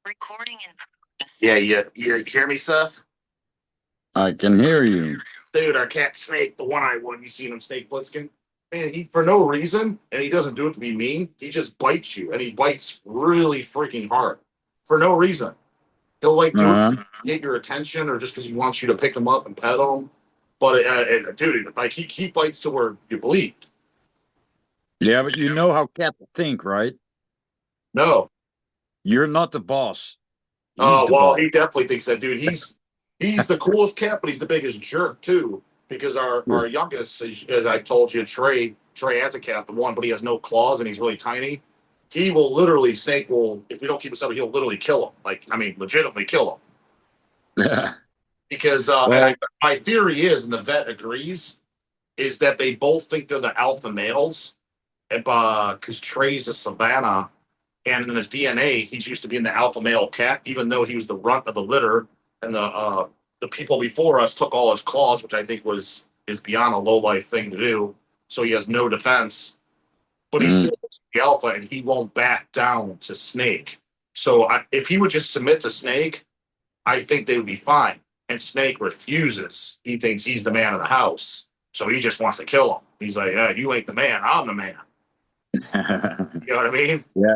Recording in progress. Yeah, you hear me, Seth? I can hear you. Dude, our cat Snake, the one-eyed one, you seen him, Snake Plissken? Man, he, for no reason, and he doesn't do it to be mean, he just bites you, and he bites really freaking hard. For no reason. He'll, like, do it to get your attention or just because he wants you to pick him up and pet him. But, dude, like, he bites to where you bleed. Yeah, but you know how cats think, right? No. You're not the boss. He's Oh, the well, boss. he definitely thinks that, dude. He's the coolest cat, but he's the biggest jerk too. Because our youngest, as I told you, Trey has a cat, the one, but he has no claws and he's really tiny. He will literally, Snake will, if we don't keep us up, he'll literally kill him. Like, I mean, legitimately kill him. Yeah. Because my theory is, and the vet agrees, is that they both think they're the alpha males. Because Trey's a Savannah, and in his DNA, he's used to being the alpha male cat, even though he was the runt of the litter, and the people before us took all his claws, which I think is beyond a low life thing to do. So he has no defense, but he's still the alpha, and he won't back down to Snake. So if he would just submit to Snake, I think they would be fine. And Snake refuses. He thinks he's the man of the house, so he just wants to kill him. He's like, "You ain't the man. I'm the man." You know what I mean? Yeah.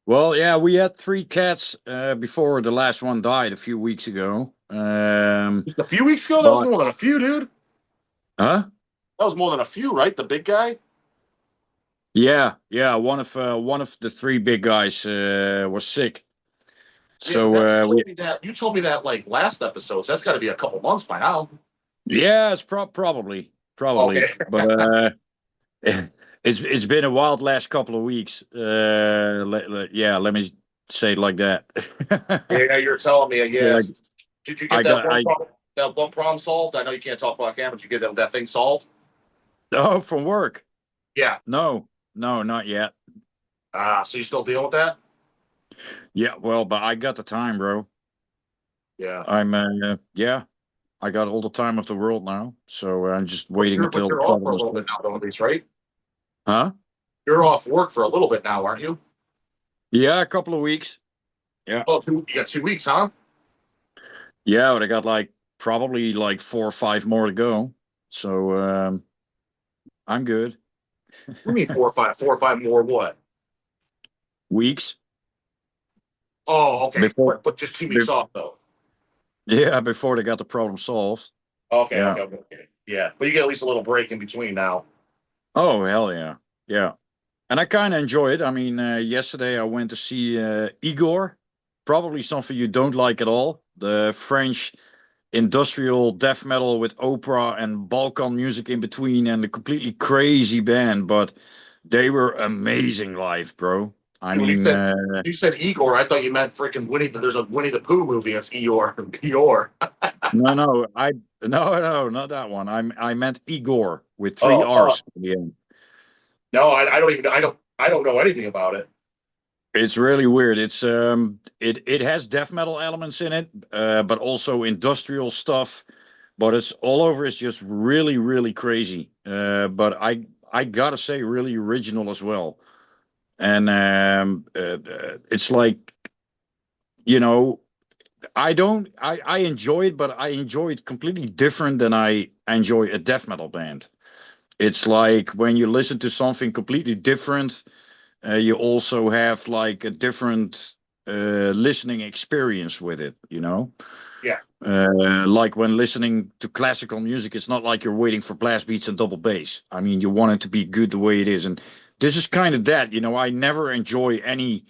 Well, yeah, we had 3 cats before the last one died a few weeks ago. Just a few weeks ago, that was more than a few, dude. Huh? That was more than a few, right? The big guy. Yeah. One of the 3 big guys was sick. So you told me that like last episode. So that's got to be a couple months by now. Yeah, it's probably, Okay. but it's been a wild last couple of weeks. Let me say it like that. Yeah, you're telling me. Yeah. Like, Did you get that one problem solved? I know you can't talk about camera, but you get that thing solved? Oh, from work? Yeah. No, not yet. So you still dealing with that? Yeah, well, but I got the time, bro. Yeah. I got all the time of the world now, so I'm just waiting until you're off for a little bit now, at least, right? Huh? You're off work for a little bit now, aren't you? Yeah, a couple of weeks. Yeah. Oh, you got 2 weeks, huh? Yeah, but I got probably 4 or 5 more to go. So I'm good. What do you mean 4 or 5 more what? Weeks. Oh, okay. But just 2 weeks off though. Yeah, before they got the problem solved. Okay, yeah. Okay. Yeah, but you get at least a little break in between now. Oh, hell yeah. Yeah. And I kind of enjoy it. I mean, yesterday I went to see Igor. Probably something you don't like at all. The French industrial death metal with opera and Balkan music in between and a completely crazy band. But they were amazing live, bro. I mean, you said Igor. I thought you meant freaking Winnie. There's a Winnie the Pooh movie. It's Eeyore. Eeyore. no, not that one. I meant Igor with 3 R's at the end. No, I don't know anything about it. It's really weird. It's it has death metal elements in it, but also industrial stuff. But it's all over. It's just really, really crazy. But I gotta say, really original as well. And it's like, I enjoy it, but I enjoy it completely different than I enjoy a death metal band. It's like when you listen to something completely different, you also have a different listening experience with it, Yeah. Like when listening to classical music, it's not like you're waiting for blast beats and double bass. I mean, you want it to be good the way it is. And this is kind of that, I never enjoy any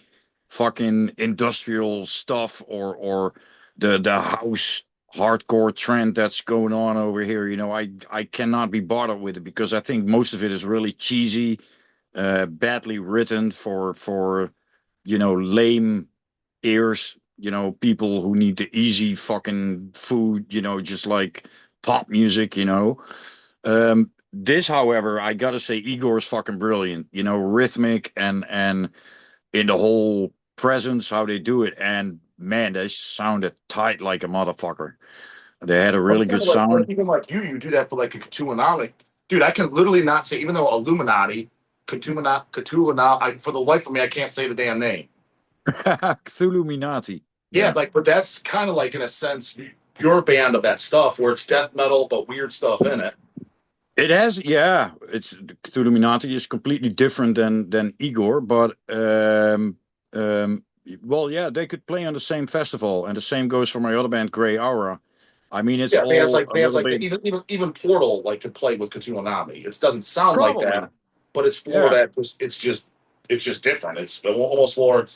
fucking industrial stuff or the house hardcore trend that's going on over here. I cannot be bothered with it because I think most of it is really cheesy, badly written for lame ears, people who need the easy fucking food, just like pop music. This, however, I gotta say, Igor is fucking brilliant, rhythmic and in the whole presence, how they do it. And man, they sounded tight like a motherfucker. They had a really good sound. Even like you do that for like a Cthulhu. Dude, I can literally not say, even though Illuminati, Cthulhu, for the life of me, I can't say the damn name. Cthulhuminati. Yeah, like, but that's kind of like, in a sense, your band of that stuff where it's death metal but weird stuff in it. It has, yeah. It's Illuminati is completely different than Igor, but um, well, yeah, they could play on the same festival, and the same goes for my other band, Grey Aura. I mean, it's Yeah, all a bands little like bit that, even Portal like could play with Katsunami. It doesn't sound like probably, that, but it's for yeah, that. It's just different. It's almost more.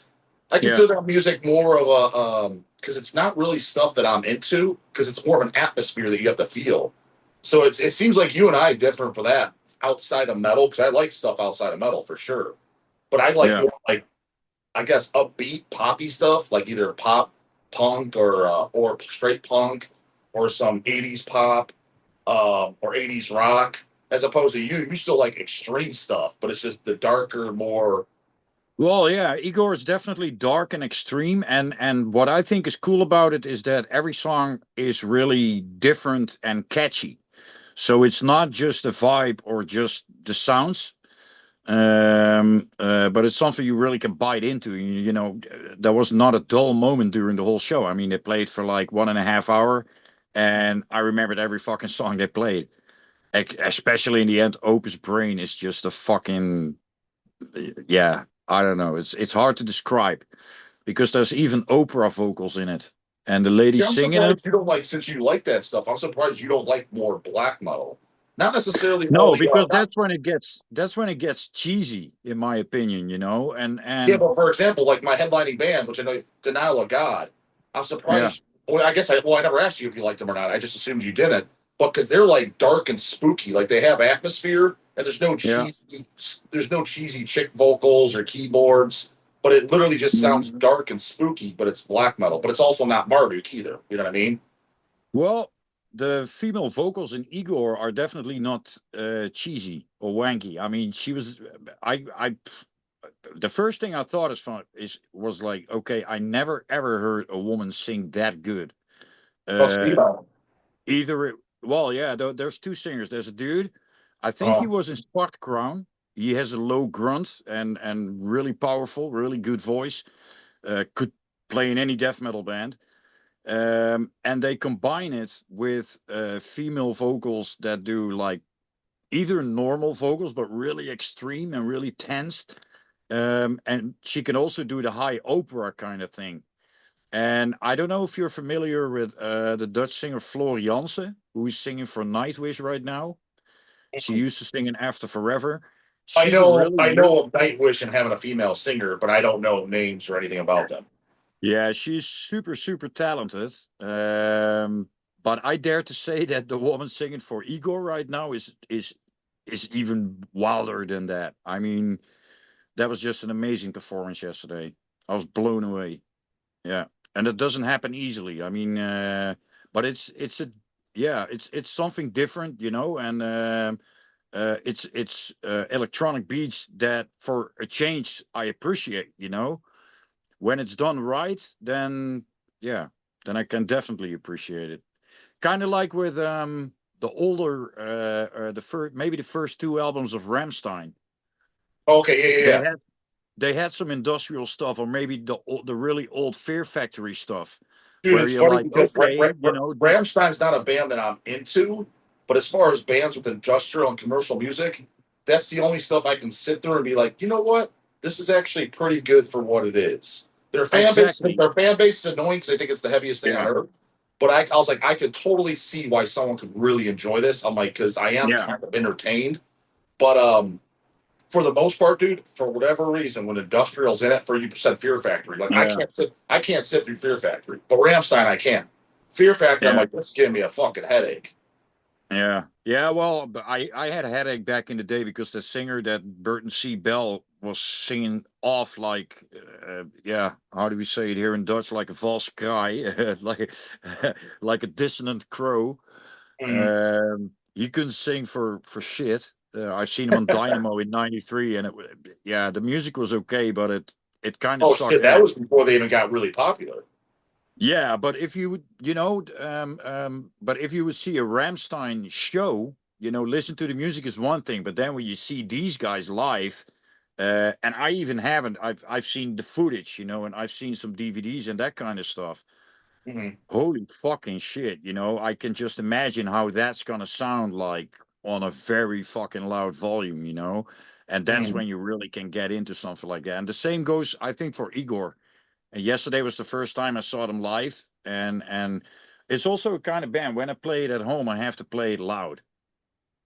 I yeah, consider that music more of a because it's not really stuff that I'm into because it's more of an atmosphere that you have to feel. So it seems like you and I different for that outside of metal because I like stuff outside of metal for sure, but I like yeah. more like I guess upbeat poppy stuff like either pop punk or straight punk or some 80s pop or 80s rock as opposed to you still like extreme stuff but it's just the darker more. Well, yeah, Igor is definitely dark and extreme, and what I think is cool about it is that every song is really different and catchy. So it's not just a vibe or just the sounds, but it's something you really can bite into. You know, there was not a dull moment during the whole show. I mean, they played for like 1.5 hours, and I remembered every fucking song they played. Especially in the end, Opus Brain is just a fucking, yeah. I don't know. It's hard to describe because there's even opera vocals in it, and the lady Yeah, I'm singing it. surprised you don't like since you like that stuff. I'm surprised you don't like more black metal. Not necessarily all No, the because not, that's when it gets cheesy, in my opinion. You know, yeah, and but for example, like my headlining band, which I know Denial of God, I'm yeah, surprised. Well, I never asked you if you liked them or not. I just assumed you didn't. But because they're like dark and spooky, like they have atmosphere, and yeah. there's no cheesy chick vocals or keyboards. But it literally just sounds Mm. dark and spooky. But it's black metal. But it's also not Marduk either. You know what I mean? Well, the female vocals in Igor are definitely not cheesy or wanky. I mean, she was. I. The first thing I thought was like, okay, I never ever heard a woman sing that good. Oh, it's Uh, female. either it, well, yeah, there's two singers. There's a dude. I think he Oh, was in Spot Crown. He has a low grunt and really powerful, really good voice. Could play in any death metal band. And they combine it with female vocals that do like either normal vocals but really extreme and really tense. And she can also do the high opera kind of thing. And I don't know if you're familiar with the Dutch singer Floor Jansen, who's singing for Nightwish right now. She used to sing in After Forever. She's a really, I know of Nightwish and having a female singer, but I don't know names or anything about them. yeah, she's super, super talented. But I dare to say that the woman singing for Igor right now is even wilder than that. I mean, that was just an amazing performance yesterday. I was blown away. Yeah, and it doesn't happen easily. I mean, but it's a yeah, it's something different, you know, and it's electronic beats that for a change I appreciate, you know. When it's done right, then yeah, then I can definitely appreciate it. Kind of like with the older the first maybe the first two albums of Rammstein. Okay, They yeah. had they had some industrial stuff, or maybe the really old Fear Factory stuff, Dude, where it's you're funny like, because okay, you know, this, Rammstein's not a band that I'm into, but as far as bands with industrial and commercial music, that's the only stuff I can sit there and be like, you know what? This is actually pretty good for what it is. exactly, Their fan base is annoying because I think it's the heaviest thing on yeah, earth. But I was like, I could totally see why someone could really enjoy this. I'm like, because I am yeah, kind of entertained. But for the most part, dude, for whatever reason, when industrial's in it, 30% Fear Factory. Like yeah, I can't sit through Fear Factory, but Ramstein I can. Fear Factory, I'm yeah. like, this is giving me a fucking headache. Yeah, yeah. Well, but I had a headache back in the day because the singer that Burton C. Bell was singing off like, yeah, how do we say it here in Dutch? Like a false guy, like like a dissonant crow. Mm. He couldn't sing for shit. I've seen him on Dynamo in '93, and yeah, the music was okay, but it kind of Oh shit, sucked that ass. was before they even got really popular. Yeah, but if you would, you know, but if you would see a Ramstein show, you know, listen to the music is one thing, but then when you see these guys live, And I even haven't. I've seen the footage, you know, and I've seen some DVDs and that kind of stuff. Mhm. Holy fucking shit, you know, I can just imagine how that's gonna sound like on a very fucking loud volume, you know. And that's Mhm. when you really can get into something like that. And the same goes, I think, for Igor. And yesterday was the first time I saw them live, and it's also a kind of band. When I play it at home, I have to play it loud,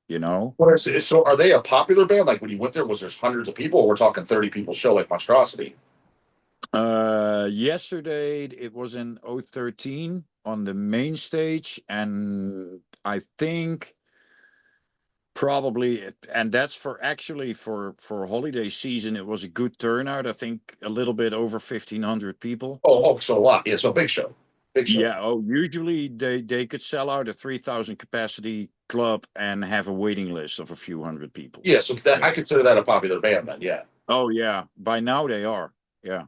you know. What is it? So are they a popular band? Like when you went there, was there hundreds of people, or we're talking 30 people show like Monstrosity? Yesterday it was in 013 on the main stage, and I think probably, and that's for actually for holiday season, it was a good turnout. I think a little bit over 1,500 people. So a lot. Yeah, so big show. Big show. Yeah, oh, usually they could sell out a 3,000 capacity club and have a waiting list of a few hundred people. Yeah, so that Yeah. I consider that a popular band then, yeah. Oh yeah, by now they are. Yeah,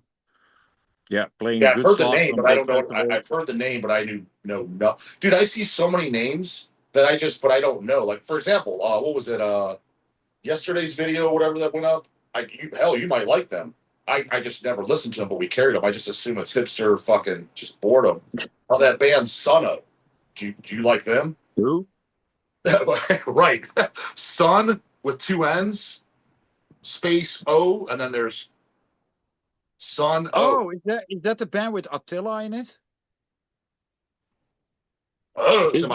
yeah, playing Yeah, I've good heard the slots name, on but I big don't know. festivals. I've heard the name, but I knew no. Dude, I see so many names that but I don't know. Like for example, what was it? Yesterday's video, whatever that went up. Hell, you might like them. I just never listened to them, but we carried them. I just assume it's hipster fucking just boredom. Oh, that band Sunno. Do you like them? Who? Right. Sun with two N's, space O, and then there's Sun O. Oh, is that the band with Attila in it? Oh, Is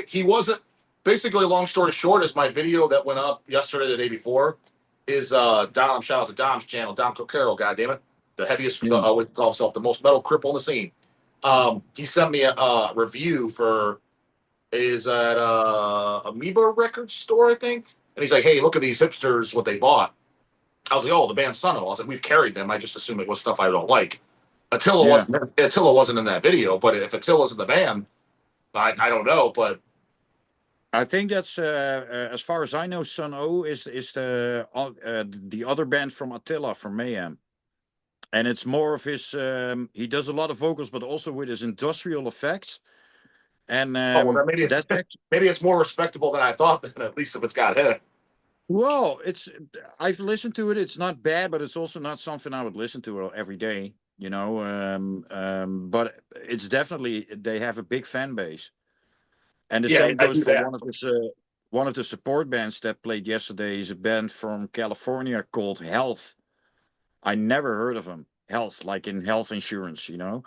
he wasn't. Basically, long story short, is my video that went up yesterday, the day before, is Dom. Shout out to Dom's channel, Dom Cocaro. God damn it, the heaviest, yeah, with himself, the most metal cripple in the scene. He sent me a review for is at Amoeba Record Store, I think, and he's like, "Hey, look at these hipsters, what they bought." I was like, "Oh, the band Sunno." I was like, "We've carried them. I just assume it was stuff I don't like." yeah. Attila wasn't in that video, but if Attila's in the band, I don't know, but I think that's as far as I know, Sun O is the other band from Attila from Mayhem, and it's more of his. He does a lot of vocals, but also with his industrial effects, and oh well, then that's maybe it's more respectable than I thought. Then at least if it's got hit. well, it's I've listened to it. It's not bad, but it's also not something I would listen to every day, you know. But it's definitely they have a big fan base, and the Yeah, same I goes do for that. one of the support bands that played yesterday is a band from California called Health. I never heard of them. Health, like in health insurance, you know.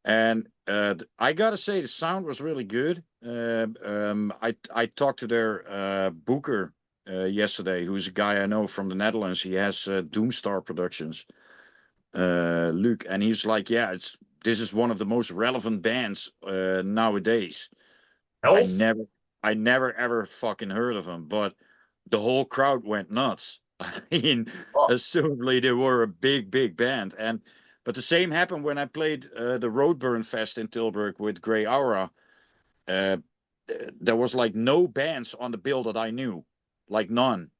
And I gotta say, the sound was really good. I talked to their booker yesterday, who's a guy I know from the Netherlands. He has Doomstar Productions, Luke, and he's like, "Yeah, this is one of the most relevant bands nowadays." I Health. never, I never ever fucking heard of them, but the whole crowd went nuts. I mean, Oh, assumedly they were a big band, and but the same happened when I played the Roadburn Fest in Tilburg with Grey Aura. Uh, there was like no bands on the bill that I knew, like none.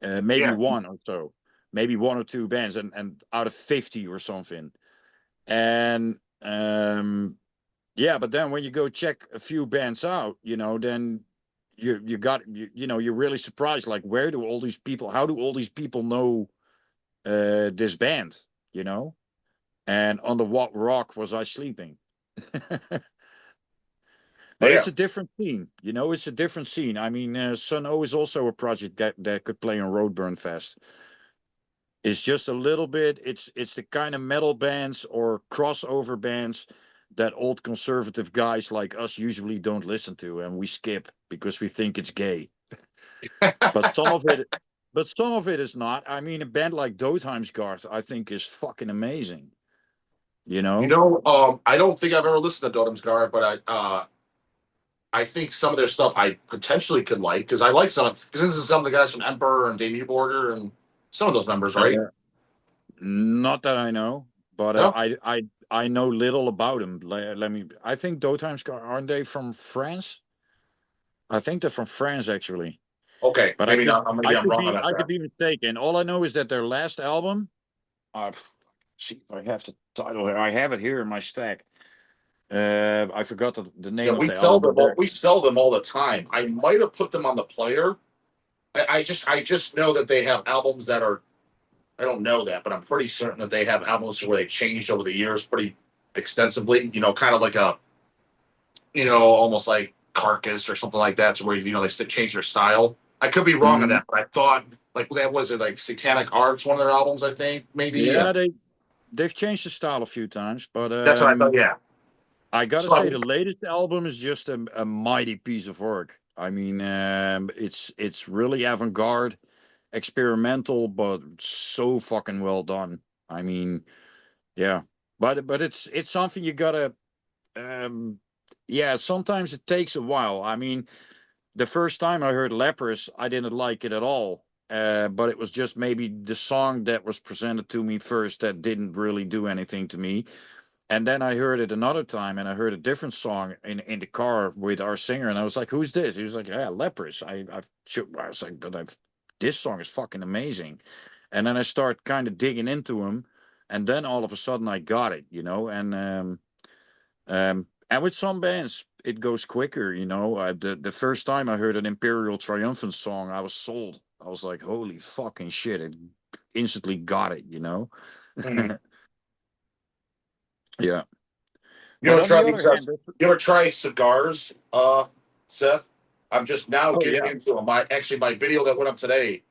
Maybe yeah. one or so, maybe one or two bands, and out of 50 or something. And yeah, but then when you go check a few bands out, you know, then you know, you're really surprised. Like, where do all these people? How do all these people know this band? You know, and on the what rock was I sleeping? But it's Damn. a different scene, you know. It's a different scene. I mean, Sun O is also a project that could play on Roadburn Fest. It's just a little bit. It's the kind of metal bands or crossover bands that old conservative guys like us usually don't listen to, and we skip because we think it's gay. But some of it, but some of it is not. I mean, a band like Dotheimsgard, I think, is fucking amazing. You know? I don't think I've ever listened to Dotemsgar, but I think some of their stuff I potentially could like because I like because this is some of the guys from Emperor and Dave Borger and some of those members, right? Uh, Not that I know, but No. I know little about them. Let me. I think Dotheimsgard, aren't they from France? I think they're from France actually. Okay, But maybe not. Maybe I'm wrong about I could that. be mistaken. All I know is that their last album. Uh, see if I have the title here. I have it here in my stack. I forgot the Yeah, name of the album, but We sell them all the time. I might have put them on the player, I just know that they have albums that are. I don't know that, but I'm pretty certain that they have albums where they changed over the years pretty extensively. You know, kind of like a, almost like Carcass or something like that, to where they change their style. I could be wrong on Mhm. that, but I thought like that was it like Satanic Arts, one of their albums, I think maybe. Yeah, they've changed the style a few times, but That's what I thought. Yeah. I gotta So say the latest album is just a mighty piece of work. I mean, it's really avant-garde, experimental, but so fucking well done. I mean, yeah, but it's something you gotta. Um, yeah, sometimes it takes a while. I mean, the first time I heard Leprous, I didn't like it at all. But it was just maybe the song that was presented to me first that didn't really do anything to me. And then I heard it another time, and I heard a different song in the car with our singer, and I was like, "Who's this?" He was like, "Yeah, Leprous." I was like, "But this song is fucking amazing." And then I start kind of digging into him, and then all of a sudden I got it, and with some bands it goes quicker, the first time I heard an Imperial Triumphant song, I was sold. I was like, "Holy fucking shit!" It instantly got it. Mhm. Yeah. You But ever on the try other these? hand, You ever try cigars, Seth? I'm just now oh getting yeah. into them. My video that went up today,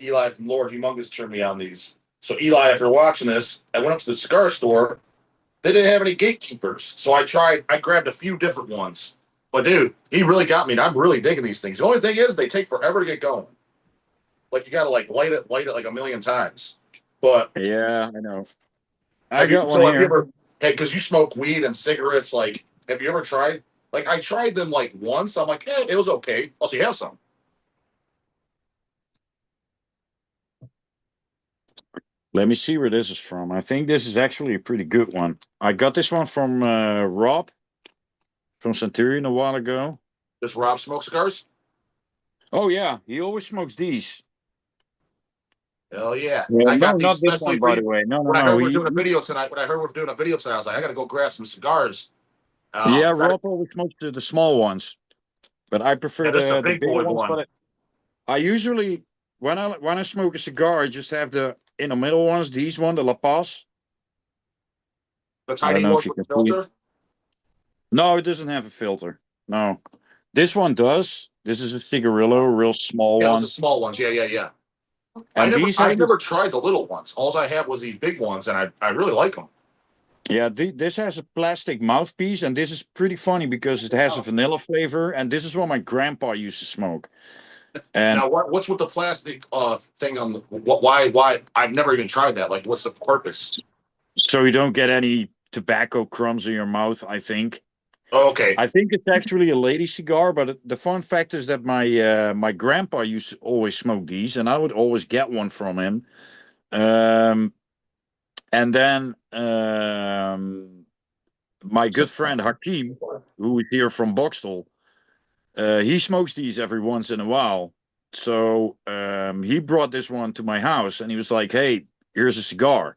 Eli from Lord Humongous turned me on these. So Eli, if you're watching this, I went up to the cigar store. They didn't have any gatekeepers, so I tried. I grabbed a few different ones. But dude, he really got me, and I'm really digging these things. The only thing is, they take forever to get going. Like you got to like light it like a million times. But Yeah, I know. I have you? got one So have you here. ever? Hey, because you smoke weed and cigarettes, like, have you ever tried? Like, I tried them like once. I'm like, it was okay. Also, you have some. Let me see where this is from. I think this is actually a pretty good one. I got this one from Rob from Centurion a while ago. Does Rob smoke cigars? Oh yeah, he always smokes these. Hell yeah! Well, I no, got these not this especially one, for by you. the way. No, no, When I no. heard we're doing a video tonight, I was like, I got to go grab some cigars. Yeah, 'Cause Rob always smokes the small ones, but I yeah, prefer this is a the big bigger boy ones. one. But I usually, when I smoke a cigar, I just have the in the middle ones. These one, the La Paz. The I don't tiny know if ones you with the can see it. filter. No, it doesn't have a filter. No, this one does. This is a cigarillo, a real small Yeah, those are one. small ones. Yeah, yeah, yeah. And these I have this. never tried the little ones. All I had was these big ones, and I really like them. Yeah, this has a plastic mouthpiece, and this is pretty funny because it has a vanilla flavor, and this is what my grandpa used to smoke. And Now, what's with the plastic thing on the, why I've never even tried that. Like, what's the purpose? so you don't get any tobacco crumbs in your mouth, I think. Oh, okay. I think it's actually a lady cigar, but the fun fact is that my grandpa used to always smoke these, and I would always get one from him. Um, and then my good friend Hakeem, who is here from Boxtel, he smokes these every once in a while. So he brought this one to my house, and he was like, "Hey, here's a cigar."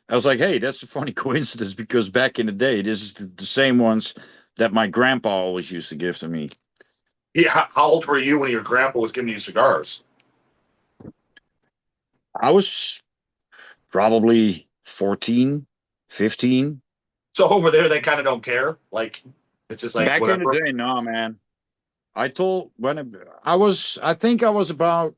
I was like, "Hey, that's a funny coincidence because back in the day, this is the same ones that my grandpa always used to give to me." Yeah, how old were you when your grandpa was giving you cigars? I was probably 14, 15. So over there, they kind of don't care. Like, it's just like Back in the whatever. day, no, man. I told when I think I was about,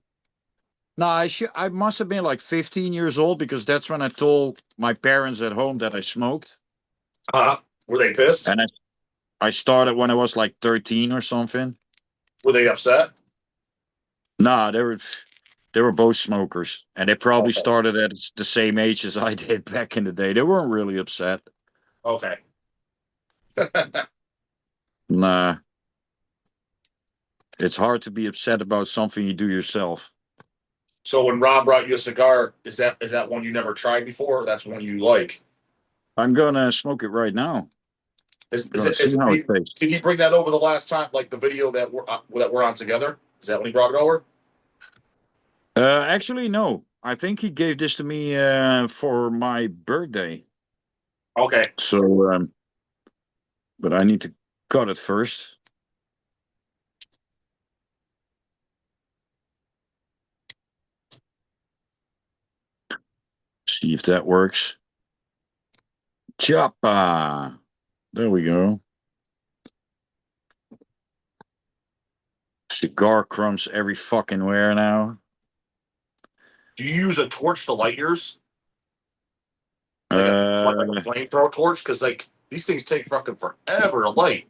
no, I must have been like 15 years old because that's when I told my parents at home that I smoked. Were they pissed? And I started when I was like 13 or something. Were they upset? Nah, they were both smokers, and they probably Okay. started at the same age as I did back in the day. They weren't really upset. Okay. Nah, it's hard to be upset about something you do yourself. So when Rob brought you a cigar, is that one you never tried before? Or that's one you like? I'm gonna smoke it right now. Is is Gonna it see is it? how it tastes. Did he bring that over the last time? Like the video that we're on together? Is that when he brought it over? Actually, no. I think he gave this to me for my birthday. Okay. So, but I need to cut it first. See if that works. Choppa. There we go. Cigar crumbs every fucking where now. Do you use a torch to light yours? Like Uh, a flamethrower torch? Because like these things take fucking forever to light.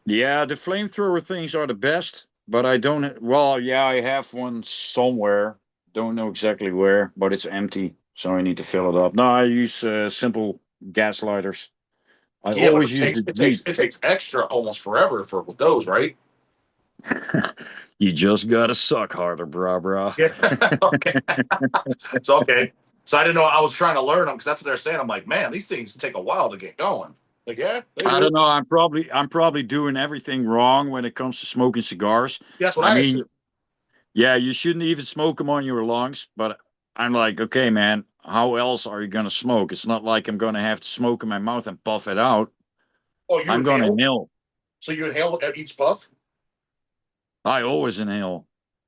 yeah, the flamethrower things are the best, but I don't. Well, yeah, I have one somewhere. Don't know exactly where, but it's empty, so I need to fill it up. No, I use simple gas lighters. I Yeah, but always use the Jeep. it takes extra almost forever for those, right? You just gotta suck harder, brah. Yeah. Okay. It's okay. So I didn't know. I was trying to learn them because that's what they're saying. I'm like, man, these things take a while to get going. Like, yeah, they I do. don't know. I'm probably doing everything wrong when it comes to smoking cigars. That's what I I mean, assume. yeah, you shouldn't even smoke them on your lungs, but I'm like, okay, man, how else are you gonna smoke? It's not like I'm gonna have to smoke in my mouth and puff it out. Oh, you I'm gonna inhale? inhale. So you inhale at each puff? I always inhale.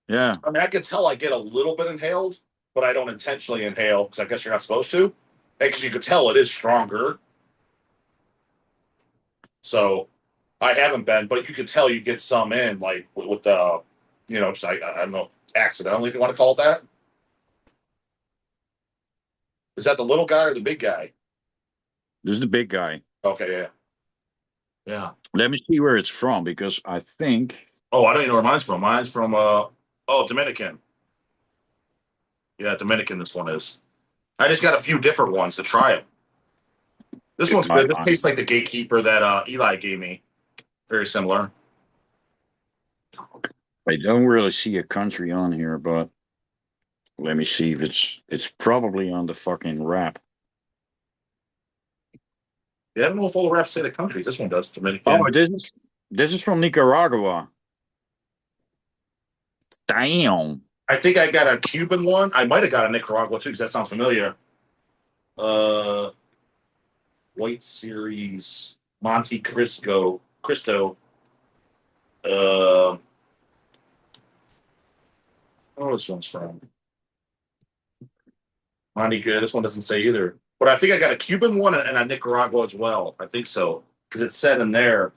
Yeah. I mean, I can tell I get a little bit inhaled, but I don't intentionally inhale because I guess you're not supposed to. Because you could tell it is stronger. So I haven't been, but you could tell you get some in, like with the, just I don't know, accidentally, if you want to call it that. Is that the little guy or the big guy? This is the big guy. Okay, yeah. Yeah. Let me see where it's from because I think Oh, I don't even know where mine's from. Mine's from Dominican. Yeah, Dominican this one is. I just got a few different ones to try it. This one's good. This tastes like the Gatekeeper that Eli gave me. Very similar. I don't really see a country on here, but let me see if it's probably on the fucking wrap. Yeah, I don't know if all the raps say the countries. This one does. Dominican. Oh, this is from Nicaragua. Damn. I think I got a Cuban one. I might have got a Nicaragua too, because that sounds familiar. White Series Monte Cristo. Oh, this one's from Monte. This one doesn't say either. But I think I got a Cuban one and a Nicaragua as well. I think so because it said in there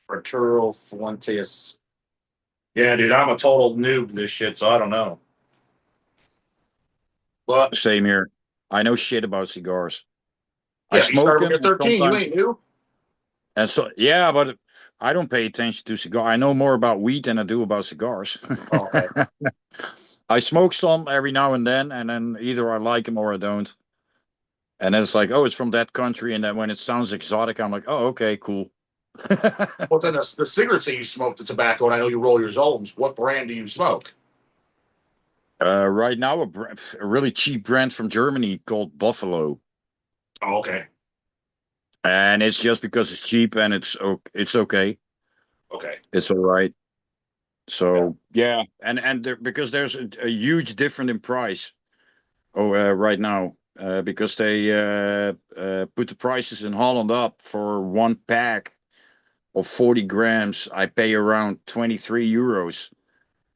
Arturo Fuentes. Yeah, dude, I'm a total noob to this shit, so I don't know. But Same here. I know shit about cigars. yeah, I smoke them. You're 13. You Sometimes, ain't new. and so yeah, but I don't pay attention to cigar. I know more about weed than I do about cigars. Oh, okay. I smoke some every now and then either I like them or I don't. And then it's like, oh, it's from that country, and then when it sounds exotic, I'm like, oh, okay, cool. Well, then the cigarettes that you smoke, the tobacco, and I know you roll your Zolms. What brand do you smoke? Right now, a really cheap brand from Germany called Buffalo, Oh, okay. and it's just because it's cheap and it's okay. Okay. It's all right. So yeah, and because there's a huge difference in price. Oh, right now, because they put the prices in Holland up for one pack of 40 grams. I pay around 23 euros,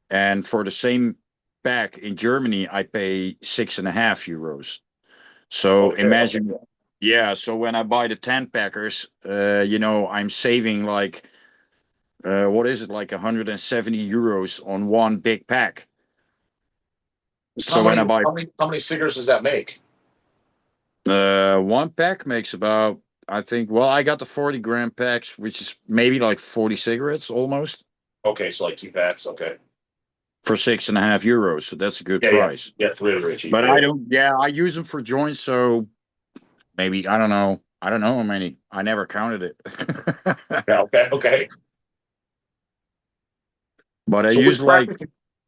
and for the same pack in Germany, I pay 6.5 euros. So Okay. imagine, yeah. So when I buy the 10 packers, I'm saving like what is it, like 170 euros on one big pack. So when I buy How many cigarettes does that make? one pack makes about, I think, well, I got the 40-gram packs, which is maybe like 40 cigarettes almost Okay, so like 2 packs. Okay. for 6.5 euros. So that's a good Yeah, price. yeah, it's really, really cheap. But Yeah. I use them for joints. So maybe, I don't know how many. I never counted it. Yeah, okay. But I So use like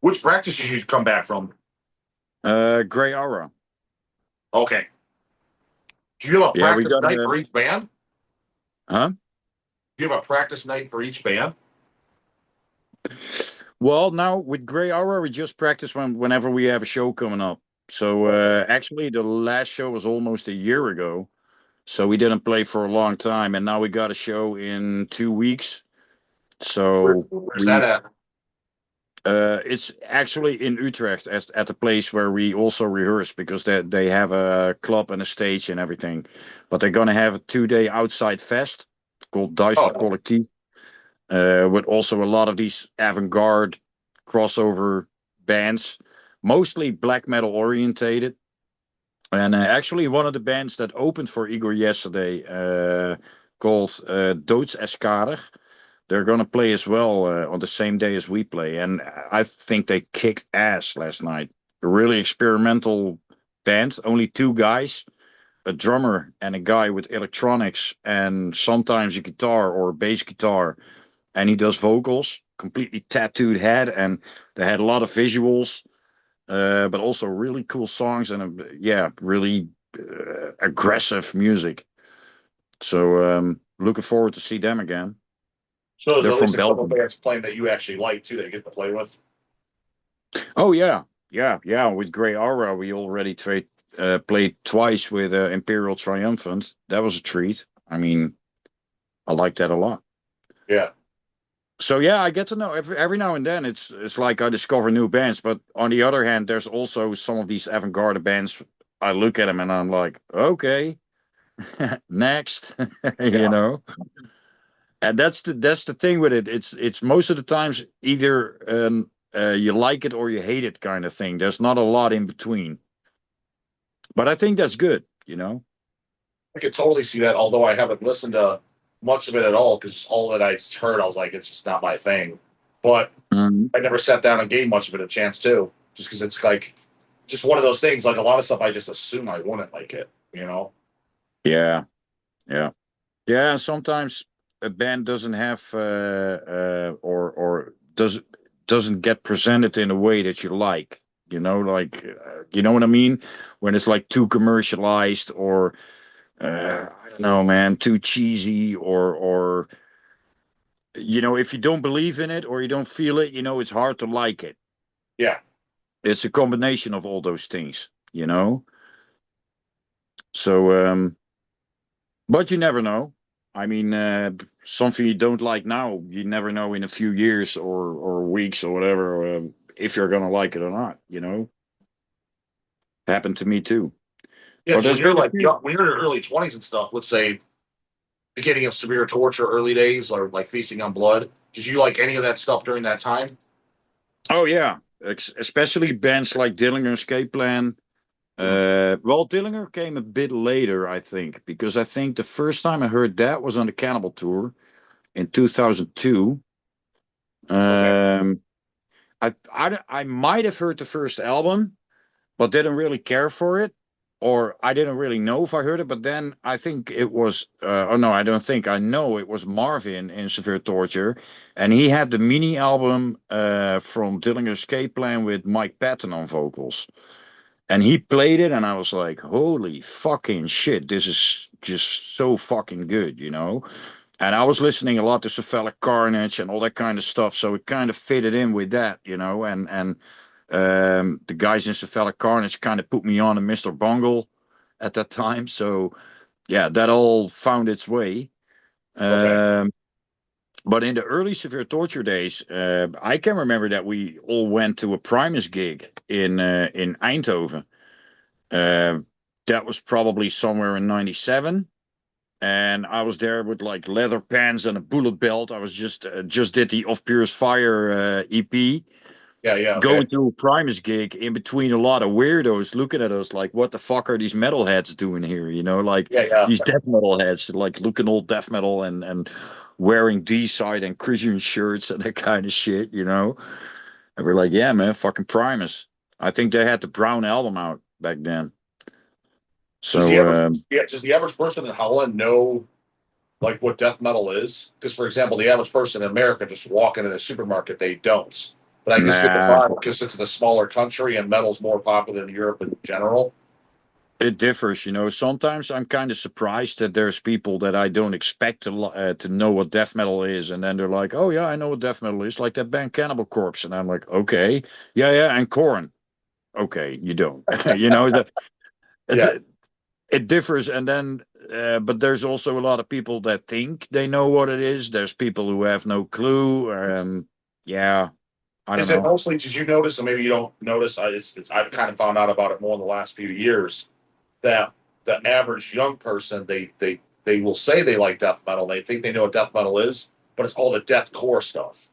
which practice did you come back from? Gray Aura. Okay. Do you have a Yeah, we practice got night for each band? huh? Do you have a practice night for each band? Well, now with Gray Aura, we just practice whenever we have a show coming up. So actually, the last show was almost a year ago. So we didn't play for a long time, and now we got a show in 2 weeks. So Where's that at? It's actually in Utrecht at the place where we also rehearse because they have a club and a stage and everything. But they're gonna have a 2 day outside fest called Duister Oh, Collectief, with also a lot of these avant-garde crossover bands, mostly black metal orientated. And actually, one of the bands that opened for Igor yesterday, called Doodseskader, they're gonna play as well on the same day as we play, and I think they kicked ass last night. A really experimental band, only two guys, a drummer and a guy with electronics, and sometimes a guitar or a bass guitar, and he does vocals. Completely tattooed head, and they had a lot of visuals, but also really cool songs and yeah, really aggressive music. So looking forward to see them again. so there's They're at from least a couple Belgium. bands playing that you actually like too that you get to play with. Oh yeah. With Grey Aura, we already played twice with Imperial Triumphant. That was a treat. I mean, I like that a lot. Yeah. So yeah, I get to know every now and then. It's like I discover new bands. But on the other hand, there's also some of these avant-garde bands. I look at them and I'm like, okay, next, you Yeah. know. And that's the thing with it. It's most of the times either you like it or you hate it kind of thing. There's not a lot in between. But I think that's good, you know. I could totally see that, although I haven't listened to much of it at all because all that I heard, I was like, it's just not my thing. But Mhm. I never sat down and gave much of it a chance too, just because it's like just one of those things. Like a lot of stuff, I just assume I wouldn't like it, you know? Yeah, yeah, yeah. And sometimes a band doesn't have or doesn't get presented in a way that you like. You know, like you know what I mean? When it's like too commercialized or I don't know, man, too cheesy or you know, if you don't believe in it or you don't feel it, you know, it's hard to like it. Yeah. It's a combination of all those things, you know. So, but you never know. I mean, something you don't like now, you never know in a few years or weeks or whatever, if you're gonna like it or not. You know, happened to me too. Yeah. But Because when there's you're been a like few. young, when you're in your early 20s and stuff, let's say beginning of severe torture, early days, or like feasting on blood, did you like any of that stuff during that time? Oh yeah, especially bands like Dillinger Escape Plan. Mm. Well, Dillinger came a bit later, I think, because I think the first time I heard that was on the Cannibal tour in 2002. Okay. Um, I might have heard the first album, but didn't really care for it, or I didn't really know if I heard it. But then I think it was, oh no, I don't think I know it was Marvin in Severe Torture, and he had the mini album from Dillinger Escape Plan with Mike Patton on vocals, and he played it, and I was like, holy fucking shit, this is just so fucking good, you know. And I was listening a lot to Cephalic Carnage and all that kind of stuff, so it kind of fitted in with that, you know. And the guys in Cephalic Carnage kind of put me on a Mr. Bungle at that time, so yeah, that all found its way. Okay. Um, but in the early Severe Torture days, I can remember that we all went to a Primus gig in Eindhoven. Uh, that was probably somewhere in '97, and I was there with like leather pants and a bullet belt. I was just did the Of Purest Fire EP, Yeah. Yeah. Okay. going to a Primus gig in between a lot of weirdos looking at us like, what the fuck are these metalheads doing here? You know, like Yeah. Yeah. these death metal heads, like looking all death metal and wearing D-side and Christian shirts and that kind of shit, you know. And we're like, yeah, man, fucking Primus. I think they had the Brown album out back then. Does the So, average yeah, does the average person in Holland know like what death metal is? Because for example, the average person in America just walking in a supermarket, they don't. But I just get the nah, vibe because it's a smaller country and metal's more popular in Europe in general. it differs, you know. Sometimes I'm kind of surprised that there's people that I don't expect to know what death metal is, and then they're like, "Oh yeah, I know what death metal is," like that band Cannibal Corpse, and I'm like, "Okay, yeah, and Korn." Okay, you don't, you know that Yeah. it, it differs, and then. But there's also a lot of people that think they know what it is. There's people who have no clue. Yeah, I don't Is it know. mostly? Did you notice? And maybe you don't notice. I've kind of found out about it more in the last few years that the average young person they will say they like death metal. They think they know what death metal is, but it's all the deathcore stuff.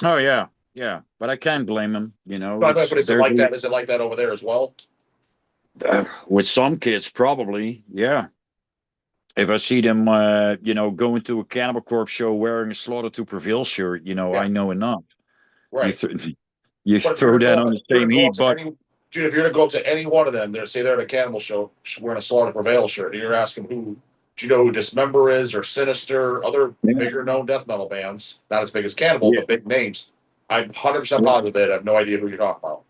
Oh yeah, yeah. But I can't blame them. You know, But is it they're like that? Is it like that over there as well? with some kids probably. Yeah. If I see them, going to a Cannibal Corpse show wearing a Slaughter to Prevail shirt, Yeah, I know enough. You right. you But if you're throw gonna that go, on up, the if you're same gonna go heap, up to but any dude, if you're gonna go up to any one of them, they're say they're at a cannibal show wearing a Slaughter Prevail shirt, and you're asking who do you know who Dismember is or Sinister, other yeah, bigger known death metal bands, not as big as Cannibal, yeah. but big names. I'm 100% Yeah. positive that I have no idea who you're talking about.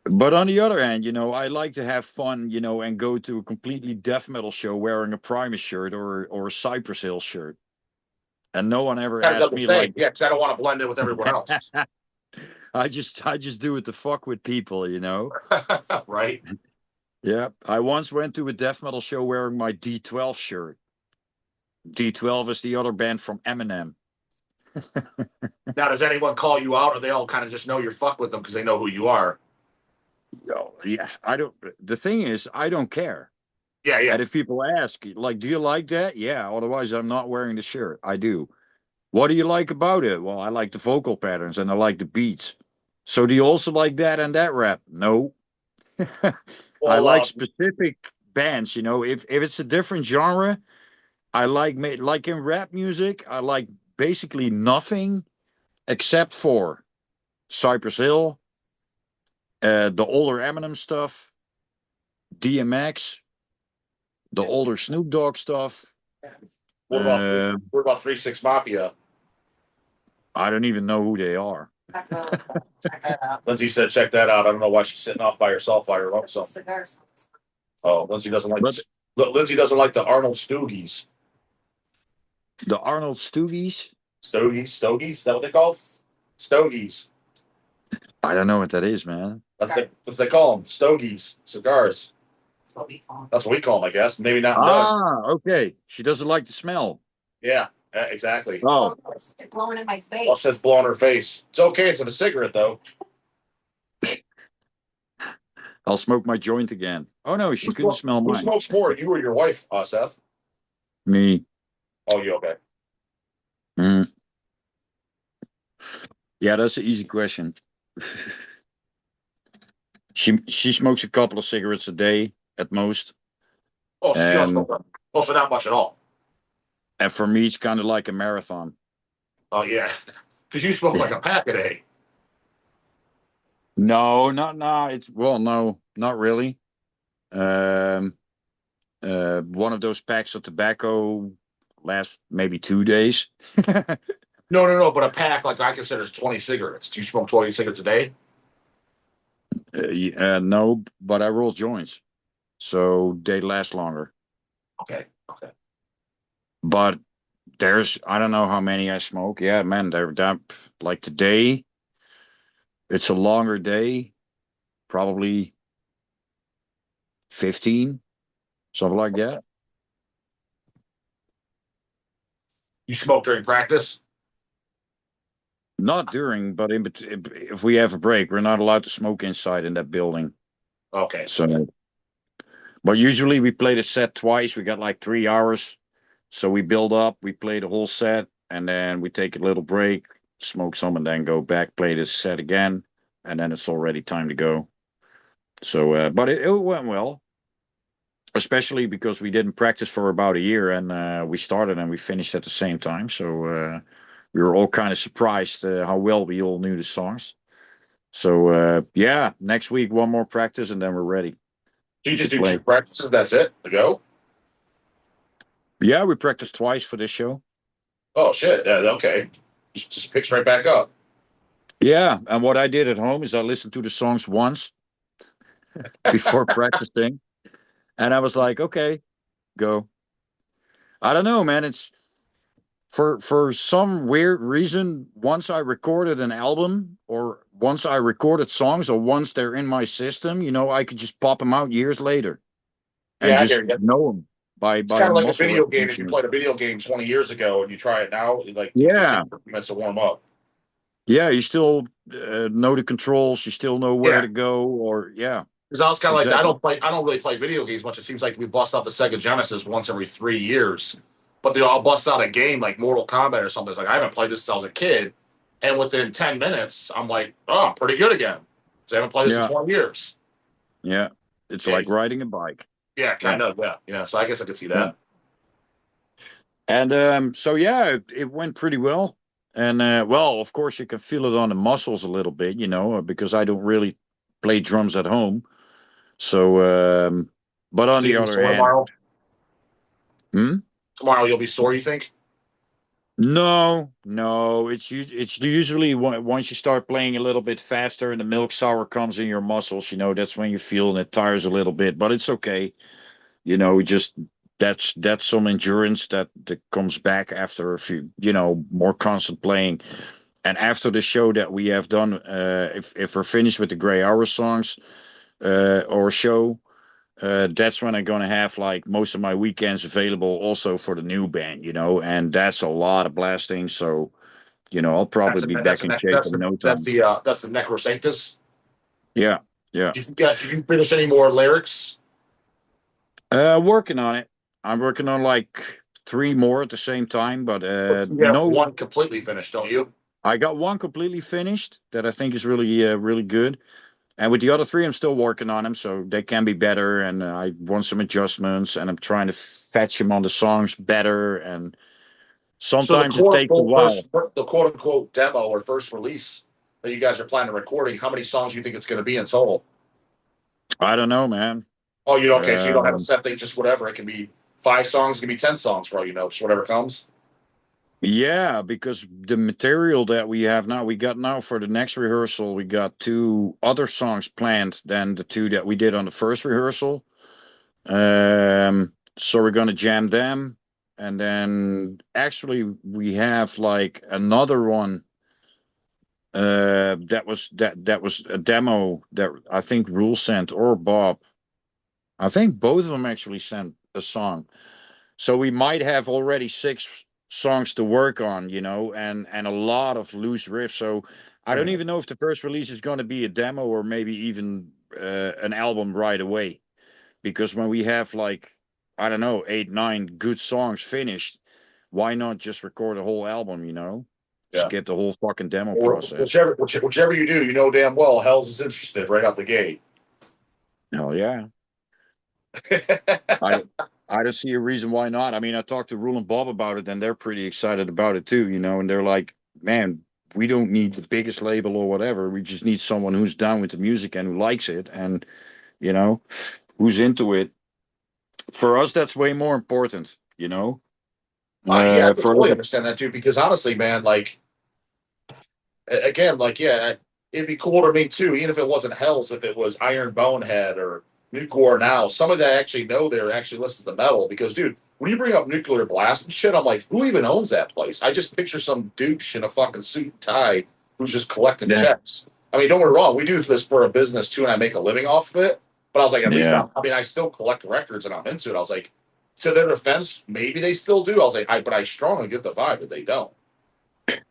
But on the other hand, I like to have fun, and go to a completely death metal show wearing a Primus shirt or a Cypress Hill shirt, and no one ever Kind of done asked the me same, like, yeah, because I don't want to blend in with everyone else, I just do it to fuck with people. right? Yeah, I once went to a death metal show wearing my D12 shirt. D12 is the other band from Eminem. Now, does anyone call you out, or they all kind of just know you're fuck with them because they know who you are? Oh, yeah, I don't. The thing is, I don't care. Yeah, yeah. And if people ask, like, do you like that? Yeah. Otherwise, I'm not wearing the shirt. I do. What do you like about it? Well, I like the vocal patterns and I like the beats. So do you also like that and that rap? No. I Well, like specific bands. If it's a different genre, I like in rap music. I like basically nothing except for Cypress Hill, the older Eminem stuff, DMX, the older Snoop Dogg stuff. what about Uh, what about 3 6 Mafia? I don't even know who they are. Lindsay said, "Check that out." I don't know why she's sitting off by herself by her lonesome. Cigars. Oh, Lindsay doesn't like. But Lindsay doesn't like the Arnold Stoogies. the Arnold Stoogies, Stogies. Is that what they call them? Stogies. I don't know what that is, man. That's what they call them. Stogies. Cigars. That's what we call them. That's what we call them, I guess. Maybe not. Okay. She doesn't like the smell. Yeah, exactly. Oh, It's blowing in my face. Well, says blowing her face. It's okay. It's in a cigarette, though. I'll smoke my joint again. Oh no, she couldn't smell Who mine. smokes more, you or your wife, Seth? Me. Oh, you okay? Mm. Yeah, that's an easy question. She smokes a couple of cigarettes a day at most. Oh, she don't And smoke that. Oh, so not much at all. and for me it's kind of like a marathon. Oh, yeah. Because you smoke like a pack a day. No, no, not really. Um one of those packs of tobacco lasts maybe 2 days. No. But a pack, like I consider, is 20 cigarettes. Do you smoke 20 cigarettes a day? No, but I roll joints, so they last longer. Okay. But I don't know how many I smoke. Yeah, man, they're that like today. It's a longer day, probably 15, something like that. You smoke during practice? Not during, but in between. If we have a break, we're not allowed to smoke inside in that building. Okay. So, but usually we play the set twice. We got like 3 hours. So we build up, we play the whole set, and then we take a little break, smoke some, and then go back, play the set again, and then it's already time to go. So, but it went well, especially because we didn't practice for about a year, and we started and we finished at the same time. So we were all kind of surprised how well we all knew the songs. So yeah, next week one more practice, and then we're ready. So you just to do play. 2 practices? That's it? To go? Yeah, we practiced twice for this show. Oh, shit. Yeah, okay. Just picks right back up. Yeah, and what I did at home is I listened to the songs once before practicing, and I was like, okay, go. I don't know, man. It's for some weird reason. Once I recorded an album, or once I recorded songs, or once they're in my system, I could just pop them out years later and Yeah, I just hear you. know them by It's kind of like a muscle video game. If you recognition. played a video game 20 years ago and you try it now, like it just Yeah, takes minutes to warm up. Yeah, you still know the controls. You still know where Yeah. to go, or yeah, Because I was kind of like, exactly. I don't really play video games much. It seems like we bust out the Sega Genesis once every 3 years, but they all bust out a game like Mortal Kombat or something. It's like I haven't played this since I was a kid, and within 10 minutes, I'm like, oh, I'm pretty good again. So I haven't played this in Yeah, 20 years. yeah. It's Yeah, like riding a bike. yeah, Yeah, kind of, yeah, yeah. So I guess I could see yeah. that. And so yeah, it went pretty well. And well, of course, you can feel it on the muscles a little bit, because I don't really play drums at home. So, but on So the you'll be other sore hand, tomorrow. hmm? Tomorrow you'll be sore. You think? No, no, it's usually once you start playing a little bit faster and the milk sour comes in your muscles, that's when you feel and it tires a little bit, but it's okay. Just that's some endurance that comes back after a few, more constant playing. And after the show that we have done, if we're finished with the Gray Hour songs, or show, that's when I'm gonna have like most of my weekends available also for the new band, and that's a lot of blasting. So, I'll probably be back in shape in no time. That's the Necrosanctus. Yeah, yeah. Did you finish any more lyrics? Working on it. I'm working on like three more at the same time, but You have no, one completely finished, don't you? I got one completely finished that I think is really, really good. And with the other three, I'm still working on them, so they can be better. And I want some adjustments, and I'm trying to fetch them on the songs better. And So sometimes it takes a while. the quote unquote demo or first release that you guys are planning recording, how many songs do you think it's going to be in total? I don't know, man. Oh, you don't. Okay, so you don't have a Um, set thing, just whatever. It can be 5 songs, it can be 10 songs for all you know, just whatever comes. yeah, because the material that we have now, we got now for the next rehearsal, we got two other songs planned than the two that we did on the first rehearsal. So we're gonna jam them, and then actually we have like another one that was a demo that I think Rule sent or Bob. I think both of them actually sent a song. So we might have already six songs to work on, and a lot of loose riffs. So I don't even know if the first release is going to be a demo or maybe even an album right away. Because when we have like, I don't know, 8, 9 good songs finished, why not just record a whole album, Yeah. skip the whole fucking demo Or process. whichever you do, you know damn well Hells is interested right out the gate. Hell yeah. I I don't see a reason why not. I mean, I talked to Rule and Bob about it, and they're pretty excited about it too, and they're like, man, we don't need the biggest label or whatever. We just need someone who's down with the music and who likes it and, who's into it. For us, that's way more important. Yeah, I can For us, fully understand that too. Because honestly, man, like again, like yeah, it'd be cool to me too, even if it wasn't Hells, if it was Iron Bonehead or Nuclear Now, somebody that I actually know there actually listens to metal. Because dude, when you bring up Nuclear Blast and shit, I'm like, who even owns that place? I just picture some douche in a fucking suit and tie who's just collecting yeah, checks. I mean, don't get me wrong, we do this for a business too, and I make a living off of it. But I was like, at least yeah. I mean, I still collect records and I'm into it. I was like, to their defense, maybe they still do. I was like, but I strongly get the vibe that they don't.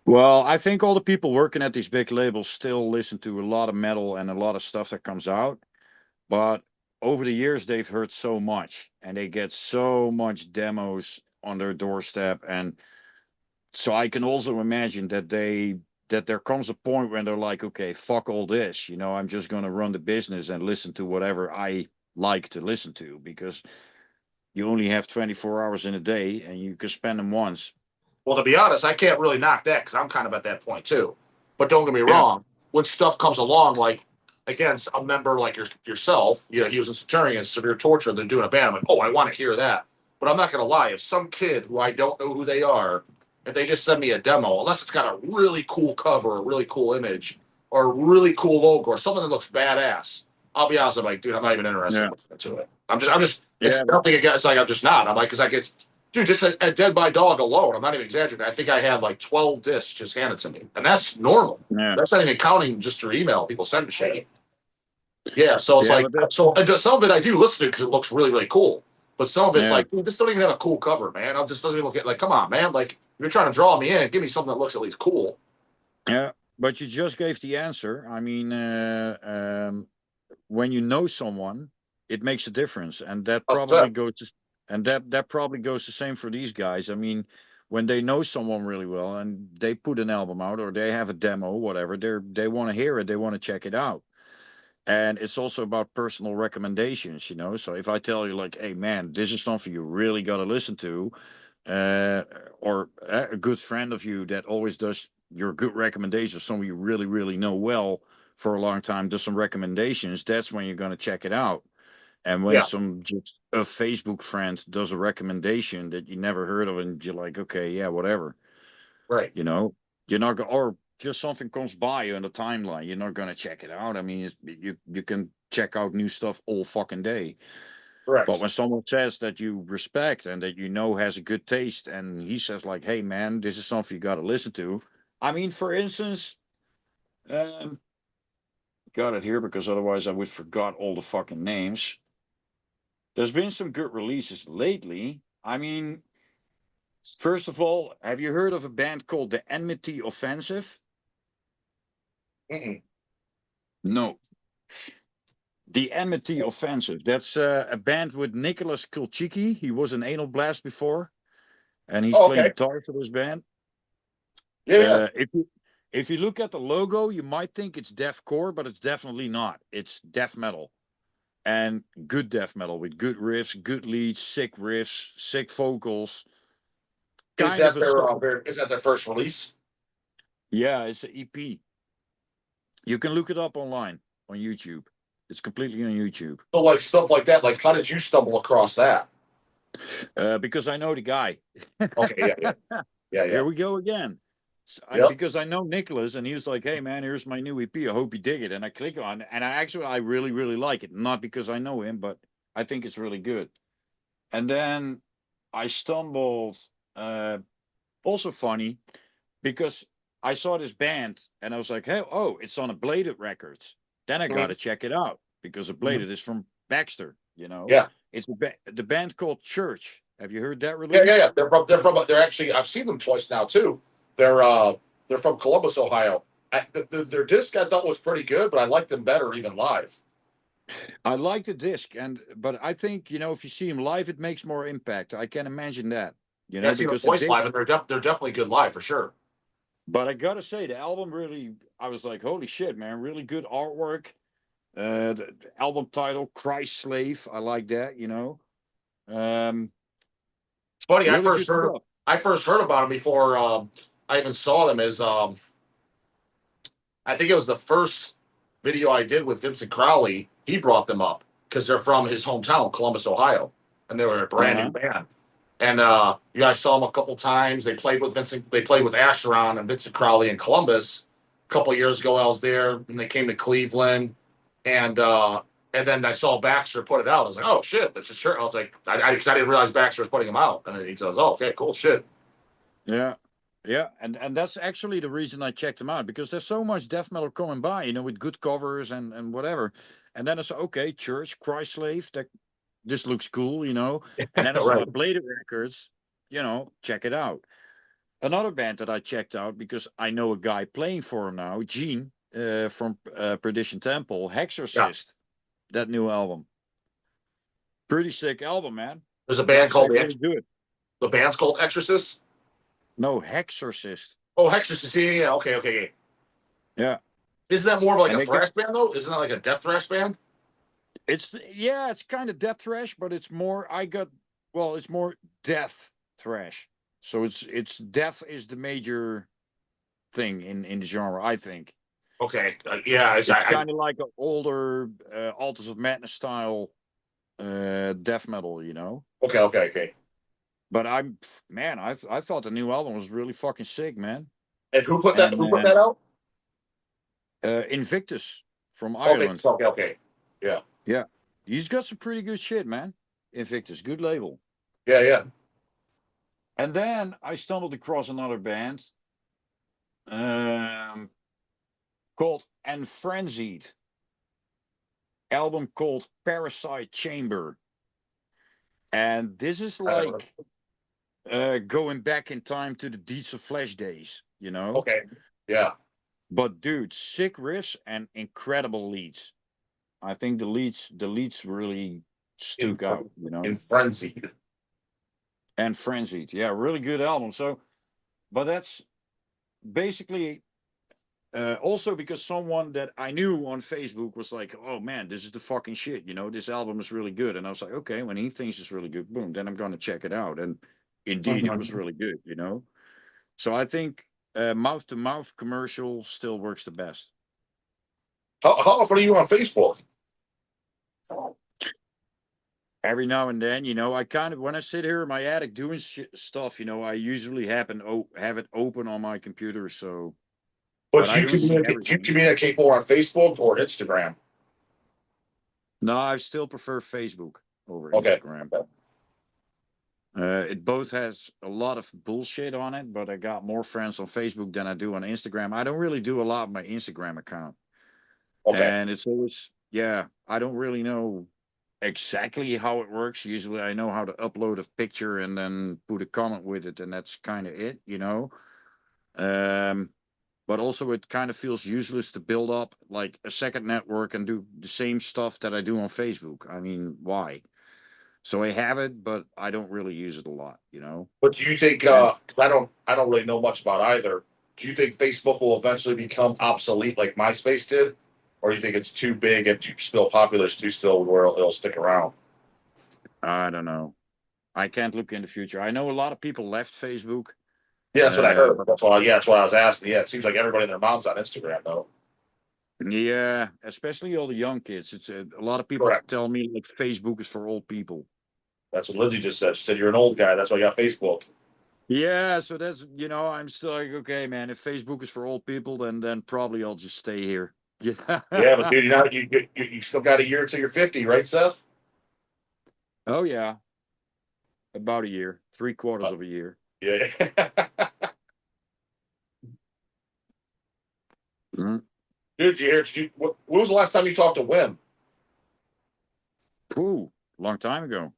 Well, I think all the people working at these big labels still listen to a lot of metal and a lot of stuff that comes out. But over the years, they've heard so much and they get so much demos on their doorstep. And so I can also imagine that there comes a point when they're like, okay, fuck all this. I'm just going to run the business and listen to whatever I like to listen to because you only have 24 hours in a day and you can spend them once. Well, to be honest, I can't really knock that because I'm kind of at that point too. But don't get me Yeah. wrong, when stuff comes along, like again, a member like yourself, he was in Centurion, severe torture. They're doing a band. I'm like, oh, I want to hear that. But I'm not gonna lie. If some kid who I don't know who they are, if they just send me a demo, unless it's got a really cool cover, a really cool image, or a really cool logo, or something that looks badass, I'll be honest. I'm like, dude, I'm not even interested Yeah. in listening to it. I'm just. It's Yeah. nothing against. Like I'm just not. I'm like, because I get. Dude, just a Dead by Dog alone, I'm not even exaggerating. I think I had like 12 discs just handed to me. And that's normal. Yeah. That's not even counting just through email. People send shit. Yeah, so it's Yeah, like, and just some of it I do listen to because it looks really, really cool. But some of it's Yeah. like, dude, this don't even have a cool cover, man. It just doesn't even look like, come on, man. Like, if you're trying to draw me in, give me something that looks at least cool. Yeah. But you just gave the answer. I mean, when you know someone, it makes a difference, and that That's probably it. goes to, and that probably goes the same for these guys. I mean, when they know someone really well and they put an album out or they have a demo, whatever, they want to hear it, they want to check it out. And it's also about personal recommendations, you know. So if I tell you like, hey man, this is something you really got to listen to, uh, or a good friend of you that always does your good recommendations, someone you really, really know well for a long time, does some recommendations, that's when you're going to check it out. And when Yeah. some just a Facebook friend does a recommendation that you never heard of, and you're like, okay, yeah, whatever, Right. you know, you're not going, or just something comes by you in the timeline, you're not going to check it out. I mean, you can check out new stuff all fucking day. But Correct. when someone says that you respect and that you know has a good taste, and he says like, "Hey man, this is something you got to listen to." I mean, for instance, um, got it here because otherwise I would forgot all the fucking names. There's been some good releases lately. I mean, first of all, have you heard of a band called the Enmity Offensive? Mm-mm. No. The Enmity Offensive. That's a band with Nicholas Kulchicki. He was an Anal Blast before, and he's Oh, playing okay. guitar for this band. Yeah, yeah. If you look at the logo, you might think it's deathcore, but it's definitely not. It's death metal, and good death metal with good riffs, good leads, sick riffs, sick vocals. Is Kind of that a stuff. is that their first release? Yeah, it's an EP. You can look it up online on YouTube. It's completely on YouTube. So like stuff like that. Like, how did you stumble across that? Because I know the guy. Okay, yeah, yeah, yeah, yeah. Here we go again. Yep. Because I know Nicholas, and he was like, "Hey man, here's my new EP. I hope you dig it." And I click on, and I really really like it. Not because I know him, but I think it's really good. And then I stumbled. Uh, Also funny because I saw this band, and I was like, "Hey, oh, it's on a Bladed Records." Then I got to Mhm. check it out because a Mhm. Bladed is from Baxter. You know, Yeah, it's the band called Church. Have you heard that yeah, yeah, release? yeah. They're actually I've seen them twice now too. They're from Columbus, Ohio. Their disc I thought was pretty good, but I liked them better even live. I like the disc, but I think if you see him live, it makes more impact. I can imagine that, Yeah, I've seen them because the twice disc. live, and they're definitely good live for sure. But I gotta say, the album really, I was like, holy shit, man, really good artwork. The album title, Christ Slave, I like that. Um, It's funny. Really good stuff. I first heard about them before I even saw them. As I think it was the first video I did with Vincent Crowley. He brought them up because they're from his hometown, Columbus, Ohio, and they were a brand new Uh-huh. band. And yeah, I saw them a couple times. They played with Vincent. They played with Asheron and Vincent Crowley in Columbus a couple of years ago. I was there, and they came to Cleveland, and uh, and then I saw Baxter put it out. I was like, oh shit, that's a shirt. I was like, because I didn't realize Baxter was putting them out. And then he says, oh, okay, cool shit. Yeah. Yeah, and that's actually the reason I checked them out, because there's so much death metal coming by, with good covers and whatever. And then I said, okay, Church, Christ Slave, this looks cool. And then I saw Right. Bladed Records, check it out. Another band that I checked out because I know a guy playing for him now, Gene, from Perdition Temple, Yeah. Hexorcist, that new album. Pretty sick album, man. There's a band Gotta say, called really good. the band's called Exorcist. No, Hexorcist. Oh, Exorcist. Yeah, yeah, yeah. Okay, okay. Yeah. Yeah. Isn't that more of like And a they got, thrash band though? Isn't that like a death thrash band? it's kind of death thrash, but it's more, it's more death thrash. So it's death is the major thing in the genre, I think. Okay, yeah. It's kind of like an older Altars of Madness style death metal. Okay, okay, okay. But I thought the new album was really fucking sick, man. And who put that? And Who put that out? Invictus from Okay, Ireland. okay, okay. Yeah, Yeah, he's got some pretty good shit, man. Invictus, good label. yeah, yeah. And then I stumbled across another band um, called Enfrenzied. Album called Parasite Chamber. And this is like going back in time to the Deeds of Flesh days. Okay, yeah. But dude, sick riffs and incredible leads. I think the leads really stuck out, you know. In Frenzied. And Frenzied, yeah, really good album. So, but that's basically also because someone that I knew on Facebook was like, "Oh man, this is the fucking shit," you know. This album is really good, and I was like, "Okay, when he thinks it's really good, boom, then I'm gonna check it out." And indeed, it was really good, you know. So I think mouth to mouth commercial still works the best. How often are you on Facebook? Every now and then, you know, I kind of when I sit here in my attic doing stuff, you know, I usually have it open on my computer. So, But I do don't see you everything. communicate more on Facebook or Instagram? No, I still prefer Facebook over Okay. Instagram. It both has a lot of bullshit on it, but I got more friends on Facebook than I do on Instagram. I don't really do a lot of my Instagram account. Okay. And it's always, yeah, I don't really know exactly how it works. Usually I know how to upload a picture and then put a comment with it, and that's kind of it, you know. But also it kind of feels useless to build up like a second network and do the same stuff that I do on Facebook. I mean, why? So I have it, but I don't really use it a lot, you know. But do you think? And 'Cause I don't really know much about either. Do you think Facebook will eventually become obsolete like MySpace did, or do you think it's too big and too still popular, too still where it'll stick around? I don't know. I can't look in the future. I know a lot of people left Facebook. Yeah, that's what I heard. But That's why I was asking. Yeah, it seems like everybody and their mom's on Instagram though. yeah, especially all the young kids. It's a lot of people Correct. tell me like Facebook is for old people. That's what Lindsay just said. She said you're an old guy. That's why I got Facebook. Yeah, so that's I'm still like, okay, man, if Facebook is for old people, then probably I'll just stay here. Yeah. Yeah, but dude, you still got a year until you're 50, right, Seth? Oh yeah, about a year, 3/4 of a year. Yeah. Mhm. Dude, when was the last time you talked to Wim? Ooh, long time ago.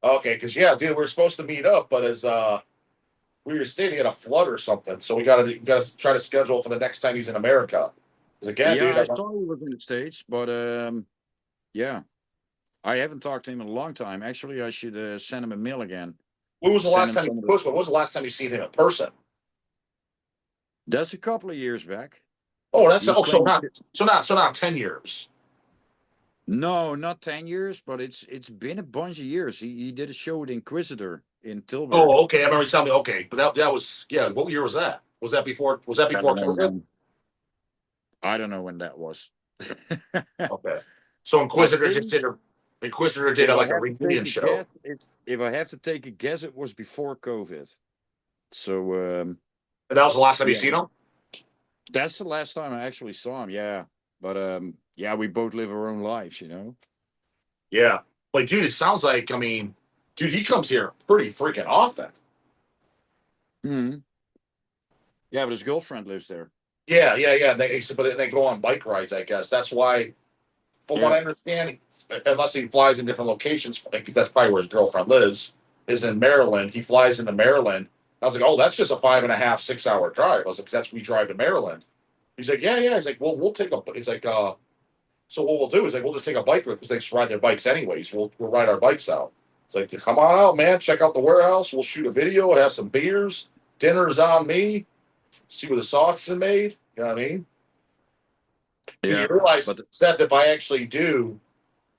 Okay, because yeah, dude, we were supposed to meet up, but as we were staying at a flood or something, so we gotta try to schedule for the next time he's in America. Because again, Yeah, dude, I saw he was in the States, but yeah, I haven't talked to him in a long time. Actually, I should send him a mail again. when was the Send last him time? some of First of all, when was the last time you seen him in person? That's a couple of years back. Oh, that's He was playing. so not 10 years. No, not 10 years, but it's been a bunch of years. He did a show with Inquisitor in Tilburg. Oh, okay. I remember you telling me. Okay, but that was yeah. What year was that? Was that before COVID? I don't know when that was. Okay. So Inquisitor did If I like a have to take reunion a show. guess, if I have to take a guess, it was before COVID. So And that was the last time you yeah. seen him? That's the last time I actually saw him, yeah. But yeah, we both live our own lives, you know. Yeah. Like, dude, it sounds like, I mean, dude, he comes here pretty freaking often. Hmm. Yeah, but his girlfriend lives there. Yeah. But they go on bike rides, I guess. That's why, from what I understand, unless he flies in different locations, I think that's probably where his girlfriend lives, is in Maryland. He flies into Maryland. I was like, oh, that's just a 5.5, 6 hour drive. I was like, that's we drive to Maryland. He's like, yeah. He's like, well, we'll take a. He's like, so what we'll do is like we'll just take a bike trip because they just ride their bikes anyways. We'll ride our bikes out. It's like, come on out, man. Check out the warehouse. We'll shoot a video. Have some beers. Dinner's on me. See where the sauce is made. You know what I mean? Yeah. You realize, But Seth, if I actually do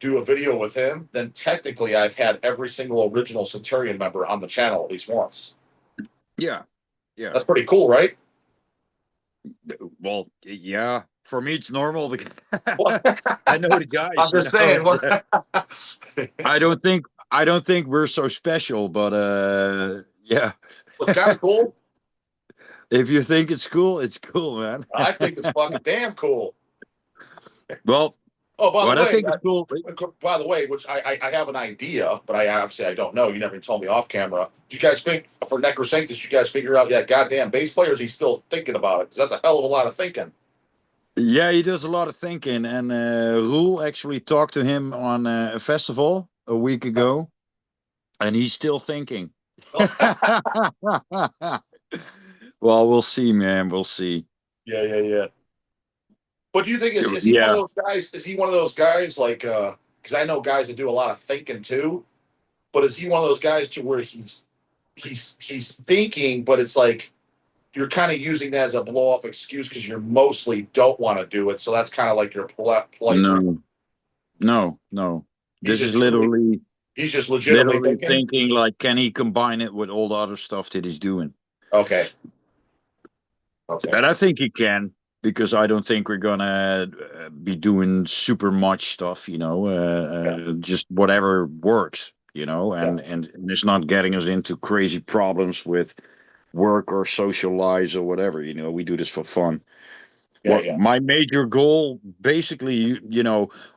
a video with him, then technically I've had every single original Centurion member on the channel at least once. yeah. That's pretty cool, right? Well, yeah. For me, it's normal because I know the guys. I'm just saying. I don't think we're so special, but yeah. What's kind of cool? If you think it's cool, man. I think it's fucking damn cool. Well, oh, by what the way, I think is cool. by the way, which I have an idea, but I don't know. You never told me off camera. Did you guys think for Necrosanctus, you guys figure out that goddamn bass player? Or is he still thinking about it? Because that's a hell of a lot of thinking. Yeah, he does a lot of thinking, and Roel actually talked to him on a festival a week ago, and he's still thinking. Well, we'll see, man. We'll see. Yeah. But do you think is he one of those guys? Is he one of those guys like? Because I know guys that do a lot of thinking too. But is he one of those guys to where he's thinking, but it's like you're kind of using that as a blow off excuse because you mostly don't want to do it. So that's kind of like your polite. No. He's This is just literally he's just legitimately thinking like, can he combine it with all the other stuff that he's doing? Okay. And I think he can, because I don't think we're gonna be doing super much stuff, just whatever works, and it's not getting us into crazy problems with work or social lives or whatever. We do this for fun. My major goal, basically,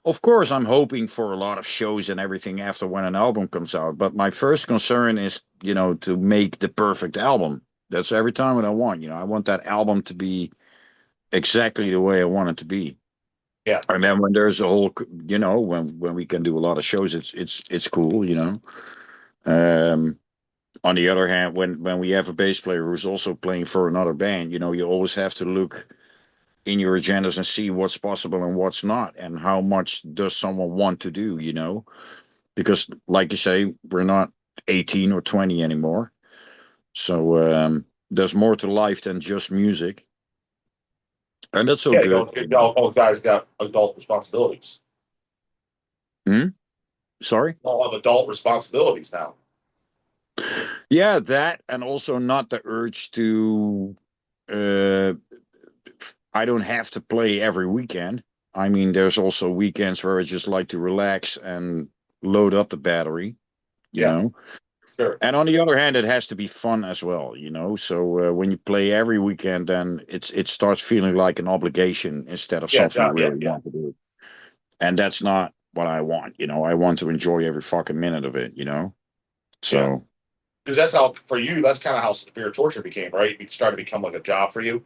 of course, I'm hoping for a lot of shows and everything after when an album comes out. But my first concern is, to make the perfect album. That's every time what I want. I want that album to be exactly the way I want it to be. Yeah. And then when there's a whole, when we can do a lot of shows, it's cool. On the other hand, when we have a bass player who's also playing for another band, you always have to look in your agendas and see what's possible and what's not, and how much does someone want to do, because like you say, we're not 18 or 20 anymore. So there's more to life than just music. And that's so good. All guys got adult responsibilities. Sorry? All have adult responsibilities now. Yeah, that, and also not the urge to I don't have to play every weekend. I mean, there's also weekends where I just like to relax and load up the battery, you know. Sure. And on the other hand, it has to be fun as well, So when you play every weekend, then it starts feeling like an obligation instead of something you really want to do. And that's not what I want, I want to enjoy every fucking minute of it, So. Because that's how, for you, that's kind of how severe torture became, right? It started to become like a job for you.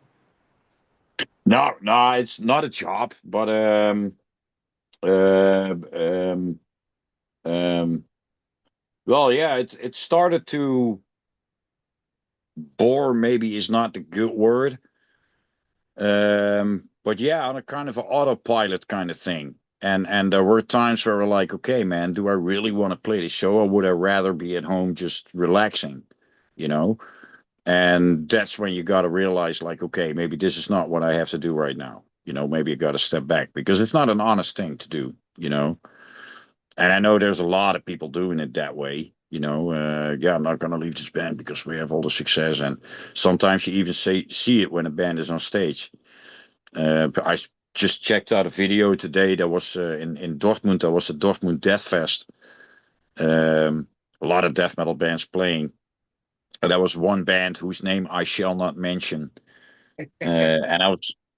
No, it's not a job, but well, yeah, it started to bore. Maybe is not the good word. But yeah, on a kind of an autopilot kind of thing. And there were times where we're like, okay, man, do I really want to play the show, or would I rather be at home just relaxing, And that's when you got to realize, like, okay, maybe this is not what I have to do right now. Maybe you got to step back, because it's not an honest thing to do, And I know there's a lot of people doing it that way, I'm not going to leave this band because we have all the success. And sometimes you even see it when a band is on stage. I just checked out a video today that was in Dortmund. There was a Dortmund Death Fest. A lot of death metal bands playing. And there was one band whose name I shall not mention. And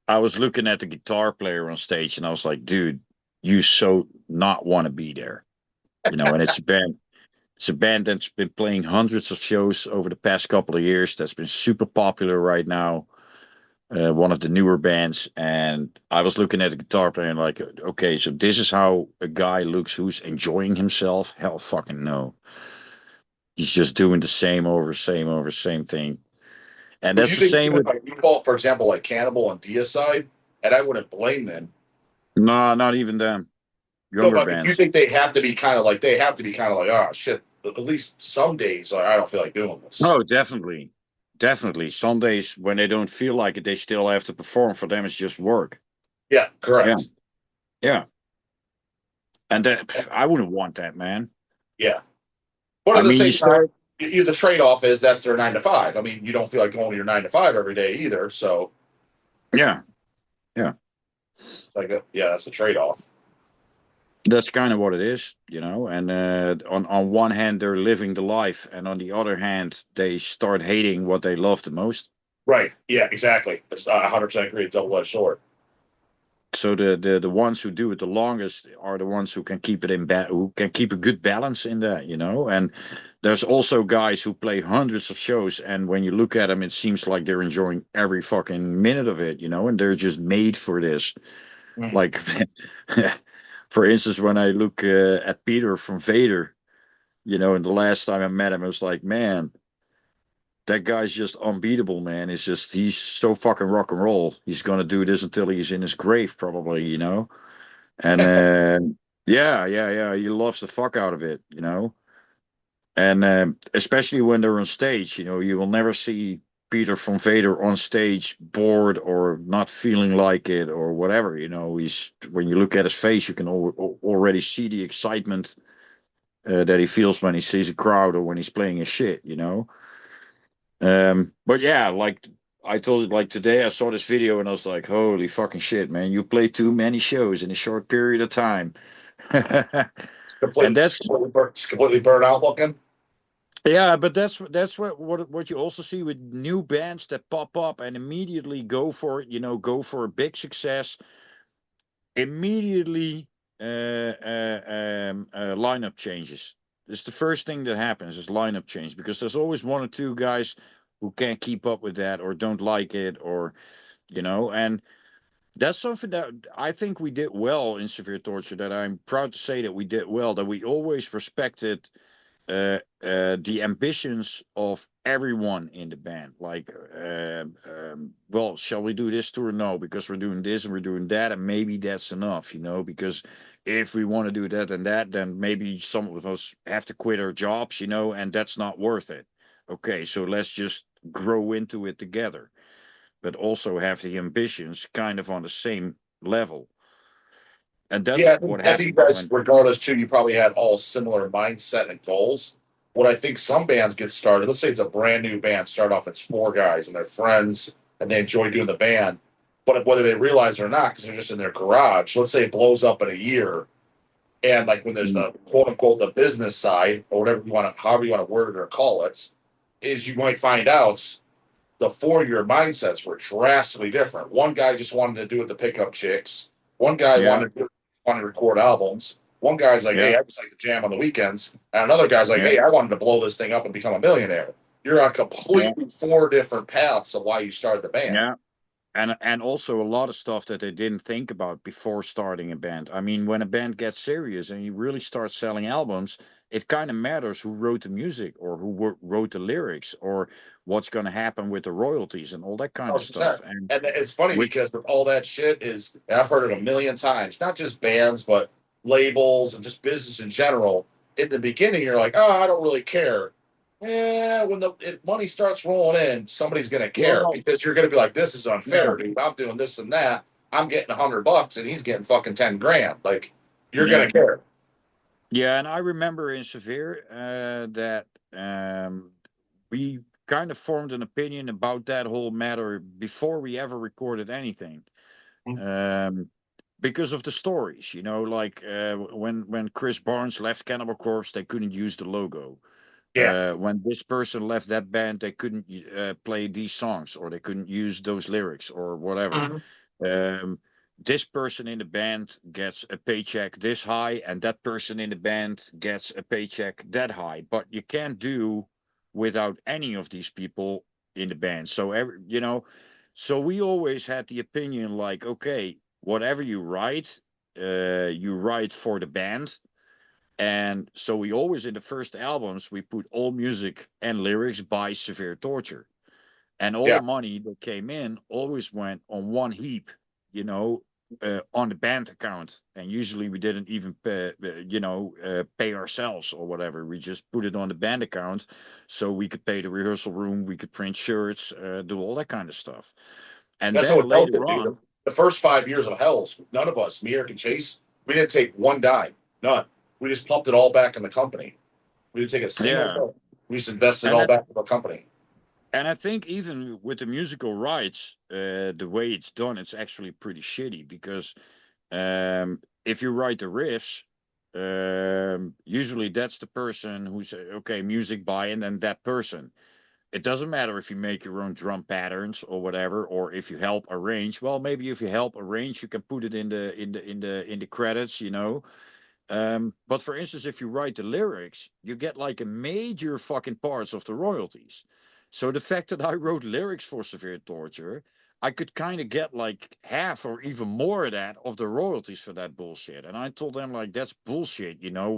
I was looking at the guitar player on stage, and I was like, dude, you so not want to be there. And it's a band that's been playing hundreds of shows over the past couple of years. That's been super popular right now. One of the newer bands. And I was looking at the guitar player and like, okay, so this is how a guy looks who's enjoying himself? Hell fucking no. He's just doing the same thing. And that's the same with, you call, for example, like Cannibal and Deicide, and I wouldn't blame them. No, not even them. Younger bands. You think they have to be kind of like, oh shit, at least some days I don't feel like doing this. Oh, definitely. Some days when they don't feel like it, they still have to perform. For them, it's just work. Yeah, correct. Yeah. And I wouldn't want that, man. Yeah. But at the same time, the trade-off is that's their 9 to 5. I mean, you don't feel like going to your 9 to 5 every day either. So. Yeah. It's like, that's a trade-off. That's kind of what it is, And on one hand, they're living the life, and on the other hand, they start hating what they love the most. Right. Yeah. Exactly. I 100% agree. Double-edged sword. So the ones who do it the longest are the ones who can keep it who can keep a good balance in that, And there's also guys who play hundreds of shows, and when you look at them, it seems like they're enjoying every fucking minute of it, And they're just made for this. Like, for instance, when I look at Peter from Vader, and the last time I met him, I was like, man, that guy's just unbeatable, man. It's just he's so fucking rock and roll. He's gonna do this until he's in his grave, probably, you know. And yeah. He loves the fuck out of it, you know. And especially when they're on stage, you know, you will never see Peter from Vader on stage bored or not feeling like it or whatever. You know, he's when you look at his face, you can already see the excitement that he feels when he sees a crowd or when he's playing his shit. You know. But yeah, like I told you, like today I saw this video and I was like, holy fucking shit, man! You play too many shows in a short period of time. And that's Completely burnt out looking. Yeah, but that's what you also see with new bands that pop up and immediately go for it, you know, go for a big success. Immediately, lineup changes. It's the first thing that happens is lineup change because there's always one or two guys who can't keep up with that or don't like it or you know, and that's something that I think we did well in Severe Torture. That I'm proud to say that we did well. That we always respected the ambitions of everyone in the band. Like, well, shall we do this tour? No, because we're doing this and we're doing that, and maybe that's enough, you know, because if we want to do that and that, then maybe some of us have to quit our jobs, you know, and that's not worth it. Okay, so let's just grow into it together, but also have the ambitions kind of on the same level. And that's Yeah, what I think you happened guys, when, regardless too, you probably had all similar mindset and goals. What I think some bands get started, let's say it's a brand new band, start off it's four guys and they're friends and they enjoy doing the band, but whether they realize it or not, because they're just in their garage, let's say it blows up in a year, and like when there's the quote unquote the business side or whatever you want to, however you want to word it or call it, is you might find out the 4 year mindsets were drastically different. One guy just wanted to do it to pick up chicks. One guy yeah, wanted to record albums. One guy's like, yeah, hey, I just like to jam on the weekends. And another guy's like, yeah, hey, I wanted to blow this thing up and become a millionaire. You're on yeah, completely four different paths of why you started the band. yeah. And also a lot of stuff that they didn't think about before starting a band. I mean, when a band gets serious and you really start selling albums, it kind of matters who wrote the music or who wrote the lyrics or what's going to happen with the royalties and all that kind of stuff. 100%. And it's funny With because of all that shit is, and I've heard it a million times, not just bands, but labels and just business in general. In the beginning, you're like, oh, I don't really care. Yeah, when the money starts rolling in, somebody's going to care well, because you're going to be like, this is yeah, unfair, dude. I'm doing this and that. I'm getting $100 and he's getting fucking 10 grand. Like, you're yeah, going to care. yeah. And I remember in Severe that we kind of formed an opinion about that whole matter before we ever recorded anything. Um, because of the stories, you know, like when Chris Barnes left Cannibal Corpse, they couldn't use the logo. Yeah. When this person left that band, they couldn't play these songs or they couldn't use those lyrics or whatever. Mhm. Um, this person in the band gets a paycheck this high, and that person in the band gets a paycheck that high. But you can't do without any of these people in the band. So you know, so we always had the opinion like, okay, whatever you write for the band. And so we always in the first albums we put all music and lyrics by Severe Torture. And all Yeah. the money that came in always went on one heap, you know, on the band account. And usually we didn't even pay ourselves or whatever. We just put it on the band account so we could pay the rehearsal room, we could print shirts, do all that kind of stuff. And That's how then it felt, later dude. on, The first 5 years of Hells, none of us, me, Eric, and Chase, we didn't take one dime. None. We just pumped it all back in the company. We didn't take a single yeah. thing. We just invested it And all I, back in the company. and I think even with the musical rights, the way it's done, it's actually pretty shitty because if you write the riffs, usually that's the person who's okay, music by, and then that person. It doesn't matter if you make your own drum patterns or whatever, or if you help arrange. Well, maybe if you help arrange, you can put it in the credits, you know. But for instance, if you write the lyrics, you get like a major fucking parts of the royalties. So the fact that I wrote lyrics for Severe Torture, I could kind of get like half or even more of that of the royalties for that bullshit. And I told them like that's bullshit, you know.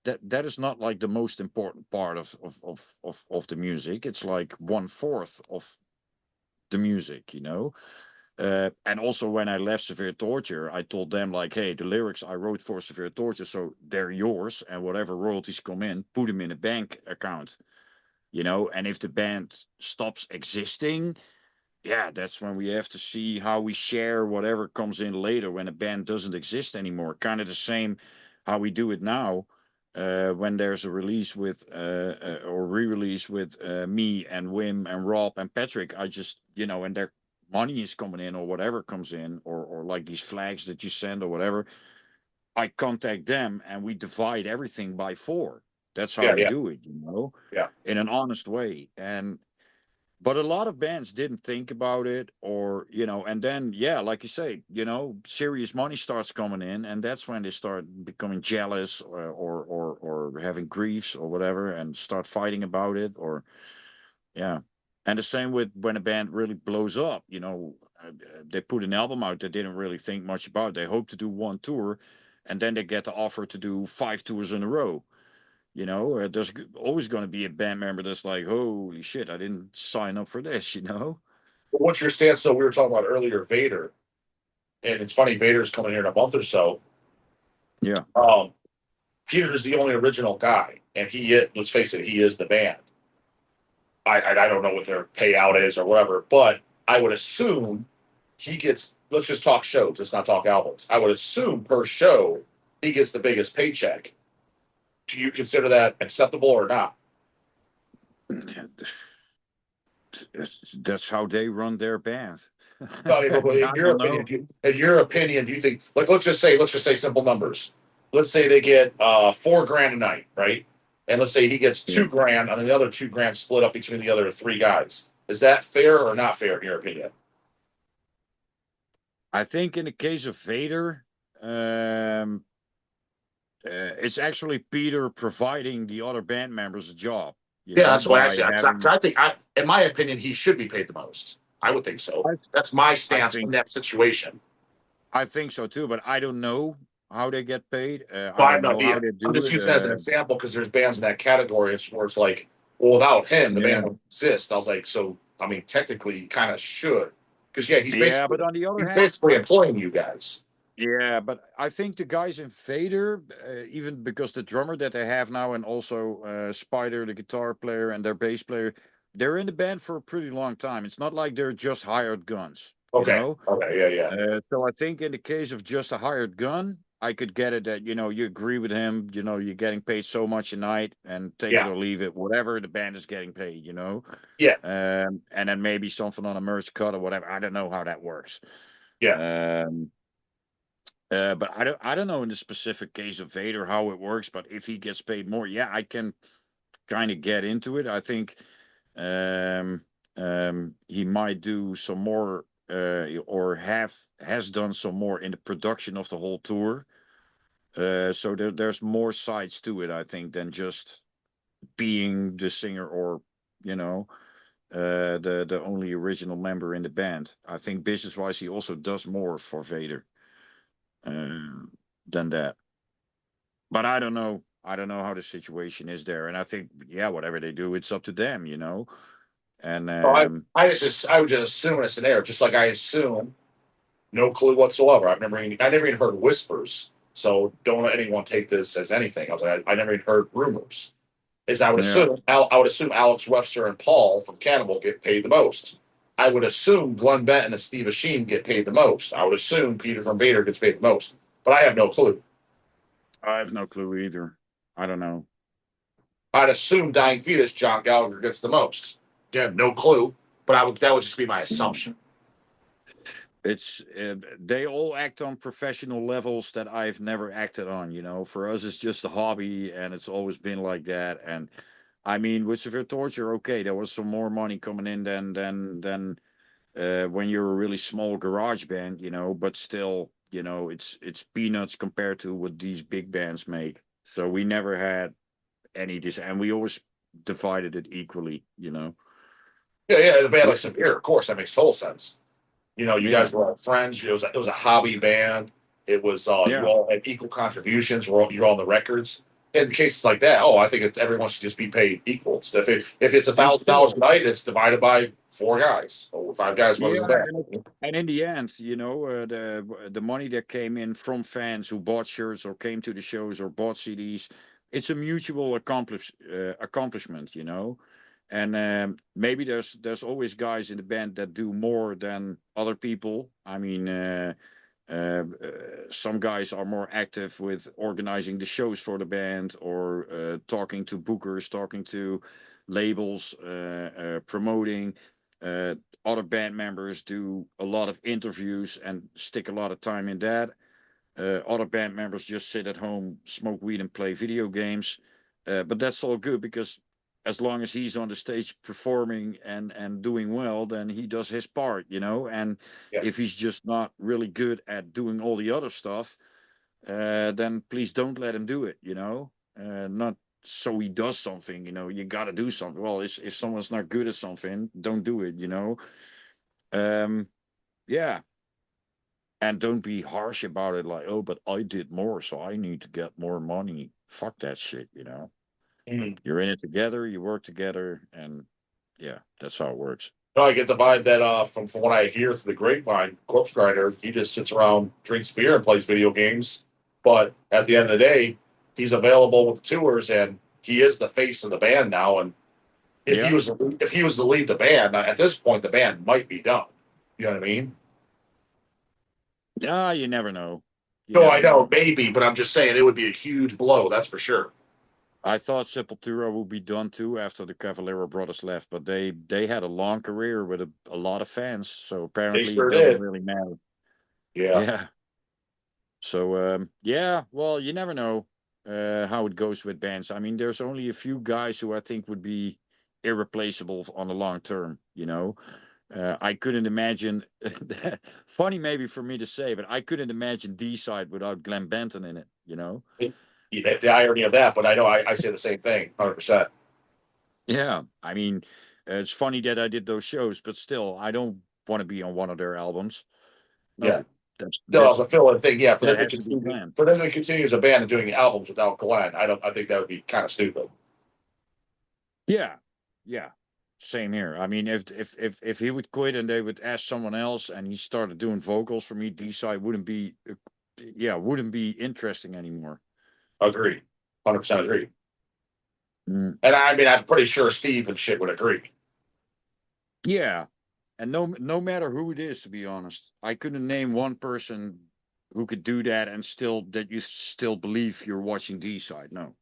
that is not like the most important part of the music. It's like 1/4 of the music, you know. And also when I left Severe Torture, I told them like, hey, the lyrics I wrote for Severe Torture, so they're yours, and whatever royalties come in, put them in a bank account, you know. And if the band stops existing, yeah, that's when we have to see how we share whatever comes in later when a band doesn't exist anymore. Kind of the same how we do it now. When there's a release with or re-release with me and Wim and Rob and Patrick, I just, you know, and their money is coming in or whatever comes in, or like these flags that you send or whatever, I contact them and we divide everything by 4. That's how Yeah, we yeah, do it, you know, yeah. in an honest way. And but a lot of bands didn't think about it, or, you know, and then, yeah, like you say, you know, serious money starts coming in, and that's when they start becoming jealous, or having griefs or whatever, and start fighting about it, or, yeah. And the same with when a band really blows up, you know, they put an album out they didn't really think much about. They hope to do 1 tour, and then they get the offer to do 5 tours in a row. You know, there's always going to be a band member that's like, holy shit, I didn't sign up for this, you know? What's your stance? So we were talking about earlier, Vader, and it's funny, Vader's coming here in a month or so. Yeah. Peter is the only original guy, and let's face it, he is the band. I don't know what their payout is or whatever, but I would assume he gets, let's just talk shows, let's not talk albums. I would assume per show, he gets the biggest paycheck. Do you consider that acceptable or not? That's how they run their band. No, in I your don't opinion, know. do you think, like, let's just say simple numbers. Let's say they get $4,000 a night, right? And let's say he gets Yeah. $2,000, and then the other $2,000 split up between the other 3 guys. Is that fair or not fair in your opinion? I think in the case of Vader, it's actually Peter providing the other band members a job, you Yeah, know, that's why I by said. having. I think, in my opinion, he should be paid the most. I would think so. I, That's my I stance in think that situation. I think so too, but I don't know how they get paid. I But I'm don't not know how being. they I'm do just it. using that as an example because there's bands in that category where it's like, well, without him, the Yeah. band wouldn't exist. I was like, so I mean, technically, he kind of should, because yeah, Yeah, but on the other he's hand, basically employing you guys. yeah, but I think the guys in Vader, even because the drummer that they have now, and also Spider, the guitar player, and their bass player, they're in the band for a pretty long time. It's not like they're just hired guns, you Okay. know? Okay. Yeah. Yeah. So I think in the case of just a hired gun, I could get it that, you know, you agree with him, you know, you're getting paid so much a night, and take it Yeah. or leave it, whatever the band is getting paid, you know? Yeah. And then maybe something on a merch cut or whatever. I don't know how that works. Yeah. But I don't know in the specific case of Vader how it works. But if he gets paid more, yeah, I can kind of get into it. I think he might do some more, or has done some more in the production of the whole tour. So there's more sides to it, I think, than just being the singer, or, you know, the only original member in the band. I think business wise, he also does more for Vader than that. But I don't know. I don't know how the situation is there, and I think, yeah, whatever they do, it's up to them, you know. And So I would just assume in a scenario, just like I assume, no clue whatsoever. I never even heard whispers. So don't let anyone take this as anything. I was like, I never even heard rumors. yeah, I would assume Alex Webster and Paul from Cannibal get paid the most. I would assume Glenn Benton and Steve Asheen get paid the most. I would assume Peter from Vader gets paid the most. But I have no clue. I have no clue either. I don't know. I'd assume Dying Fetus, John Gallagher gets the most. Again, no clue. But that would just be my assumption. It's they all act on professional levels that I've never acted on. You know, for us, it's just a hobby, and it's always been like that. And I mean, with Severe Torture, okay, there was some more money coming in than when you're a really small garage band, you know. But still, you know, it's peanuts compared to what these big bands make. So we never had any this, and we always divided it equally, you know. Yeah, in a band like Severe, of course, that makes total sense. You know, you Yeah, guys were all friends. It was a hobby band. It was you yeah, all had equal contributions. You're all on the records. in cases like that, I think everyone should just be paid equal. So if it's $1,000 a night, it's divided by 4 guys or 5 guys. What is Yeah, that? and in the end, the money that came in from fans who bought shirts or came to the shows or bought CDs, it's a mutual accomplishment, And maybe there's always guys in the band that do more than other people. I mean, some guys are more active with organizing the shows for the band or talking to bookers, talking to labels, promoting. Other band members do a lot of interviews and stick a lot of time in that. Other band members just sit at home, smoke weed, and play video games. But that's all good because as long as he's on the stage performing and doing well, then he does his part, And if he's just not really good at doing all the other stuff, then please don't let him do it, Not so he does something, you got to do something. Well, if someone's not good at something, don't do it, Yeah. And don't be harsh about it, like, oh, but I did more, so I need to get more money. Fuck that shit, Mm. You're in it together, you work together, and yeah, that's how it works. I get the vibe that from what I hear through the grapevine, Corpse Grinder, he just sits around, drinks beer, and plays video games. But at the end of the day, he's available with tours, and he is the face of the band now. And if he was to lead the band at this point, the band might be done. You know what I mean? Yeah, you never know. I know, maybe, but I'm just saying it would be a huge blow. That's for sure. I thought Sepultura would be done too after the Cavalera brothers left, but they had a long career with a lot of fans, so apparently it doesn't really matter. Yeah. So well, you never know how it goes with bands. I mean, there's only a few guys who I think would be irreplaceable on the long term. I couldn't imagine. Funny maybe for me to say, but I couldn't imagine D-Side without Glenn Benton in it. The irony of that, but I know I say the same thing, 100%. Yeah, I mean, it's funny that I did those shows, but still, I don't want to be on one of their albums. No, that's a fill-in thing. Yeah, for them to continue as a band and doing albums without Glenn, I think that would be kind of stupid. Yeah, same here. I mean, if he would quit and they would ask someone else, and he started doing vocals for me, D-Side wouldn't be interesting anymore. Agree, 100% agree. And I mean, I'm pretty sure Steve and shit would agree. Yeah, and no matter who it is, to be honest, I couldn't name one person who could do that and that you still believe you're watching D-Side. No.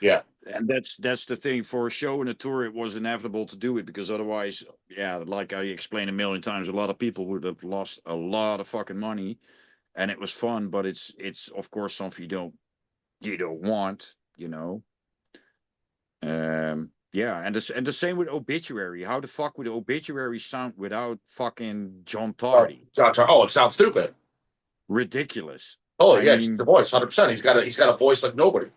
Yeah. And that's the thing. For a show and a tour, it was inevitable to do it because otherwise, like I explained a million times, a lot of people would have lost a lot of fucking money, and it was fun, but it's of course something you don't want, and the same with Obituary. How the fuck would Obituary sound without fucking John Tardy? It sounds stupid. Ridiculous. Oh yeah, it's the voice, 100%. He's got a voice like nobody.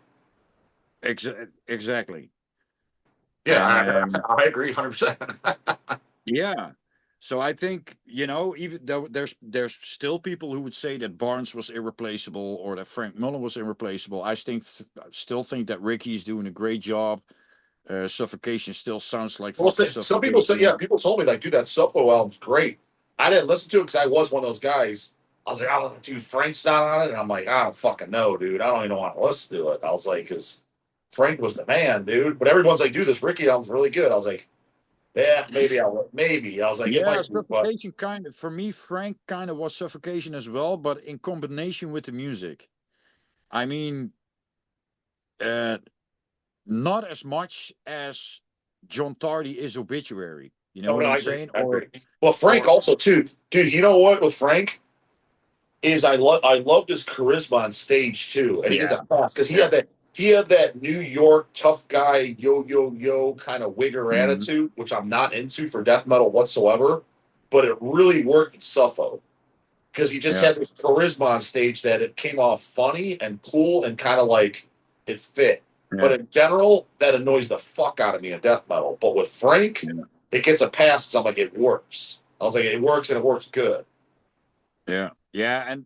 Exactly. Yeah, I agree 100%. Yeah. So I think, even though there's still people who would say that Barnes was irreplaceable or that Frank Mullen was irreplaceable, I still think that Ricky's doing a great job. Suffocation still sounds like some people say, people told me, like, dude, that Suffo album's great. I didn't listen to it because I was one of those guys. I was like, dude, Frank's not on it. And I'm like, I don't fucking know, dude. I don't even want to listen to it. I was like, because Frank was the man, dude. But everyone's like, dude, this Ricky album's really good. I was like, yeah, maybe. I was like, yeah, Suffocation kind of, for me, Frank kind of was Suffocation as well, but in combination with the music. I mean, not as much as John Tardy is Obituary. You know what I'm saying? Well, Frank also too, dude. You know what with Frank is I loved his charisma on stage too, and he gets a pass because he had that New York tough guy yo kind of wigger attitude, which I'm not into for death metal whatsoever. But it really worked with Suffo because he just had this charisma on stage that it came off funny and cool and kind of like it fit. Yeah. But in general, that annoys the fuck out of me in death metal. But with Frank, it gets a pass. So I'm like, it works. I was like, it works and it works good. Yeah, and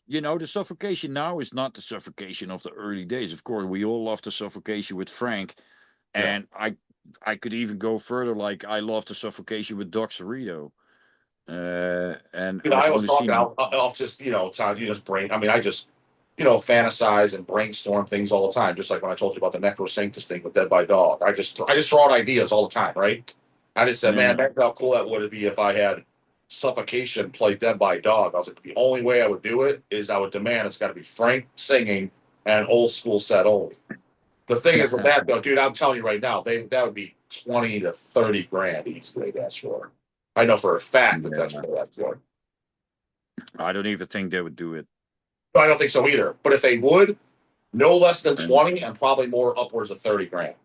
you know, the suffocation now is not the suffocation of the early days. Of course, we all love the suffocation with Frank, Yeah. and I could even go further. Like I love the suffocation with Doc Cerrito. And Dude, I've I was only talking seen. I'll just, Todd, you just brain. I mean, I just, fantasize and brainstorm things all the time. Just like when I told you about the Necrosanctus thing with Dead by Dog. I just throw out ideas all the time, right? I just said, Yeah. man, that's how cool that would be if I had Suffocation play Dead by Dog. I was like, the only way I would do it is I would demand it's got to be Frank singing and old school set only. The thing is with that though, dude, I'm telling you right now, that would be 20 to 30 grand easily. That's for. I know for a fact that that's what that's for. I don't even think they would do it. I don't think so either. But if they would, no less than 20 and probably more upwards of 30 grand.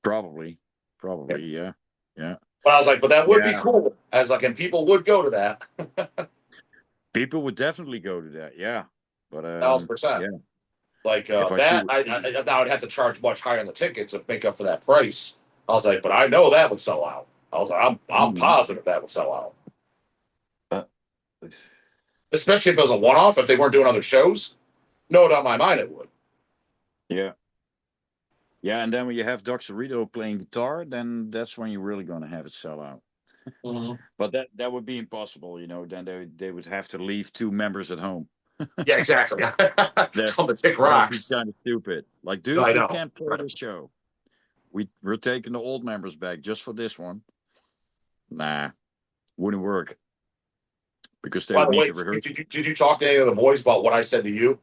Probably, yeah. But I was like, but that would be cool. I was like, and people would go to that. People would definitely go to that, yeah. But 1,000%. yeah. Like that, I would have to charge much higher on the ticket to make up for that price. I was like, but I know that would sell out. I was like, I'm positive that would sell out. Especially if it was a one-off, if they weren't doing other shows. No doubt in my mind it would. Yeah. Yeah, and then when you have Doc Cerrito playing guitar, then that's when you're really going to have it sell out. Mm-hmm. But that would be impossible, you know. Then they would have to leave 2 members at home. Yeah, exactly. Come to take rocks. That'd be kind of stupid. Like, dude, you can't play this show. We're taking the old members back just for this one. Nah, wouldn't work. Because they would need to rehearse. Did you talk to any of the boys about what I said to you?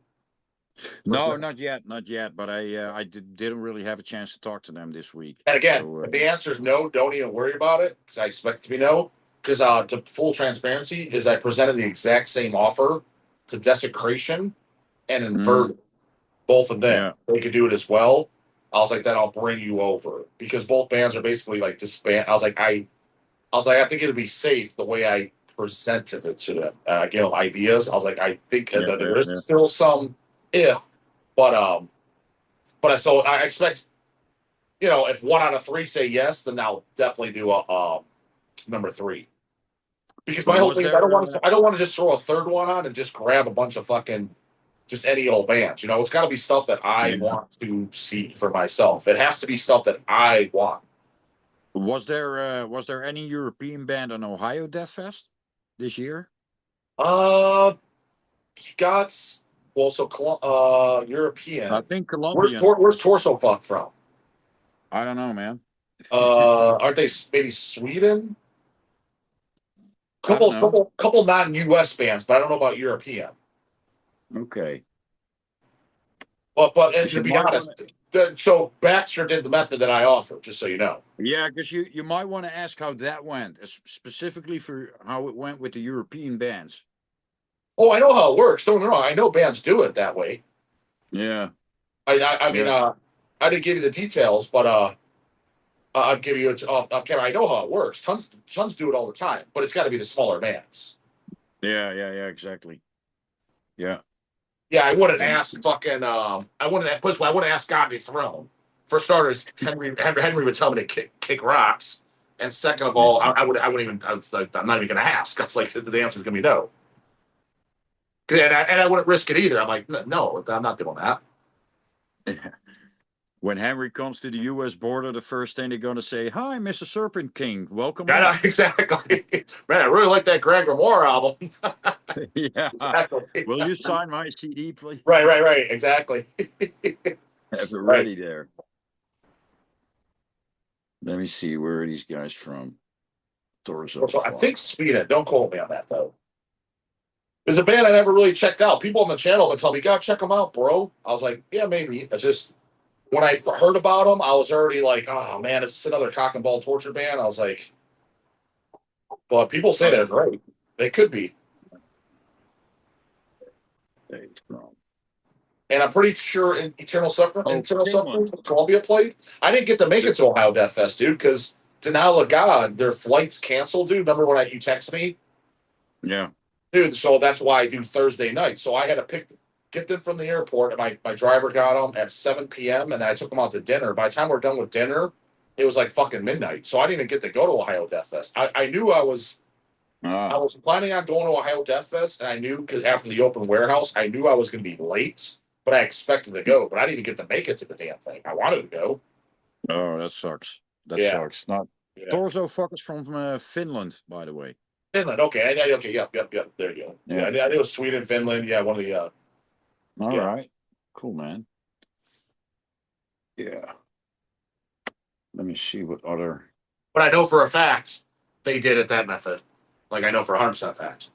No, not yet. But I didn't really have a chance to talk to them this week. And again, if the answer is no, don't even worry about it, because I expect it to be no. Because to full transparency, is I presented the exact same offer to Desecration and Invert, both of them. Yeah. They could do it as well. I was like, then I'll bring you over, because both bands are basically like disband. I was like, I think it'd be safe the way I presented it to them. I gave them ideas. I was like, I think there is still some but I expect, if 1 out of 3 say yes, then I'll definitely do a number 3. Because my whole thing is I don't want to just throw a third one on and just grab a bunch of fucking just any old bands. It's got to be stuff that I want to see for myself. It has to be stuff that I want. Was there any European band on Ohio Death Fest this year? European. I think Colombia. Where's Torso Fuck from? I don't know, man. Aren't they maybe Sweden? Couple non-US bands, but I don't know about European. Okay. But to be honest, so Baxter did the method that I offered, just so you know. Yeah, because you might want to ask how that went, specifically for how it went with the European bands. Oh, I know how it works. Don't get me wrong. I know bands do it that way. Yeah. I mean, I didn't give you the details, but I'd give you it off camera. I know how it works. Tons do it all the time, but it's got to be the smaller bands. Yeah, exactly. Yeah. Yeah, I wouldn't ask fucking. I wouldn't ask God to be thrown. For starters, Henry would tell me to kick rocks, and second of all, I'm not even going to ask. I was like, the answer's going to be no. And I wouldn't risk it either. I'm like, no, I'm not doing that. When Henry comes to the U.S. border, the first thing they're going to say, "Hi, Mr. Serpent King, welcome." Yeah, exactly. Man, I really like that Greg Moore album. Yeah. Exactly. Will you sign my CD, please? Right. Exactly. Have it ready there. Let me see, where are these guys from? So I think Sweden. Don't quote me on that though. There's a band I never really checked out. People on the channel would tell me, "You gotta check them out, bro." I was like, "Yeah, maybe." It's just when I heard about them, I was already like, "Oh man, it's another cock and ball torture band." I was like, "But people say they're great. They could be." And I'm pretty sure in Eternal Suffering, Columbia played. I didn't get to make it to Ohio Death Fest, dude, because denial of God, their flights canceled, dude. Remember when you texted me? Yeah. Dude, so that's why I do Thursday night. So I had to get them from the airport, and my driver got them at 7 p.m., and then I took them out to dinner. By the time we're done with dinner, it was like fucking midnight. So I didn't even get to go to Ohio Death Fest. I knew I was I was planning on going to Ohio Death Fest, and I knew because after the open warehouse, I knew I was going to be late, but I expected to go, but I didn't even get to make it to the damn thing. I wanted to go. Oh, that sucks. That Yeah, sucks. Not yeah. Torso fuckers from Finland, by the way. Finland. Okay, okay, yep. There you go. Yeah, I knew it was Sweden, Finland. Yeah, one of the. All right, cool, man. Yeah. Let me see what other. But I know for a fact they did it that method. Like I know for 100% fact.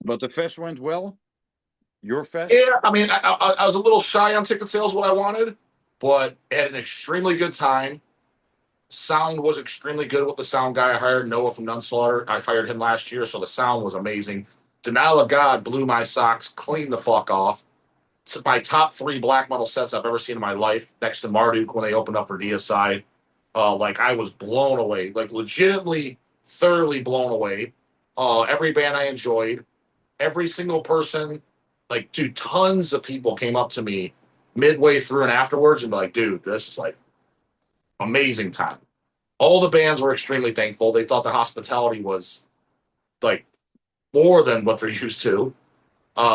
But the fest went well. Your fest? Yeah, I mean, I was a little shy on ticket sales, what I wanted, but had an extremely good time. Sound was extremely good with the sound guy I hired, Noah from Nunslaughter. I hired him last year, so the sound was amazing. Denial of God blew my socks clean the fuck off. It's my top 3 black metal sets I've ever seen in my life, next to Marduk when they opened up for Deicide. Like I was blown away, like legitimately, thoroughly blown away. Every band I enjoyed, every single person, like, dude, tons of people came up to me midway through and afterwards and be like, dude, this is like amazing time. All the bands were extremely thankful. They thought the hospitality was like more than what they're used to,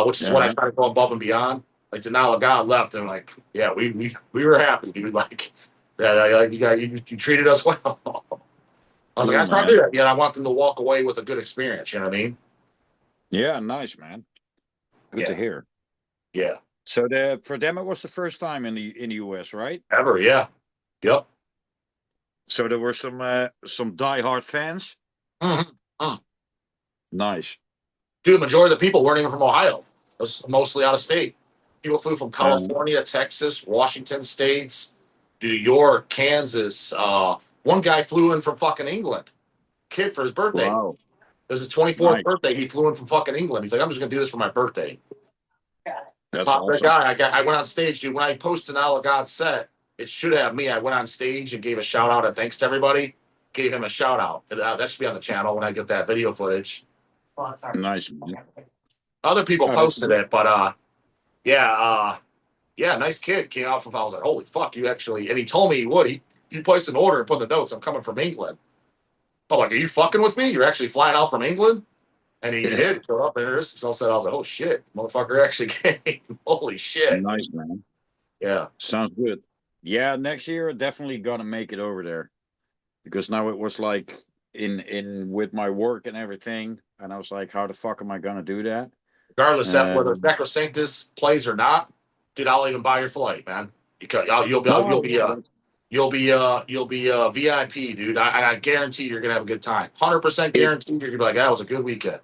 which is what I try to go above and beyond. Like Denial of God left and like, yeah, we were happy, dude. Like, yeah, you treated us well. I was like, I try to do that. Yeah, I want them to walk away with a good experience. You know what I mean? Yeah, nice, man. Good to hear. Yeah. So for them it was the first time in the US, right? Ever, yeah. Yep. So there were some diehard fans. Mm-hmm. Nice. Dude, majority of the people weren't even from Ohio. It was mostly out of state. People flew from California, Texas, Washington states, New York, Kansas. One guy flew in from fucking England. Kid for his birthday. Wow. It was his 24th birthday. He flew in from fucking England. He's like, I'm just gonna do this for my birthday. That's Pop awesome. that guy. I went on stage, dude. When I posted an All God set, it should have me. I went on stage and gave a shout out and thanks to everybody. Gave him a shout out. That should be on the channel when I get that video footage. Nice, man. Other people posted it, but yeah, nice kid. Came out from. I was like, holy fuck, you actually. And he told me he would. He placed an order and put in the notes. I'm coming from England. I'm like, are you fucking with me? You're actually flying out from England? And he did. He showed up and introduced himself. I was like, oh shit, motherfucker actually came. Holy shit. Nice, man. Yeah. Sounds good. Yeah, next year definitely gonna make it over there, because now it was like in with my work and everything, and I was like, how the fuck am I gonna do that? Regardless of whether Necrosanctus plays or not, dude, I'll even buy your flight, man. Because you'll be a VIP, dude. I guarantee you're gonna have a good time. 100% guarantee you're gonna be like, that was a good weekend.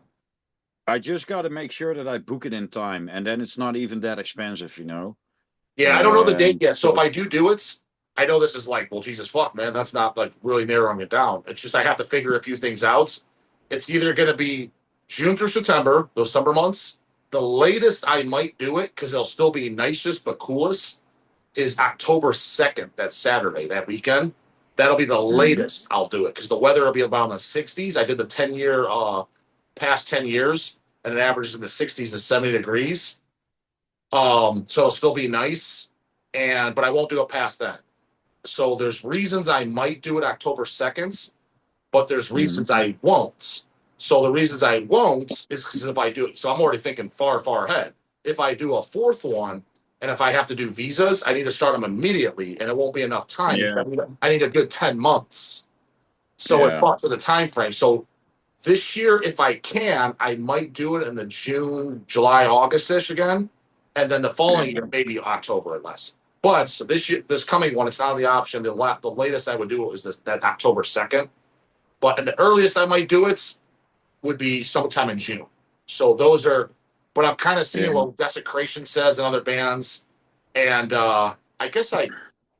I just got to make sure that I book it in time, and then it's not even that expensive, you know. Yeah, I don't know the date yet. So if I do it, I know this is like, well, Jesus fuck, man, that's not like really narrowing it down. It's just I have to figure a few things out. It's either going to be June through September, those summer months. The latest I might do it, because it'll still be nicest but coolest, is October 2nd. That's Saturday, that weekend. That'll be the latest I'll do it, because the weather will be about in the 60s. I did the 10-year, past 10 years, and it averages in the 60s to 70 degrees. So it'll still be nice, but I won't do it past that. So there's reasons I might do it October 2nd, but there's reasons I won't. So the reasons I won't is because if I do it, so I'm already thinking far, far ahead. If I do a fourth one, and if I have to do visas, I need to start them immediately, and it won't be enough time. Yeah. I need a good 10 months. So it fucks with the time frame. So this year, if I can, I might do it in the June, July, August-ish again. And then the following year, maybe October or less. But so this coming one, it's not the option. The latest I would do it was that October 2nd. But the earliest I might do it would be sometime in June. So those are, but I'm kind of seeing what Desecration says and other bands. And I guess I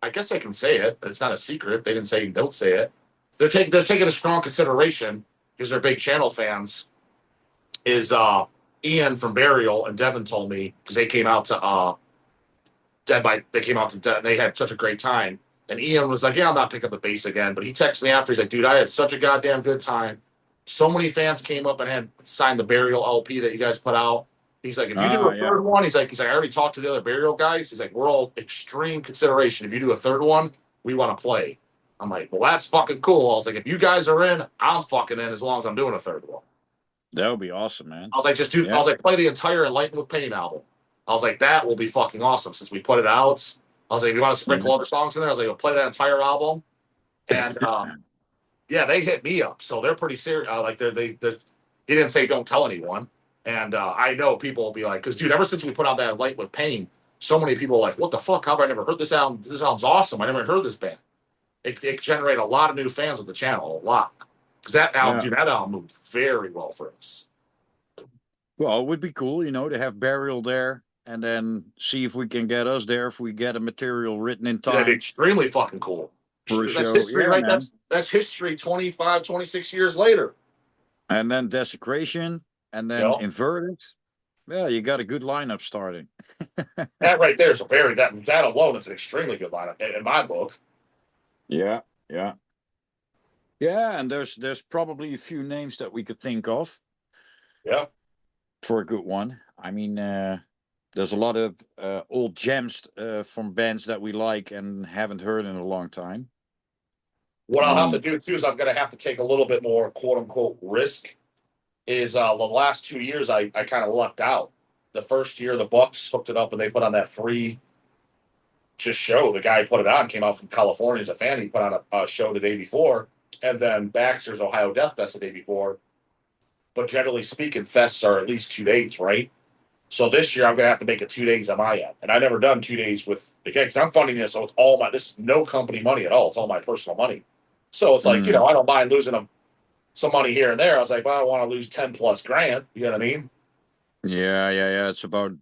can say it, but it's not a secret. They didn't say don't say it. They're taking a strong consideration because they're big channel fans. Is Ian from Burial and Devin told me, because they came out to they had such a great time. And Ian was like, yeah, I'm not picking up the bass again. But he texted me after. He's like, dude, I had such a goddamn good time. So many fans came up and had signed the Burial LP that you guys put out. He's like, if you do a third one, he's like, I already talked to the other Burial guys. He's like, we're all extreme consideration. If you do a third one, we want to play. I'm like, well, that's fucking cool. I was like, if you guys are in, I'm fucking in as long as I'm doing a third one. That would be awesome, man. I was like, just do. I was like, play the entire Enlightened with Pain album. I was like, that will be fucking awesome since we put it out. I was like, if you want to sprinkle other songs in there, I was like, play that entire album. And yeah, they hit me up, so they're pretty serious. Like they he didn't say don't tell anyone. And I know people will be like, because dude, ever since we put out that Light with Pain, so many people are like, what the fuck? How have I never heard this album? This album's awesome. I never heard this band. It generated a lot of new fans with the channel, a lot. Because that album, dude, that album moved very well for us. Well, it would be cool, to have Burial there and then see if we can get us there if we get a material written in time. That'd be extremely fucking cool. For a that's show. history, right? Man. That's history 25, 26 years later. And then Desecration and then Inverted. Well, you got a good lineup starting. That right there is that alone is an extremely good lineup in my book. Yeah. Yeah, and there's probably a few names that we could think of. Yeah. For a good one. I mean, there's a lot of old gems from bands that we like and haven't heard in a long time. What I'll have to do too is I'm going to have to take a little bit more quote unquote risk. Is the last 2 years I kind of lucked out. The first year the Bucks hooked it up and they put on that free just show. The guy who put it on came out from California as a fan. He put on a show the day before, and then Baxter's Ohio Death Fest the day before. But generally speaking, fests are at least 2 days, right? So this year I'm gonna have to make it 2 days on my end, and I've never done 2 days with the gigs. Because I'm funding this, so it's all my. This is no company money at all. It's all my personal money. So it's like I don't mind losing some money here and there. I was like, well, I don't want to lose 10+ grand. You know what I mean? Yeah. It's about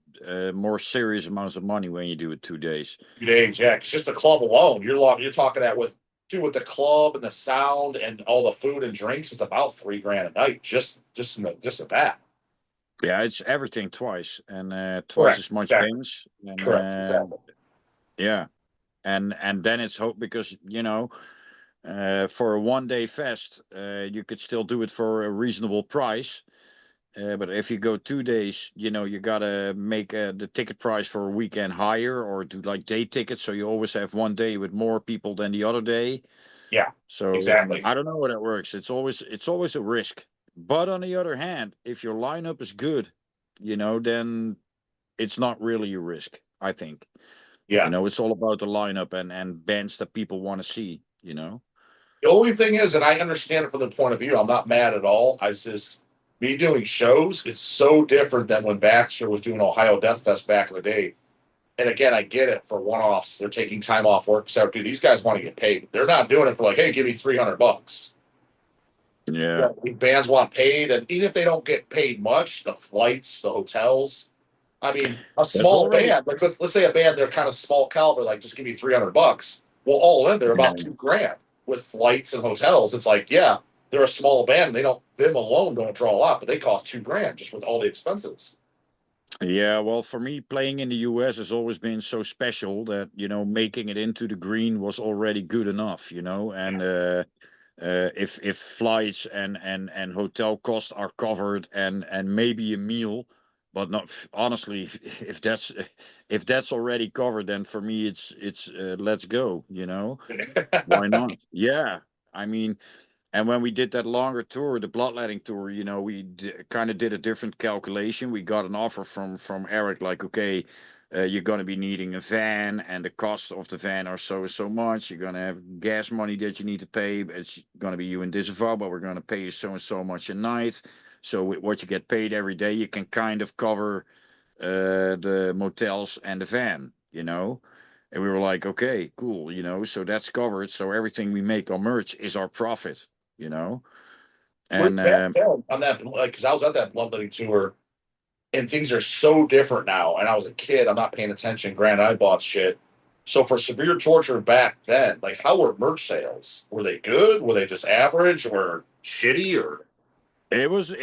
more serious amounts of money when you do it 2 days. 2 days, yeah. It's just the club alone. You're talking that with the club and the sound and all the food and drinks. It's about $3 grand a night just at that. Yeah, it's everything twice and twice as much things. Correct. Exactly. Yeah, and then it's hope because for a 1 day fest, you could still do it for a reasonable price. But if you go 2 days, you gotta make the ticket price for a weekend higher or do like day tickets, so you always have 1 day with more people than the other day. Yeah. So exactly. I don't know how that works. It's always a risk. But on the other hand, if your lineup is good, then it's not really a risk, I think. Yeah. It's all about the lineup and bands that people want to see, The only thing is, and I understand it from the point of view, I'm not mad at all. Me doing shows, it's so different than when Baxter was doing Ohio Death Fest back in the day. And again, I get it for one-offs. They're taking time off work. So, dude, these guys want to get paid. They're not doing it for like, hey, give me $300. Yeah. Bands want paid, and even if they don't get paid much, the flights, the hotels. I mean, a small band, like let's say a band, they're kind of small caliber, like just give me $300. Well, all in, they're about $2 grand with flights and hotels. It's like, yeah, they're a small band. Them alone don't draw a lot, but they cost $2 grand just with all the expenses. Yeah, well, for me, playing in the US has always been so special that, making it into the green was already good enough, and if flights and hotel costs are covered and maybe a meal, but not honestly, if that's already covered, then for me it's let's go, why not? Yeah, I mean. And when we did that longer tour, the Bloodletting tour, we kind of did a different calculation. We got an offer from Eric, like, okay, you're going to be needing a van, and the cost of the van are so much. You're going to have gas money that you need to pay. It's going to be you and Devour, but we're going to pay you so much a night. So with what you get paid every day, you can kind of cover the motels and the van, And we were like, okay, cool, so that's covered. So everything we make on merch is our profit. And on that, because I was at that Bloodletting tour, and things are so different now. And I was a kid, I'm not paying attention. Granted, I bought shit. So for Severe Torture back then, like, how were merch sales? Were they good? Were they just average or shitty? Or it was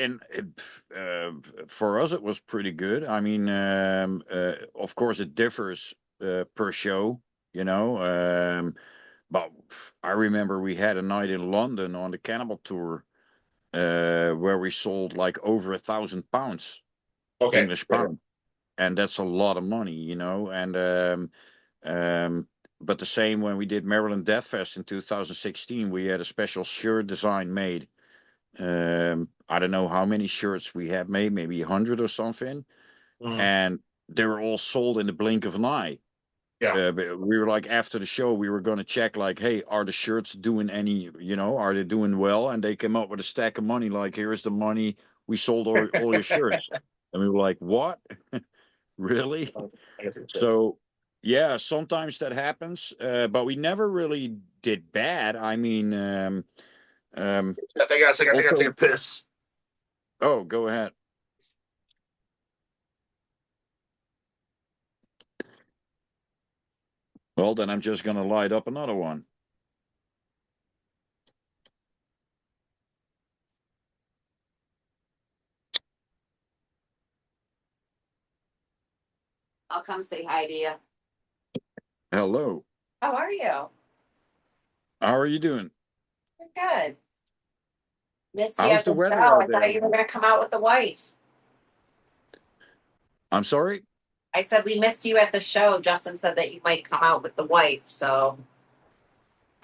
for us, it was pretty good. I mean, of course, it differs per show, But I remember we had a night in London on the Cannibal tour where we sold like over £1,000 English pound, and that's a lot of money, And but but the same when we did Maryland Death Fest in 2016, we had a special shirt design made. I don't know how many shirts we had made, maybe 100 or something. And they were all sold in the blink of an eye. Yeah. But we were like, after the show, we were going to check, like, hey, are the shirts doing any, are they doing well? And they came up with a stack of money, like, here's the money. We sold all your shirts. And we were like, what? Really? So, yeah, sometimes that happens. But we never really did bad. I mean, I think I gotta take a piss. Oh, go ahead. Well, then I'm just going to light up another one. I'll come say hi to you. Hello. How are you? How are you doing? Good. Missed you How's at the the weather show. out I there? thought you were going to come out with the wife. I'm sorry? I said we missed you at the show. Justin said that you might come out with the wife, so.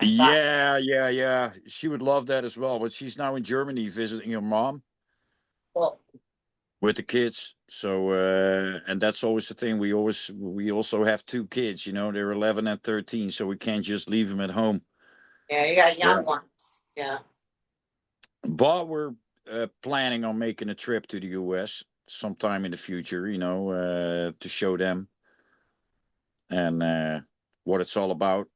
Yeah. She would love that as well, but she's now in Germany visiting her mom. Well, with the kids. So and that's always the thing. We also have two kids, they're 11 and 13, so we can't just leave them at home. yeah, you got young ones. Yeah. But we're planning on making a trip to the US sometime in the future, to show them and what it's all about.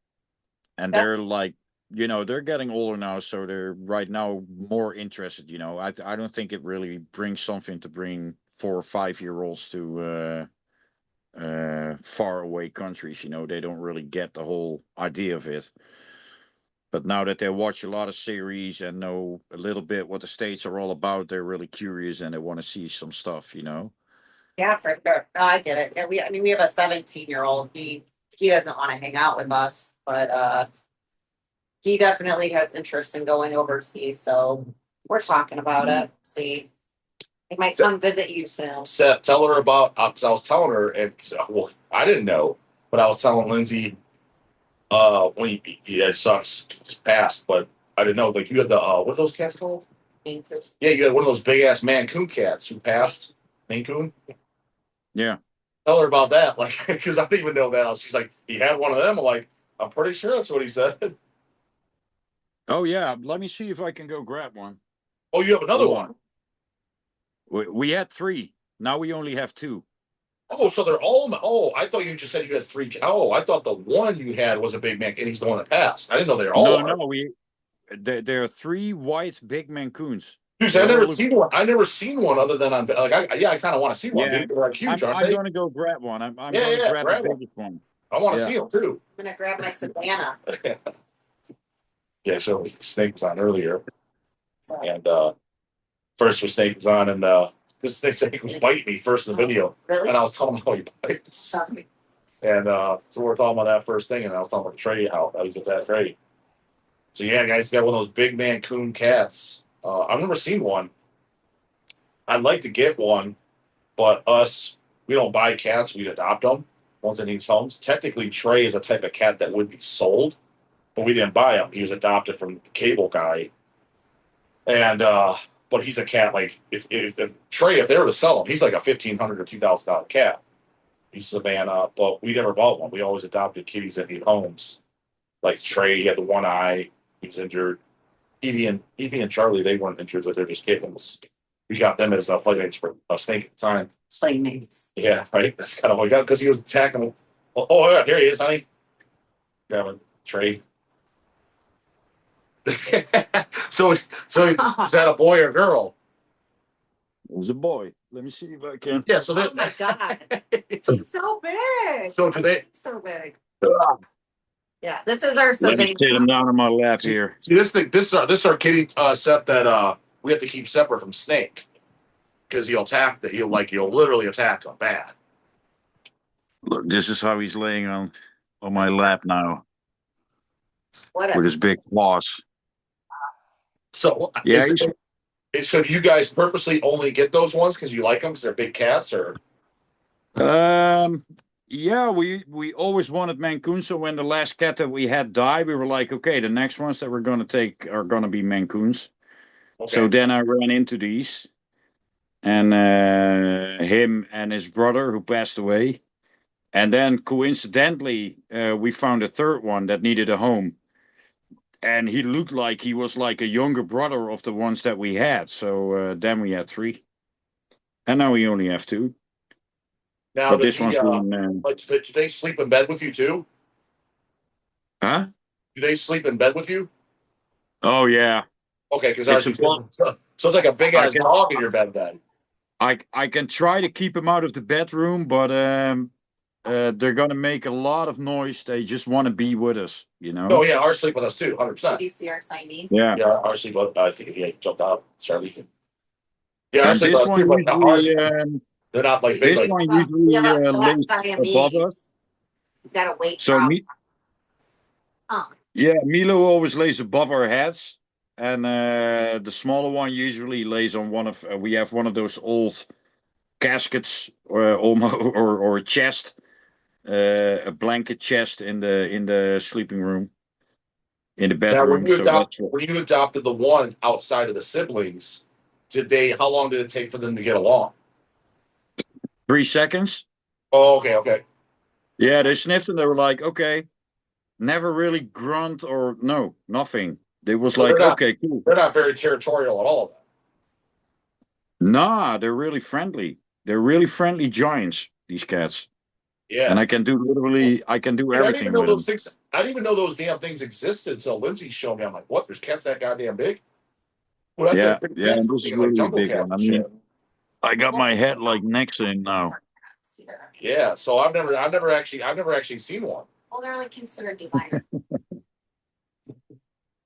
And they're like, they're getting older now, so they're right now more interested. I don't think it really brings something to bring 4 or 5 year olds to far away countries. They don't really get the whole idea of it. But now that they watch a lot of series and know a little bit what the States are all about, they're really curious and they want to see some stuff. Yeah, for sure. No, I get it. Yeah, we have a 17-year-old. He doesn't want to hang out with us, but he definitely has interest in going overseas. So we're talking about it. See, he might come visit you soon. Seth, tell her about. Cause I was telling her, and well, I didn't know, but I was telling Lindsay, when he sucks, just passed, but I didn't know. Like you had the what are those cats called? Maine Coon. Yeah, you had one of those big ass Maine Coon cats who passed. Maine Coon. Yeah. Tell her about that, like, because I didn't even know that. She's like, he had one of them. I'm like, I'm pretty sure that's what he said. Oh yeah, let me see if I can go grab one. Oh, you have another one. We had 3. Now we only have 2. Oh, so they're all. Oh, I thought you just said you had 3. Oh, I thought the one you had was a big man, and he's the one that passed. I didn't know they were all. No, there are 3 white big Mancoons. Dude, I never seen one. I never seen one other than on. Like, I kind of want to see one. Yeah, Dude. They're like huge, aren't I'm they? going to go grab one. I'm going to grab the biggest one. I want to see them too. I'm gonna grab my Savannah. Yeah, so Snake was on earlier, and first was Snake was on, and this Snake was biting me first in the video, Really? and I was telling him how he bites. And so we're talking about that first thing, and I was talking about the tray, how I was with that tray. So yeah, guys, got one of those big Mancoon cats. I've never seen one. I'd like to get one, but we don't buy cats. We adopt them once in each homes. Technically, Trey is a type of cat that would be sold, but we didn't buy him. He was adopted from the cable guy, and but he's a cat. Like if Trey, if they were to sell him, he's like a $1,500 or $2,000 cat. He's Savannah, but we never bought one. We always adopted kitties that need homes. Like Trey, he had the one eye. He was injured. Evie and Charlie, they weren't injured, but they're just kittens. We got them as playmates for a Snake at the time. Playmates. Yeah, right. That's kind of what we got because he was attacking them. Oh, yeah, there he is, honey. Grab a tray. so is that a boy or girl? It was a boy. Let me see if I can. Yeah. So Oh my God, he's so big. So today, So big. Yeah, this is our Let Savannah. me sit him down on my lap here. See this thing. This is our kitty set that we have to keep separate from Snake because he'll literally attack him bad. Look, this is how he's laying on my lap now What with his big claws. So Yeah, so do you guys purposely only get those ones because you like them because they're big cats, or? Yeah, we always wanted Mancoon. So when the last cat that we had died, we were like, okay, the next ones that we're gonna take are gonna be Mancoons. So Okay. then I ran into these, and him and his brother who passed away, and then coincidentally, we found a third one that needed a home, and he looked like he was like a younger brother of the ones that we had. So then we had three, and now we only have two. Now, But does this he, one's doing, like, do they sleep in bed with you too? huh? Do they sleep in bed with you? Oh yeah, Okay, because it's ours a is so it's like a big I ass can dog in your bed then. I can try to keep him out of the bedroom, but they're gonna make a lot of noise. They just want to be with us, you Oh know? yeah, ours sleep with us too, Did 100%. you see our Siamese? Yeah. Yeah, ours sleep with. I think he jumped out, started leaking. Yeah, ours And sleep with this us one too, but ours usually, they're not like big this like. one We have usually a flat lays above us. Siamese. He's got a weight So problem. me, Huh. yeah, Milo always lays above our heads, and the smaller one usually lays on one of. We have one of those old caskets, or almost, or a chest, a blanket chest in the sleeping room, in the Now, bedroom. So that's what, when you adopted the one outside of the siblings, did they? How long did it take for them to get along? 3 seconds. Oh, okay, okay. Yeah, they sniffed and they were like, okay, never really grunt or no, nothing. They was So like, okay, cool. they're not very territorial at all. Then. Nah, they're really friendly. They're really friendly giants, these cats. Yeah. And I can do Dude, I didn't even everything know with those them. things. I didn't even know those damn things existed until Lindsay showed me. I'm like, what? There's cats that goddamn big? Well, that's Yeah, like big yeah, cats and for this is being like really a jungle big cats one. I and shit. mean, I got my head like next to him now. Yeah. So I've never actually seen one. Well, they're like considered designer.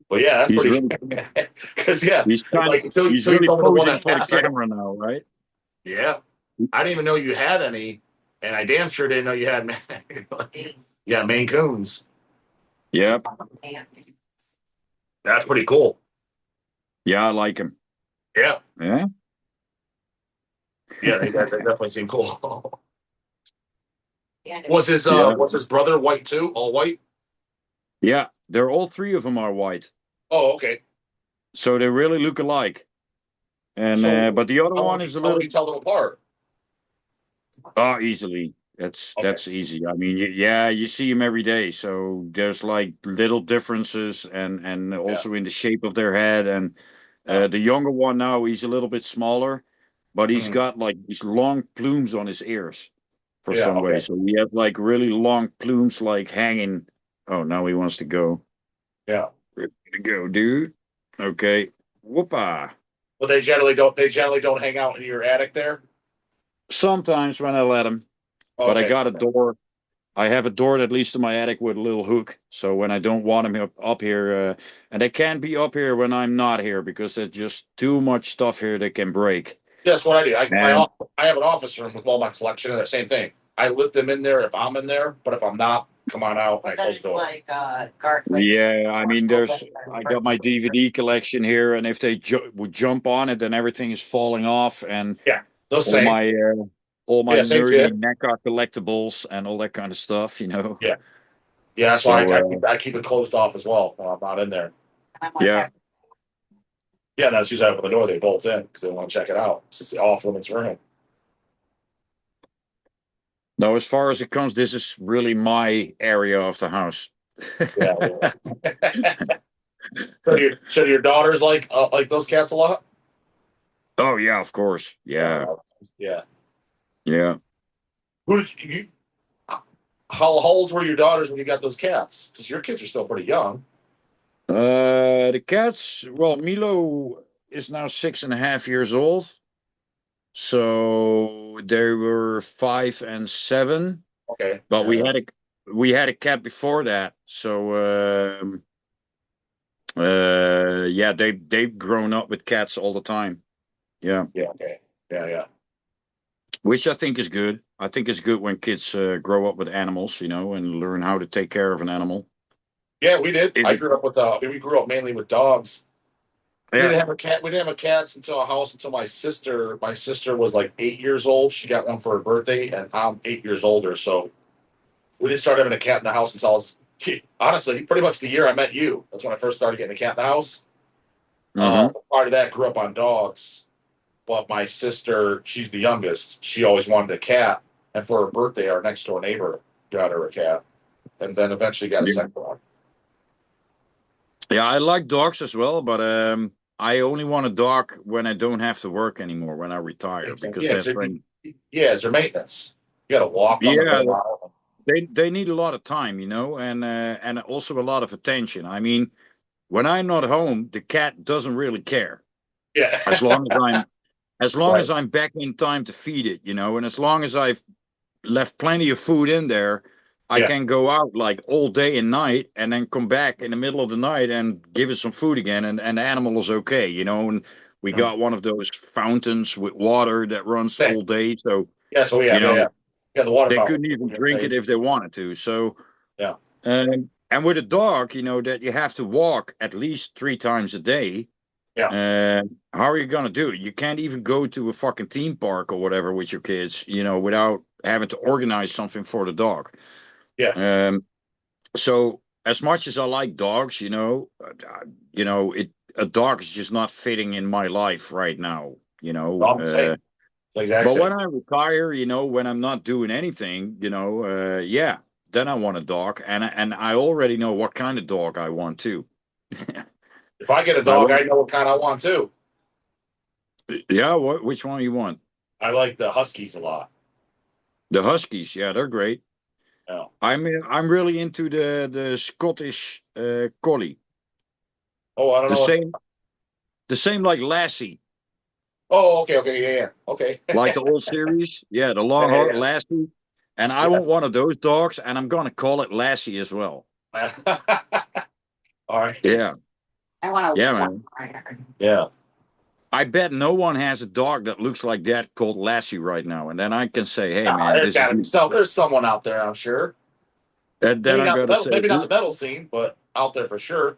But yeah, that's He's pretty. really, Because yeah, like he's until you really told me the one posing that for the passed away. camera now, right? Yeah, I didn't even know you had any, and I damn sure didn't know you had. Yeah, Maine Coons. Yep. That's pretty cool. Yeah, I like him. Yeah, Yeah. yeah, they definitely seem cool. And Yeah. Was his brother white too? All white? Yeah. They're all three of them are white. Oh, okay. So they really look alike. And So but the other one is a how would little you tell them apart? easily. Okay. That's easy. I mean, yeah, you see them every day. So there's like little differences and Yeah. also in the shape of their head. And Oh. the younger one now, he's a little bit smaller, but he's Mhm. got like these long plumes on his ears for Yeah. some way. Okay. So he has like really long plumes like hanging. Oh, now he wants to go. Yeah. We're gonna go, dude. Okay. Whoopah. But they generally don't. They generally don't hang out in your attic there. Sometimes when I let him, but I Okay. got a door. I have a door that leads to my attic with a little hook. So when I don't want them up here, and they can't be up here when I'm not here because there's just too much stuff here that can break. That's what I do. And I have an office room with all my collection and the same thing. I let them in there if I'm in there, but if I'm not, come on out. I but close that's the door. like guard. Like, yeah, I mean, I got my DVD collection here, and if they would jump on it, then everything is falling off, and Yeah. Those all same. my all my Yeah. Same nerdy shit. NECA collectibles and all that kind of stuff, you know. Yeah. Yeah. That's why So I keep it closed off as well when I'm not in there. I'm like, yeah, Yeah. That's usually I open the door. They bolt in because they want to check it out. It's the off limits room. no, as far as it comes, this is really my area of the house. Yeah. So your daughters like those cats a lot? Oh yeah, of course. Yeah. Yeah, Yeah. yeah. Who did you? How old were your daughters when you got those cats? Because your kids are still pretty young. The cats. Well, Milo is now 6.5 years old, so they were 5 and 7. Okay. But Yeah. we had a cat before that, so yeah, they've grown up with cats all the time. Yeah, Yeah. Okay. Yeah. Yeah. which I think is good. I think it's good when kids grow up with animals, you know, and learn how to take care of an animal. Yeah. We did. If I it, grew up with. We grew up mainly with dogs. We yeah, didn't have a cat. We didn't have a cat until a house until my sister. My sister was like 8 years old. She got one for her birthday, and I'm 8 years older. So We didn't start having a cat in the house until I was honestly pretty much the year I met you. That's when I first started getting a cat in the house. Hmm. Part of that grew up on dogs, but my sister, she's the youngest. She always wanted a cat, and for her birthday, our next door neighbor got her a cat, and then eventually got a Yeah. second one. Yeah, I like dogs as well, but I only want a dog when I don't have to work anymore, when I retire, because Yeah, that's so when. yeah, it's their maintenance. You got to walk them and Yeah, go out. they need a lot of time, and also a lot of attention. I mean, when I'm not home, the cat doesn't really care. Yeah, As long as I'm as long right. as I'm back in time to feed it, and as long as I've left plenty of food in there, I Yeah, can go out like all day and night and then come back in the middle of the night and give it some food again, and the animal is okay. And we got one of those fountains with water that runs same. all day, so Yeah, so we you have know yeah, the water they fountain. couldn't even drink it if they wanted to. So Yeah, and with a dog, that you have to walk at least 3 times a day. yeah, How are you gonna do it? You can't even go to a fucking theme park or whatever with your kids, without having to organize something for the dog. yeah. Um, so as much as I like dogs, it a dog is just not fitting in my life right now. I'm the same. The exact But when same. I retire, when I'm not doing anything, yeah, then I want a dog, and I already know what kind of dog I want too. If I get a I dog, want, I know what kind I want too. yeah, which one you want? I like the Huskies a lot. The Huskies, yeah, they're great. Yeah. I'm really into the Scottish Collie. Oh, I don't The know what. same the same like Lassie, Oh, okay, yeah, okay. like the old series. Yeah, the long Yeah, hair Lassie. And I yeah, want one of those dogs, and I'm gonna call it Lassie as well. yeah. All right. Yeah, I want yeah, a man. Yeah. I bet no one has a dog that looks like that called Lassie right now. And then I can say, hey Nah, man, there's this is got to be me. some. There's someone out there, I'm sure. And then I'm gonna say, Maybe not the metal scene, but out there for sure.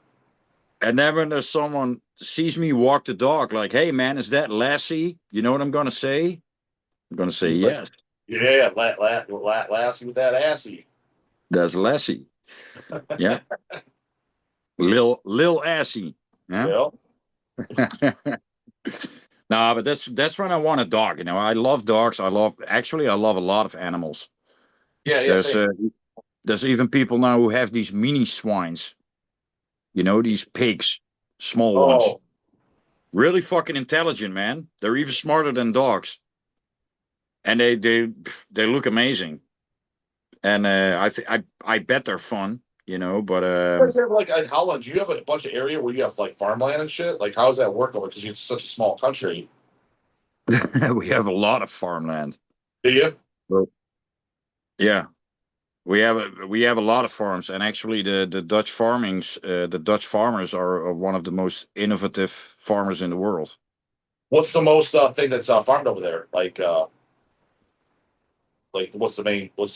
and then when there's someone sees me walk the dog, like, hey man, is that Lassie? You know what I'm gonna say? I'm gonna say But yes. yeah, Lassie with that assy. That's Lassie. Yeah. Lil Assy. Yeah. Yeah, No, but that's when I want a dog. I love dogs. I love a lot of animals. yeah, There's same. uh, there's even people now who have these mini swines. These pigs, small ones. Oh, Really fucking intelligent, man. They're even smarter than dogs, and they look amazing. And I bet they're fun. But you guys have like in Holland, do you have a bunch of area where you have like farmland and shit? Like, how does that work over? Because it's such a small country. we have a lot of farmland. Do you? But yeah, we have a lot of farms, and actually the Dutch farmers are one of the most innovative farmers in the world. What's the most thing that's farmed over there? Like what's the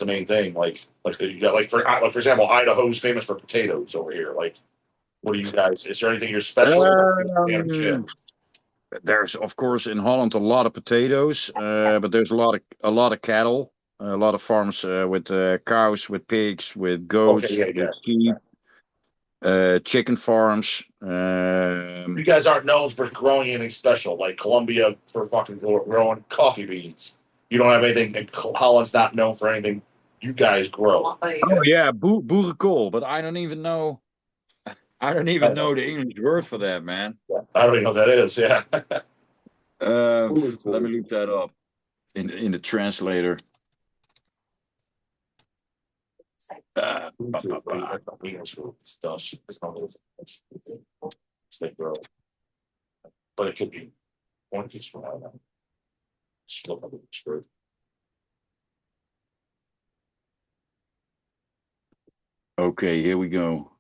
main thing? Like you got like for example, Idaho's famous for potatoes over here. Like, what do you guys? Is there anything you're special? Or just standard shit? Um, there's of course in Holland a lot of potatoes, but there's a lot of cattle, a lot of farms with cows, with pigs, with Okay, goats, with yeah. sheep, chicken farms. You guys aren't known for growing anything special, like Colombia for fucking growing coffee beans. You don't have anything, and Holland's not known for anything you guys grow. Oh yeah, boerenkool, but I don't even know. I don't I even don't know know. the English word for that, man. I don't even know what that is. Yeah. Let me look that up in the translator. Ba, ba, ba. It's Dutch. It's probably they grow, but it could be oranges from I don't know. Just look up the word. Okay, here we go.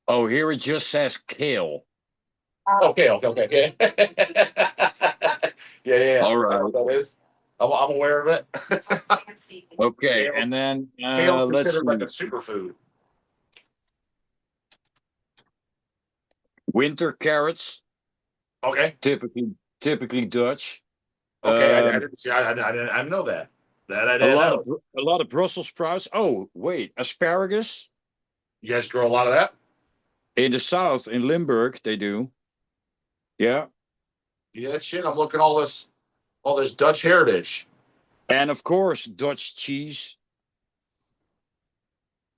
Oh, here it just says kale. Okay. Yeah. All I know right. what that is. I'm aware of it. Okay, Kale's, and then Kale's let's considered like a see. superfood. Winter carrots, Okay. typically Dutch. Okay, I Um, didn't see. I didn't know that. That I a didn't lot know. of a lot of Brussels sprouts. Oh, wait, asparagus You guys grow a lot of that. in the south in Limburg they do. Yeah, Yeah, shit. I'm looking all this Dutch heritage. and of course Dutch cheese.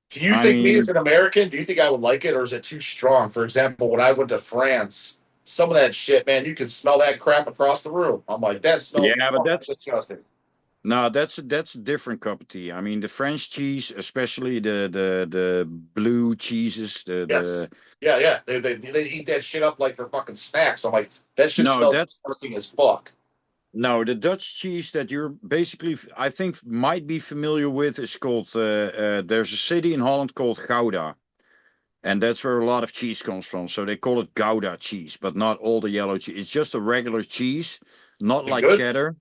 Do you I think me as mean, an American, do you think I would like it, or is it too strong? For example, when I went to France, some of that shit, man, you can smell that crap across the room. I'm like, that smells yeah, but fucking that's disgusting. no, that's a different cup of tea. I mean, the French cheese, especially the blue cheeses, Yes. the Yeah, yeah. They eat that shit up like for fucking snacks. I'm like, that shit no, smells that's disgusting as fuck. no, the Dutch cheese that you're basically, I think, might be familiar with is called. There's a city in Holland called Gouda, and that's where a lot of cheese comes from. So they call it Gouda cheese, but not all the yellow cheese. It's just a regular cheese, not Is it like good? cheddar.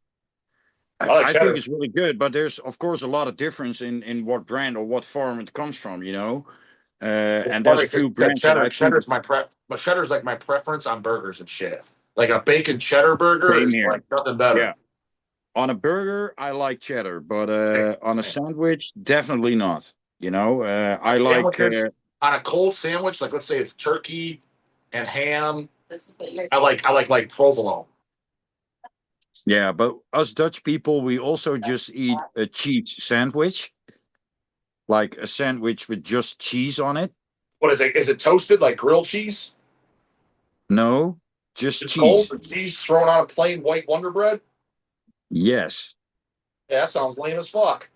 I like I think cheddar. it's really good, but there's of course a lot of difference in what brand or what farm it comes from, you know. It's And there's funny a because few brands that I think but cheddar's like my preference on burgers and shit. Like a bacon cheddar burger same is here. like nothing better. Yeah. On a burger, I like cheddar, but Same, on a same. sandwich, definitely not. You know, On I like sandwiches, on a cold sandwich, like let's say it's turkey and ham. This is what you're. I like provolone. yeah, but us Dutch people, we also just eat a cheese sandwich, like a sandwich with just cheese on it. What is it? Is it toasted like grilled cheese? No, just Just cold cheese. and cheese thrown on a plain white Wonder Bread? Yes. Yeah, that sounds lame as fuck.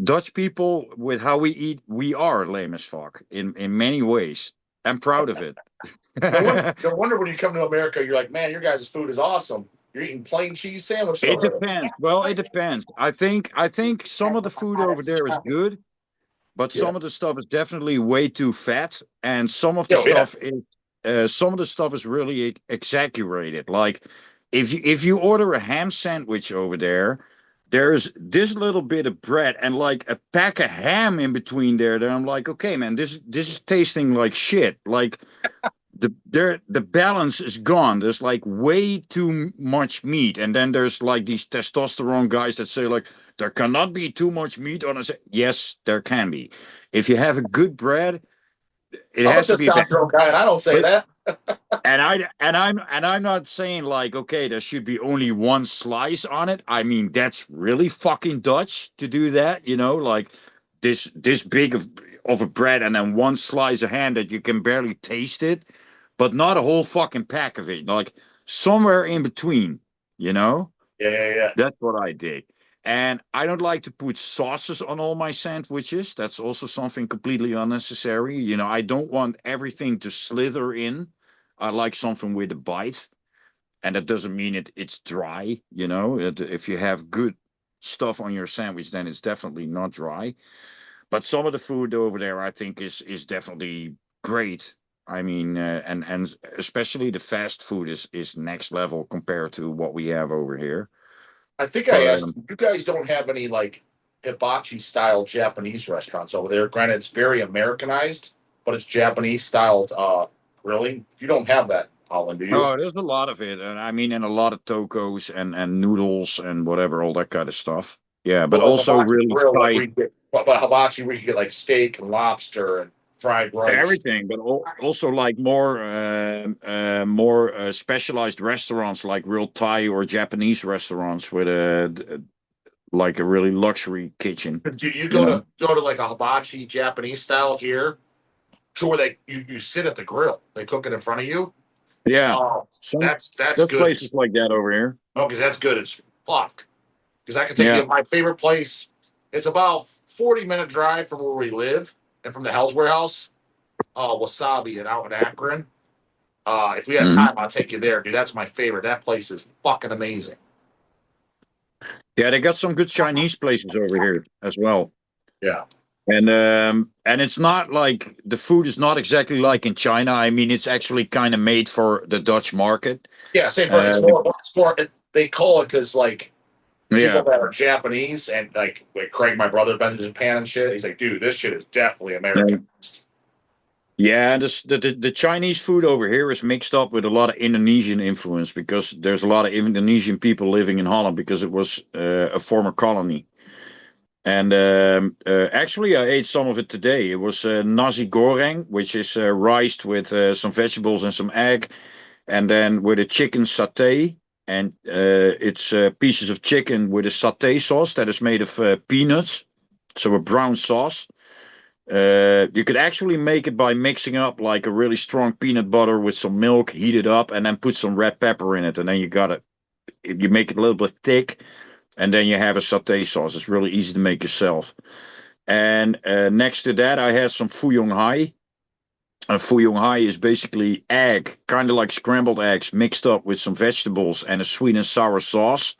Dutch people, with how we eat, we are lame as fuck in many ways. I'm proud of it. No wonder, no wonder when you come to America, you're like, man, your guys' food is awesome. You're eating plain cheese sandwich It over there. depends. Well, it depends. I think some of the food over there is good, but Yeah. some of the stuff is definitely way too fat, and Oh, yeah. some of the stuff is really exaggerated. Like if you order a ham sandwich over there, there's this little bit of bread and like a pack of ham in between there. Then I'm like, okay, man, this is tasting like shit. Like the balance is gone. There's like way too much meat, and then there's like these testosterone guys that say like there cannot be too much meat on a. Yes, there can be. If you have a good bread, it I'm a has to be bad. testosterone guy, and I don't say But that. I'm not saying like okay, there should be only one slice on it. I mean that's really fucking Dutch to do that, you know, like this big of a bread and then one slice of ham that you can barely taste it, but not a whole fucking pack of it. Like somewhere in between, you know? Yeah, yeah, yeah. That's what I did. And I don't like to put sauces on all my sandwiches. That's also something completely unnecessary. You know, I don't want everything to slither in. I like something with a bite. And that doesn't mean it's dry, you know. If you have good stuff on your sandwich, then it's definitely not dry. But some of the food over there, I think, is definitely great. I mean, and especially the fast food is next level compared to what we have over here. I think I But asked you guys don't have any like hibachi style Japanese restaurants over there. Granted, it's very Americanized, but it's Japanese styled grilling. You don't have that, Holland, do you? oh, there's a lot of it, and I mean, and a lot of tacos and noodles and whatever, all that kind of stuff. Yeah, but Well, like also hibachi really grill, like tight we get, but hibachi where you get like steak and lobster and fried rice. everything, but also like more specialized restaurants, like real Thai or Japanese restaurants with like a really luxury kitchen. Do you You know? go to like a hibachi Japanese style here, to where you sit at the grill, they cook it in front of you. Yeah, Oh, some that's there's good. places like that over here. Oh, because that's good as fuck. Because I can take you Yeah. to my favorite place. It's about 40-minute drive from where we live and from the Hell's Warehouse, Wasabi and out in Akron. If we had Mhm. time, I'll take you there, dude. That's my favorite. That place is fucking amazing. Yeah, they got some good Chinese places over here as well. Yeah. And it's not like the food is not exactly like in China. I mean, it's actually kind of made for the Dutch market. Yeah, same part. Uh, It's more, they call it because, like, people yeah, that are Japanese and, like Craig, my brother, been to Japan and shit, he's like, dude, this shit is definitely and Americanized. Yeah, the Chinese food over here is mixed up with a lot of Indonesian influence because there's a lot of Indonesian people living in Holland because it was a former colony. And actually, I ate some of it today. It was nasi goreng, which is rice with some vegetables and some egg, and then with a chicken satay. And it's pieces of chicken with a satay sauce that is made of peanuts, so a brown sauce. You could actually make it by mixing up like a really strong peanut butter with some milk, heat it up, and then put some red pepper in it, and then you got it. You make it a little bit thick, and then you have a satay sauce. It's really easy to make yourself. And next to that, I had some fuyong hai. And fuyong hai is basically egg, kind of like scrambled eggs, mixed up with some vegetables and a sweet and sour sauce.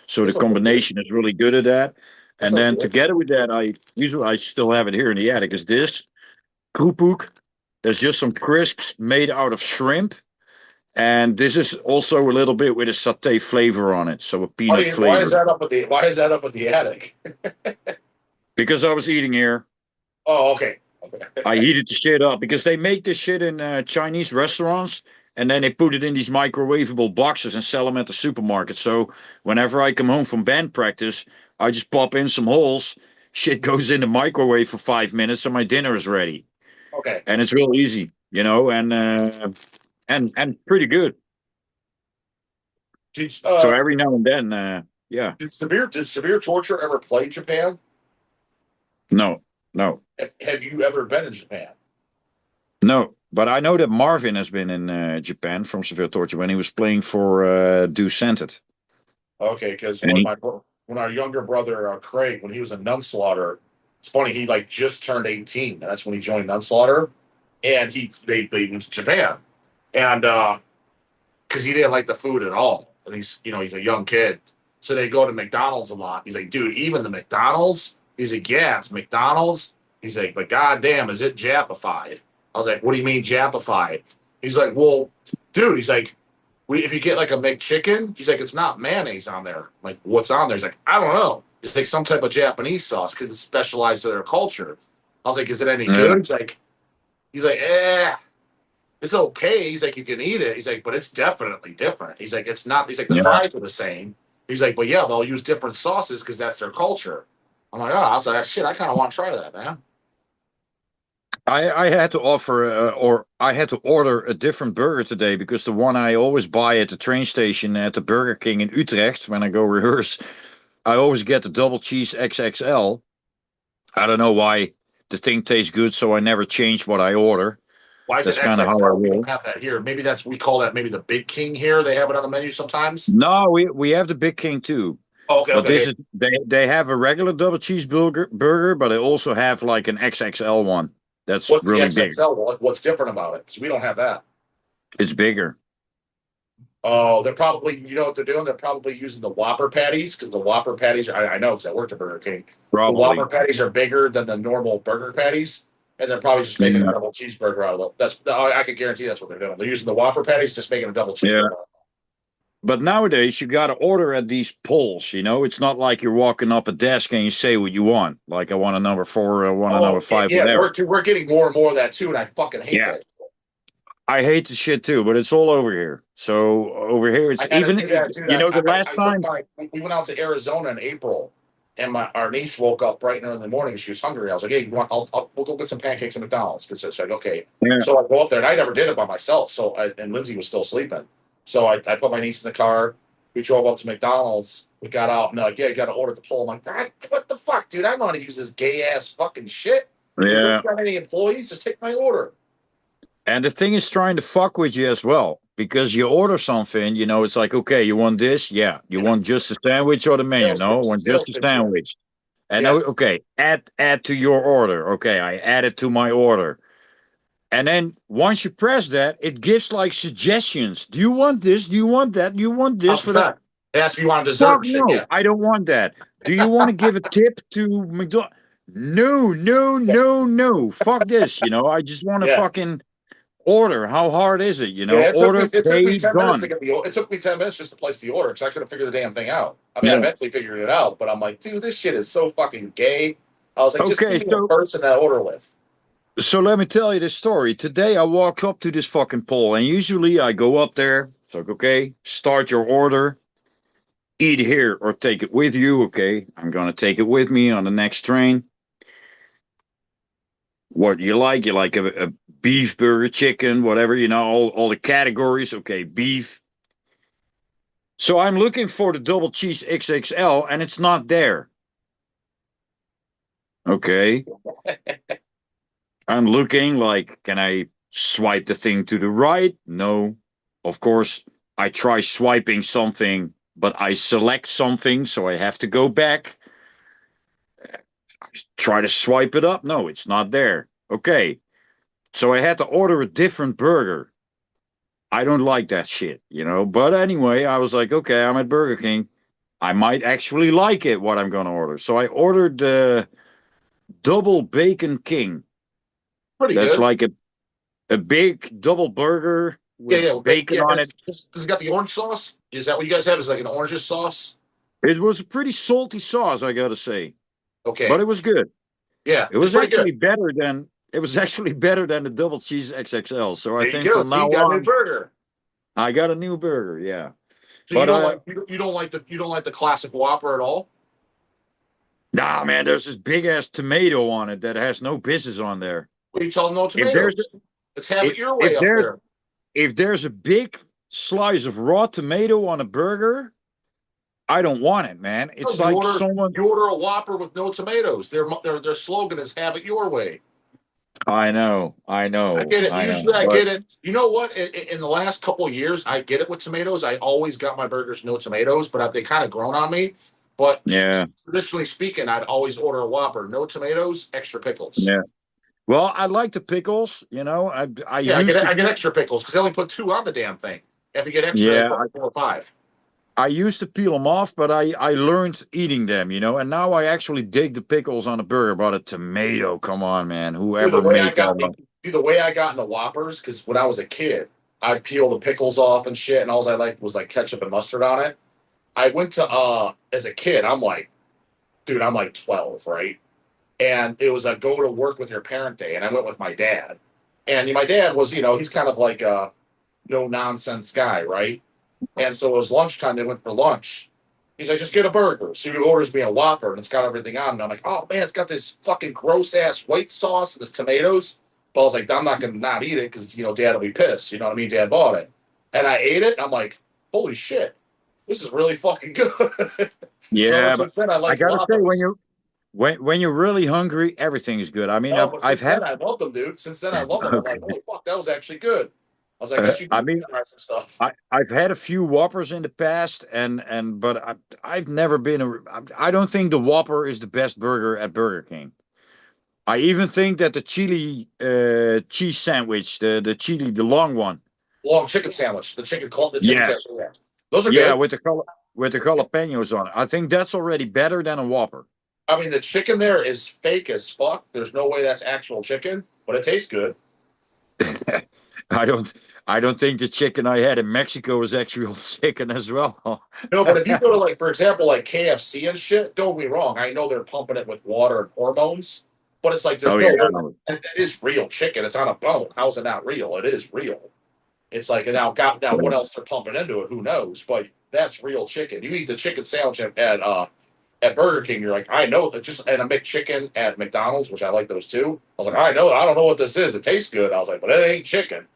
So That the sounds good. combination is really good at that. That And sounds then good. together with that, I still have it here in the attic. Is this kroephoek? There's just some crisps made out of shrimp, and this is also a little bit with a satay flavor on it, so a peanut Why is flavor. that up at the Why is that up at the attic? Because I was eating here, Oh, okay. I heated the shit up because they make this shit in Chinese restaurants, and then they put it in these microwavable boxes and sell them at the supermarket. So whenever I come home from band practice, I just pop in some holes. Shit goes in the microwave for 5 minutes, and my dinner is ready. Okay. And it's real easy, and pretty good. Did, So uh, every now and then, yeah, did severe torture ever play Japan? no, no, Have you ever been in Japan? no. But I know that Marvin has been in Japan from Severe Torture when he was playing for Do Scented. Okay, because And he, when our younger brother Craig, when he was in Nunslaughter, it's funny he like just turned 18, and that's when he joined Nunslaughter, and they went to Japan, and because he didn't like the food at all, and he's a young kid, so they go to McDonald's a lot. He's like, dude, even the McDonald's. He's like, yeah, it's McDonald's. He's like, but goddamn, is it Japified? I was like, what do you mean Japified? He's like, well, dude, he's like, if you get like a McChicken, he's like, it's not mayonnaise on there. I'm like, what's on there? He's like, I don't know. It's like some type of Japanese sauce because it's specialized to their culture. I was like, is it any yeah, good? He's like, it's okay. He's like, you can eat it. He's like, but it's definitely different. He's like, it's not. He's like, the yeah. fries are the same. He's like, but yeah, they'll use different sauces because that's their culture. I'm like, oh, I was like, shit, I kind of want to try that, man. I had to offer or I had to order a different burger today because the one I always buy at the train station at the Burger King in Utrecht when I go rehearse, I always get the double cheese XXL. I don't know why the thing tastes good, so I never change what I order. Why is it That's kind of how I XXL? We don't roll. have that here. Maybe we call that maybe the Big King here. They have it on the menu sometimes. No, we have the Big King too, Oh, okay, but okay. this is they have a regular double cheeseburger burger, but they also have like an XXL one that's What's the really big. XXL? What's different about it? Because we don't have that. It's bigger. Oh, they're probably, you know what they're doing? They're probably using the Whopper patties because the Whopper patties, I know because I worked at Burger King. The Whopper Probably. patties are bigger than the normal burger patties, and they're probably just making a Yeah. double cheeseburger out of them. I can guarantee that's what they're doing. They're using the Whopper patties, just making a double Yeah. cheeseburger. But nowadays you got to order at these polls. It's not like you're walking up a desk and you say what you want. Like I want a number four, I want a number Oh, five, yeah, whatever. we're getting more and more of that too, and I fucking hate Yeah, that. I hate the shit too, but it's all over here. So over here, I it's had to even. do that, dude. The last I took time. my. We went out to Arizona in April, and our niece woke up bright and early in the morning. She was hungry. I was like, "Hey, we'll go get some pancakes at McDonald's." Because she's like, "Okay." Yeah, So I go up there, and I never did it by myself. And Lindsay was still sleeping. So I put my niece in the car. We drove up to McDonald's. We got out, and they're like, "Yeah, you got to order the poll." I'm like, "What the fuck, dude? I don't know how to use this gay ass fucking shit. You yeah. don't got any employees? Just take my order." And the thing is trying to fuck with you as well because you order something. It's like, okay, you want this? Yeah. You Yeah, want just a sandwich or the menu? sales No, I pitch, want just sales a pitch. Yeah, sandwich. And yeah. okay, add to your order. Okay, I add it to my order. And then once you press that, it gives like suggestions. Do you want this? Do you want that? Do you want this for that? 100%. It asks if you want dessert Fuck and shit. no, Yeah, I don't want that. Do you want to give a tip to McDonald's? No, no, yeah, no, no. Fuck this. I just want to yeah. fucking order. How hard is it? Yeah, Order, it took me pay, 10 minutes to done. get the it took me 10 minutes just to place the order because I couldn't figure the damn thing out. I mean, I Yeah. eventually figured it out, but I'm like, dude, this shit is so fucking gay. I was like, just Okay, give me a so person to order with. So let me tell you this story. Today I walk up to this fucking pole, and usually I go up there. It's like, okay, start your order. Eat here or take it with you. Okay, I'm gonna take it with me on the next train. What you like? You like a beef burger, chicken, whatever, all the categories. Okay, beef. So I'm looking for the double cheese XXL and it's not there. Okay. I'm looking like, can I swipe the thing to the right? No. Of course, I try swiping something, but I select something, so I have to go back. I try to swipe it up. No, it's not there. Okay. So I had to order a different burger. I don't like that shit. But anyway, I was like, okay, I'm at Burger King. I might actually like it, what I'm going to order. So I ordered the Double Bacon King. Pretty That's good. like a big double burger Yeah, with yeah, bacon yeah. on it. Does it got the orange sauce? Is that what you guys have? Is like an orange sauce? It was a pretty salty sauce, I got to say. But Okay. it was good. Yeah, It it's was pretty actually good. better than the double cheese XXL. So I There you think go. from See, now you got a new on, burger. I got a new burger. Yeah. So But you don't like the classic Whopper at all? nah, man, there's this big ass tomato on it that has no business on there. What are you telling no If there's tomatoes? Let's have it if your way if up there's there. if there's a big slice of raw tomato on a burger, I don't want it, man. No, It's like someone. you order a Whopper with no tomatoes. Their slogan is "Have it your way." I know, I I know, get it. I know. Usually, I But get it. You know what? In the last couple of years, I get it with tomatoes. I always got my burgers no tomatoes, but they kind of grown on me. But yeah, traditionally speaking, I'd always order a Whopper, no tomatoes, extra pickles. yeah. Well, I like the pickles. I Yeah, used to. I get extra pickles because they only put two on the damn thing. If you get extra, they Yeah, put 4 or 5. I used to peel them off, but I learned eating them. And now I actually dig the pickles on a burger. But a tomato, come on, man. Dude, the Whoever way I made that got one. dude, the way I got into Whoppers, because when I was a kid, I'd peel the pickles off and shit, and all I liked was like ketchup and mustard on it. I went to as a kid, I'm like 12, right? And it was a go to work with your parent day, and I went with my dad. And my dad was, he's kind of like a no nonsense guy, right? And so it was lunchtime. They went for lunch. He's like, just get a burger. So he orders me a Whopper, and it's got everything on. And I'm like, oh man, it's got this fucking gross ass white sauce and this tomatoes. But I was like, I'm not gonna not eat it because Dad will be pissed. You know what I mean? Dad bought it, and I ate it. And I'm like, holy shit, this is really fucking good. So ever Yeah, but since then, I I liked gotta say, Whoppers. when you're really hungry, everything is good. I mean, No, but I've since had. then, I love them, dude. Since then, I love them. I'm like, Okay. holy fuck, that was actually good. I was like, I guess you I do mean, try some stuff. I've had a few Whoppers in the past, but I've never been I don't think the Whopper is the best burger at Burger King. I even think that the chili cheese sandwich, the long one, Long chicken sandwich, the chicken yes, sandwich. Yeah. Those are yeah, good. with the jalapenos on it. I think that's already better than a Whopper. I mean, the chicken there is fake as fuck. There's no way that's actual chicken, but it tastes good. I don't I don't think the chicken I had in Mexico was actual chicken as well. No, but if you go to like, for example, like KFC and shit, don't get me wrong. I know they're pumping it with water and hormones, but it's like there's Oh no yeah, way I know. that is real chicken. It's on a bone. How's it not real? It is real. It's like now what else they're pumping into it? Who knows? But that's real chicken. You eat the chicken sandwich at Burger King, you're like, I know that just and a McChicken at McDonald's, which I like those too. I was like, I don't know what this is. It tastes good. I was like, but it ain't chicken.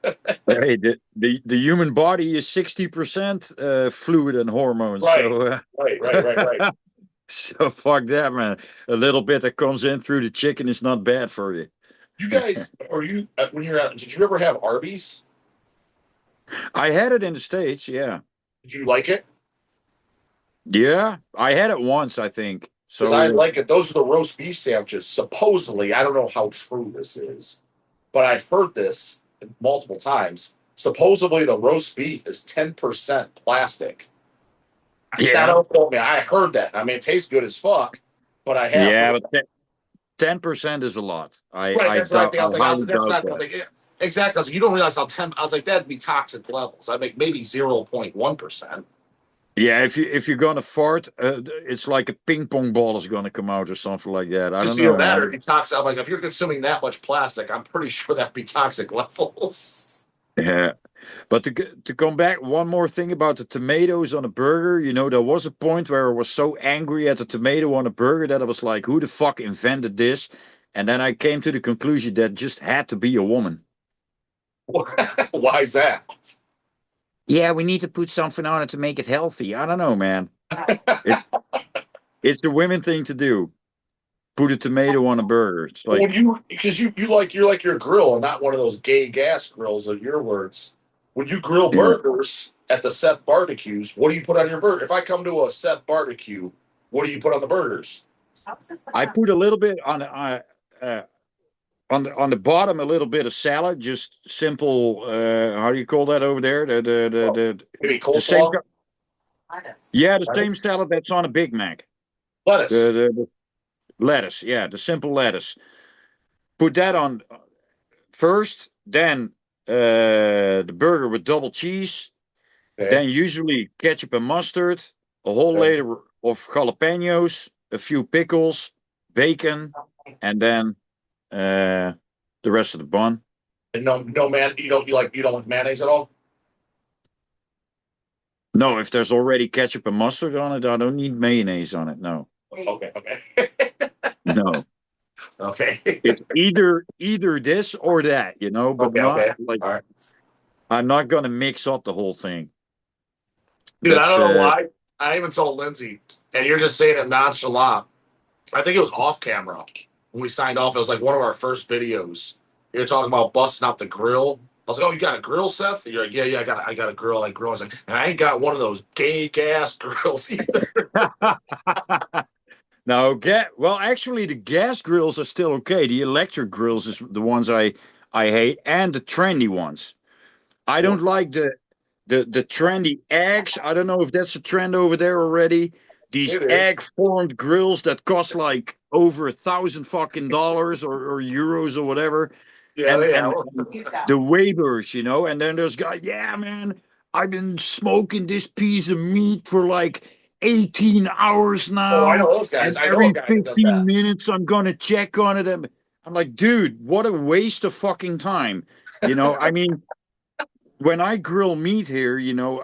Hey, the human body is 60% fluid and hormones. Right, So right. so fuck that, man. A little bit that comes in through the chicken is not bad for you. You guys, are you when you're out? Did you ever have Arby's? I had it in the States, yeah. Did you like it? Yeah, I had it once, I think. Because I So like it. Those are the roast beef sandwiches. Supposedly, I don't know how true this is, but I've heard this multiple times. Supposedly, the roast beef is 10% plastic. Now, yeah, don't quote me. I heard that. I mean, it tastes good as fuck, but I have yeah, heard. but 10% is a lot. Right, that's what I think. I highly That's doubt not. I was that. like, yeah, exactly. I was like, you don't realize how 10. I was like, that'd be toxic levels. I make maybe 0.1%. Yeah, if you're gonna fart, it's like a ping pong ball is gonna come out or something like that. I don't Just know, either that or man. be toxic. I'm like, if you're consuming that much plastic, I'm pretty sure that'd be toxic levels. Yeah. But to come back, one more thing about the tomatoes on a burger. There was a point where I was so angry at the tomato on a burger that I was like, who the fuck invented this? And then I came to the conclusion that just had to be a woman. Why is that? Yeah, we need to put something on it to make it healthy. I don't know, man. It, it's the women thing to do. Put a tomato on a burger. It's Well, like, because you're like your grill and not one of those gay gas grills of your words. When you grill yeah. burgers at the Seth barbecues, what do you put on your burger? If I come to a Seth barbecue, what do you put on the burgers? I put a little bit uh, on the bottom, a little bit of salad, just simple. How do you call that over there? Maybe The same. coleslaw, Yeah, the same lettuce, salad that's on a Big Mac. lettuce. The lettuce. Yeah, the simple lettuce. Put that on first, then the burger with double cheese, Okay, then usually ketchup and mustard, a whole okay. layer of jalapenos, a few pickles, bacon, and then the rest of the bun. And no man, you don't like mayonnaise at all. No, if there's already ketchup and mustard on it, I don't need mayonnaise on it. No, Okay, okay, no. okay, It's either this or that, but okay, not okay. like All right, I'm not gonna mix up the whole thing. dude. I That's don't know why. I even told Lindsay, and you're just saying it nonchalant. I think it was off camera when we signed off. It was like one of our first videos. You were talking about busting out the grill. I was like, "Oh, you got a grill, Seth?" And you're like, "Yeah, I got a grill. I grill." I was like, "And I ain't got one of those gay gas grills either." No, well, actually, the gas grills are still okay. The electric grills is the ones I hate, and the trendy ones. I don't like the trendy eggs. I don't know if that's a trend over there already. These It is. egg formed grills that cost like over $1,000 fucking dollars or euros or whatever. Yeah, And they and have. the Webers, and then there's guy, yeah, man, I've been smoking this piece of meat for like 18 hours Oh, I now, know those guys. and I know a every guy that does 15 that. minutes I'm gonna check on it. And I'm like, dude, what a waste of fucking time. I mean, when I grill meat here,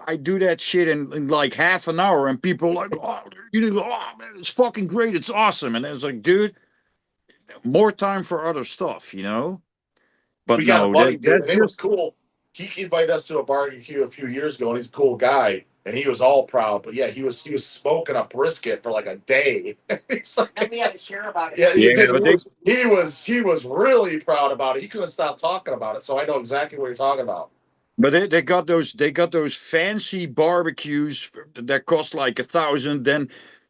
I do that shit in like half an hour, and people are like, oh man, it's fucking great, it's awesome. And it's like, dude, more time for other stuff. But We got a no, buddy, dude, that's and it just was cool. He invited us to a barbecue a few years ago, and he's a cool guy, and he was all proud. But yeah, he was smoking a brisket for like a day. He's like, And we had to share about it. yeah, he yeah, did. but they He was really proud about it. He couldn't stop talking about it. So I know exactly what you're talking about. But they got those fancy barbecues that cost like 1,000. Then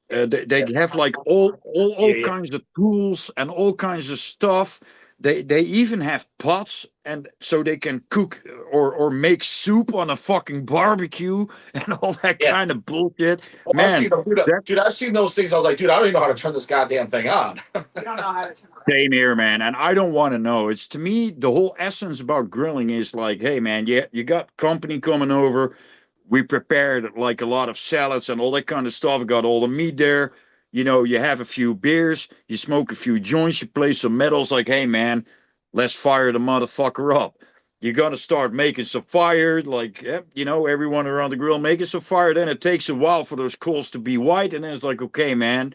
they Yeah, have like all yeah, kinds of tools and all kinds of stuff. They even have pots, and so they can cook or make soup on a fucking barbecue and all that yeah. kind of bullshit. Well, I've seen Man, them, dude. that Dude, I've seen those things. I was like, dude, I don't even know how to turn this goddamn thing on. We don't know how to turn it same here, man. And I don't want to know. It's to me the whole essence about grilling is like, hey, man, yeah, you got company coming over. We prepared like a lot of salads and all that kind of stuff. Got all the meat there. You have a few beers, you smoke a few joints, you play some metals. Like, hey, man, let's fire the motherfucker up. You're gonna start making some fire, like, everyone around the grill making some fire. Then it takes a while for those coals to be white, and then it's like, okay, man,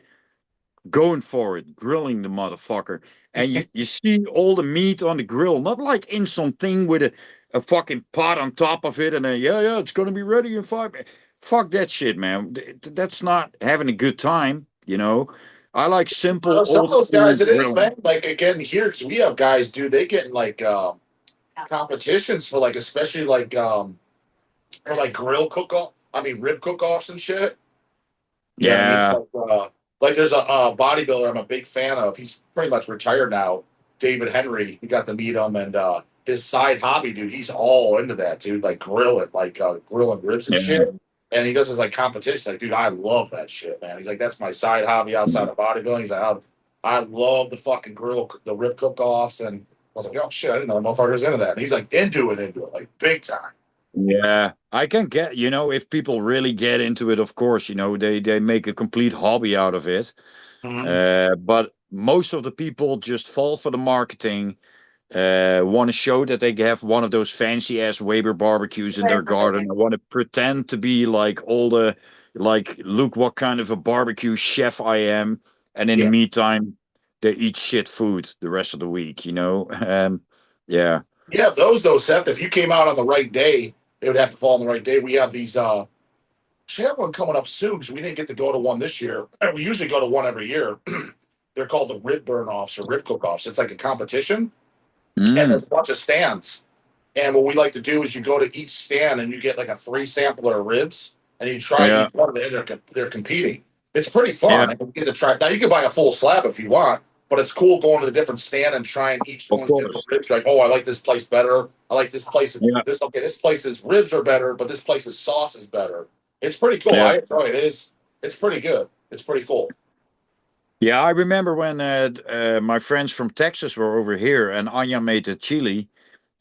going for it, grilling the motherfucker. And you see all the meat on the grill, not like in something with a fucking pot on top of it, and then yeah, it's gonna be ready in 5 minutes. Fuck that shit, man. That's not having a good time. I like simple Some of old those school guys, it is, grilling. man. Like again, here, because we have guys, dude, they get in like competitions for like, especially like for like grill cook off. I mean, rib cook offs and shit. You know what I mean? Yeah, Like there's a bodybuilder I'm a big fan of. He's pretty much retired now. David Henry. We got to meet him, and his side hobby, dude. He's all into that, dude. Like grilling, grilling ribs and yeah. shit. And he does his like competition. Like, dude, I love that shit, man. He's like, that's my side hobby outside of bodybuilding. He's like, I love the fucking grill, the rib cook offs. And I was like, oh shit, I didn't know motherfuckers into that. And he's like, into it, like big time. Yeah, I can get, if people really get into it, of course, they make a complete hobby out of it. Mhm. But most of the people just fall for the marketing, want to show that they have one of those fancy ass Weber barbecues in their garden. I want to pretend to be like look what kind of a barbecue chef I am. And in the Yeah. meantime, they eat shit food the rest of the week. Yeah. Yeah, those though, Seth, if you came out on the right day, it would have to fall on the right day. We have these should have one coming up soon because we didn't get to go to one this year. We usually go to one every year. They're called the rib burn offs or rib cook offs. It's like a competition, and Mm, there's a bunch of stands. And what we like to do is you go to each stand and you get like a free sampler of ribs, and you try yeah. each one of them. And they're competing. It's pretty Yeah. fun. And you get to try. Now you can buy a full slab if you want, but it's cool going to the different stand and trying each Of one's different course. ribs. You're like, oh, I like this place better. I like this place. Yeah. This okay. This place's ribs are better, but this place's sauce is better. It's pretty cool. Yeah. I enjoy it. It is. It's pretty good. It's pretty cool. Yeah, I remember when my friends from Texas were over here and Anya made the chili.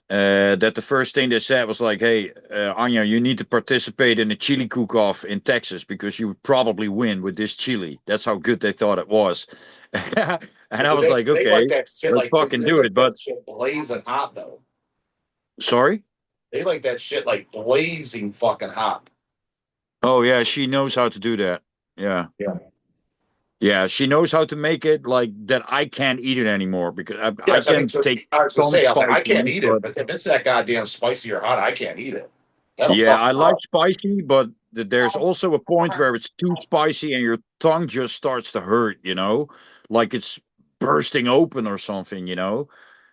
That the first thing they said was like, "Hey, Anya, you need to participate in a chili cook-off in Texas because you would probably win with this chili." That's how good they thought it was. And I was like, They like "Okay, that shit. let's Like fucking they do like it." But that shit blazing hot though. sorry. They like that shit like blazing fucking hot. Oh yeah, she knows how to do that. Yeah. Yeah. Yeah, she knows how to make it like that. I can't eat it anymore because I Yes, I mean, can so take I was gonna some say, I was like, I can't spiciness, eat it, but but if it's that goddamn spicy or hot, I can't eat it. That'll yeah, fuck I me like up. spicy, but there's also a point where it's too spicy and your tongue just starts to hurt, like it's bursting open or something.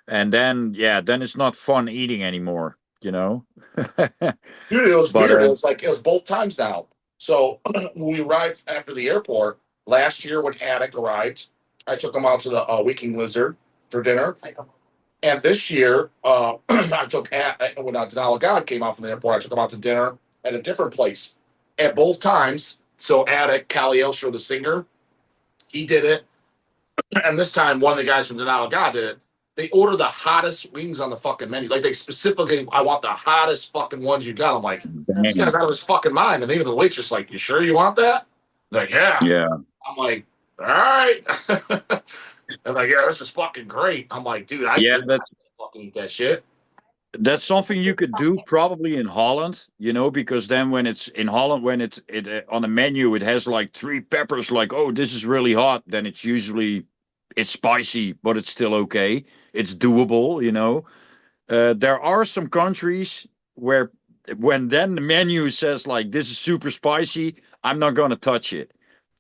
And then, yeah, then it's not fun eating anymore. Dude, it was But weird. It was like it was both times now. So when we arrived after the airport last year when Attic arrived, I took him out to the Waking Lizard for dinner. And this year, I took when Denali God came out from the airport, I took him out to dinner at a different place. At both times, so Attic, Calielcio, the singer, he did it. And this time, one of the guys from Denali God did it. They order the hottest wings on the fucking menu. Like they specifically, I want the hottest fucking ones you got. I'm like, this damn, guy's out of his fucking mind. And even the waitress like, you sure you want that? Like, yeah. yeah, I'm like, all right. And like, yeah, this is fucking great. I'm like, dude, yeah, I fucking eat that shit. that's something you could do probably in Holland, because then when it's in Holland, when it on the menu it has like three peppers, like, oh, this is really hot, then it's spicy, but it's still okay. It's doable. There are some countries where when then the menu says like this is super spicy, I'm not gonna touch it.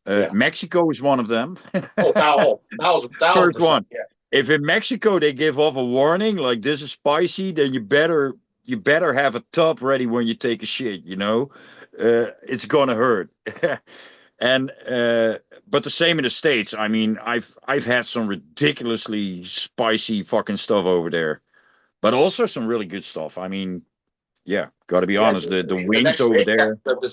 Yeah. Mexico is one of them. Oh, thousand First percent. one. Yeah. If in Mexico they give off a warning like this is spicy, then you better have a tub ready when you take a shit. It's gonna hurt. And but the same in the States. I mean, I've had some ridiculously spicy fucking stuff over there, but also some really good stuff. I mean, yeah, got to be Yeah, honest. The the wings next over day, there. the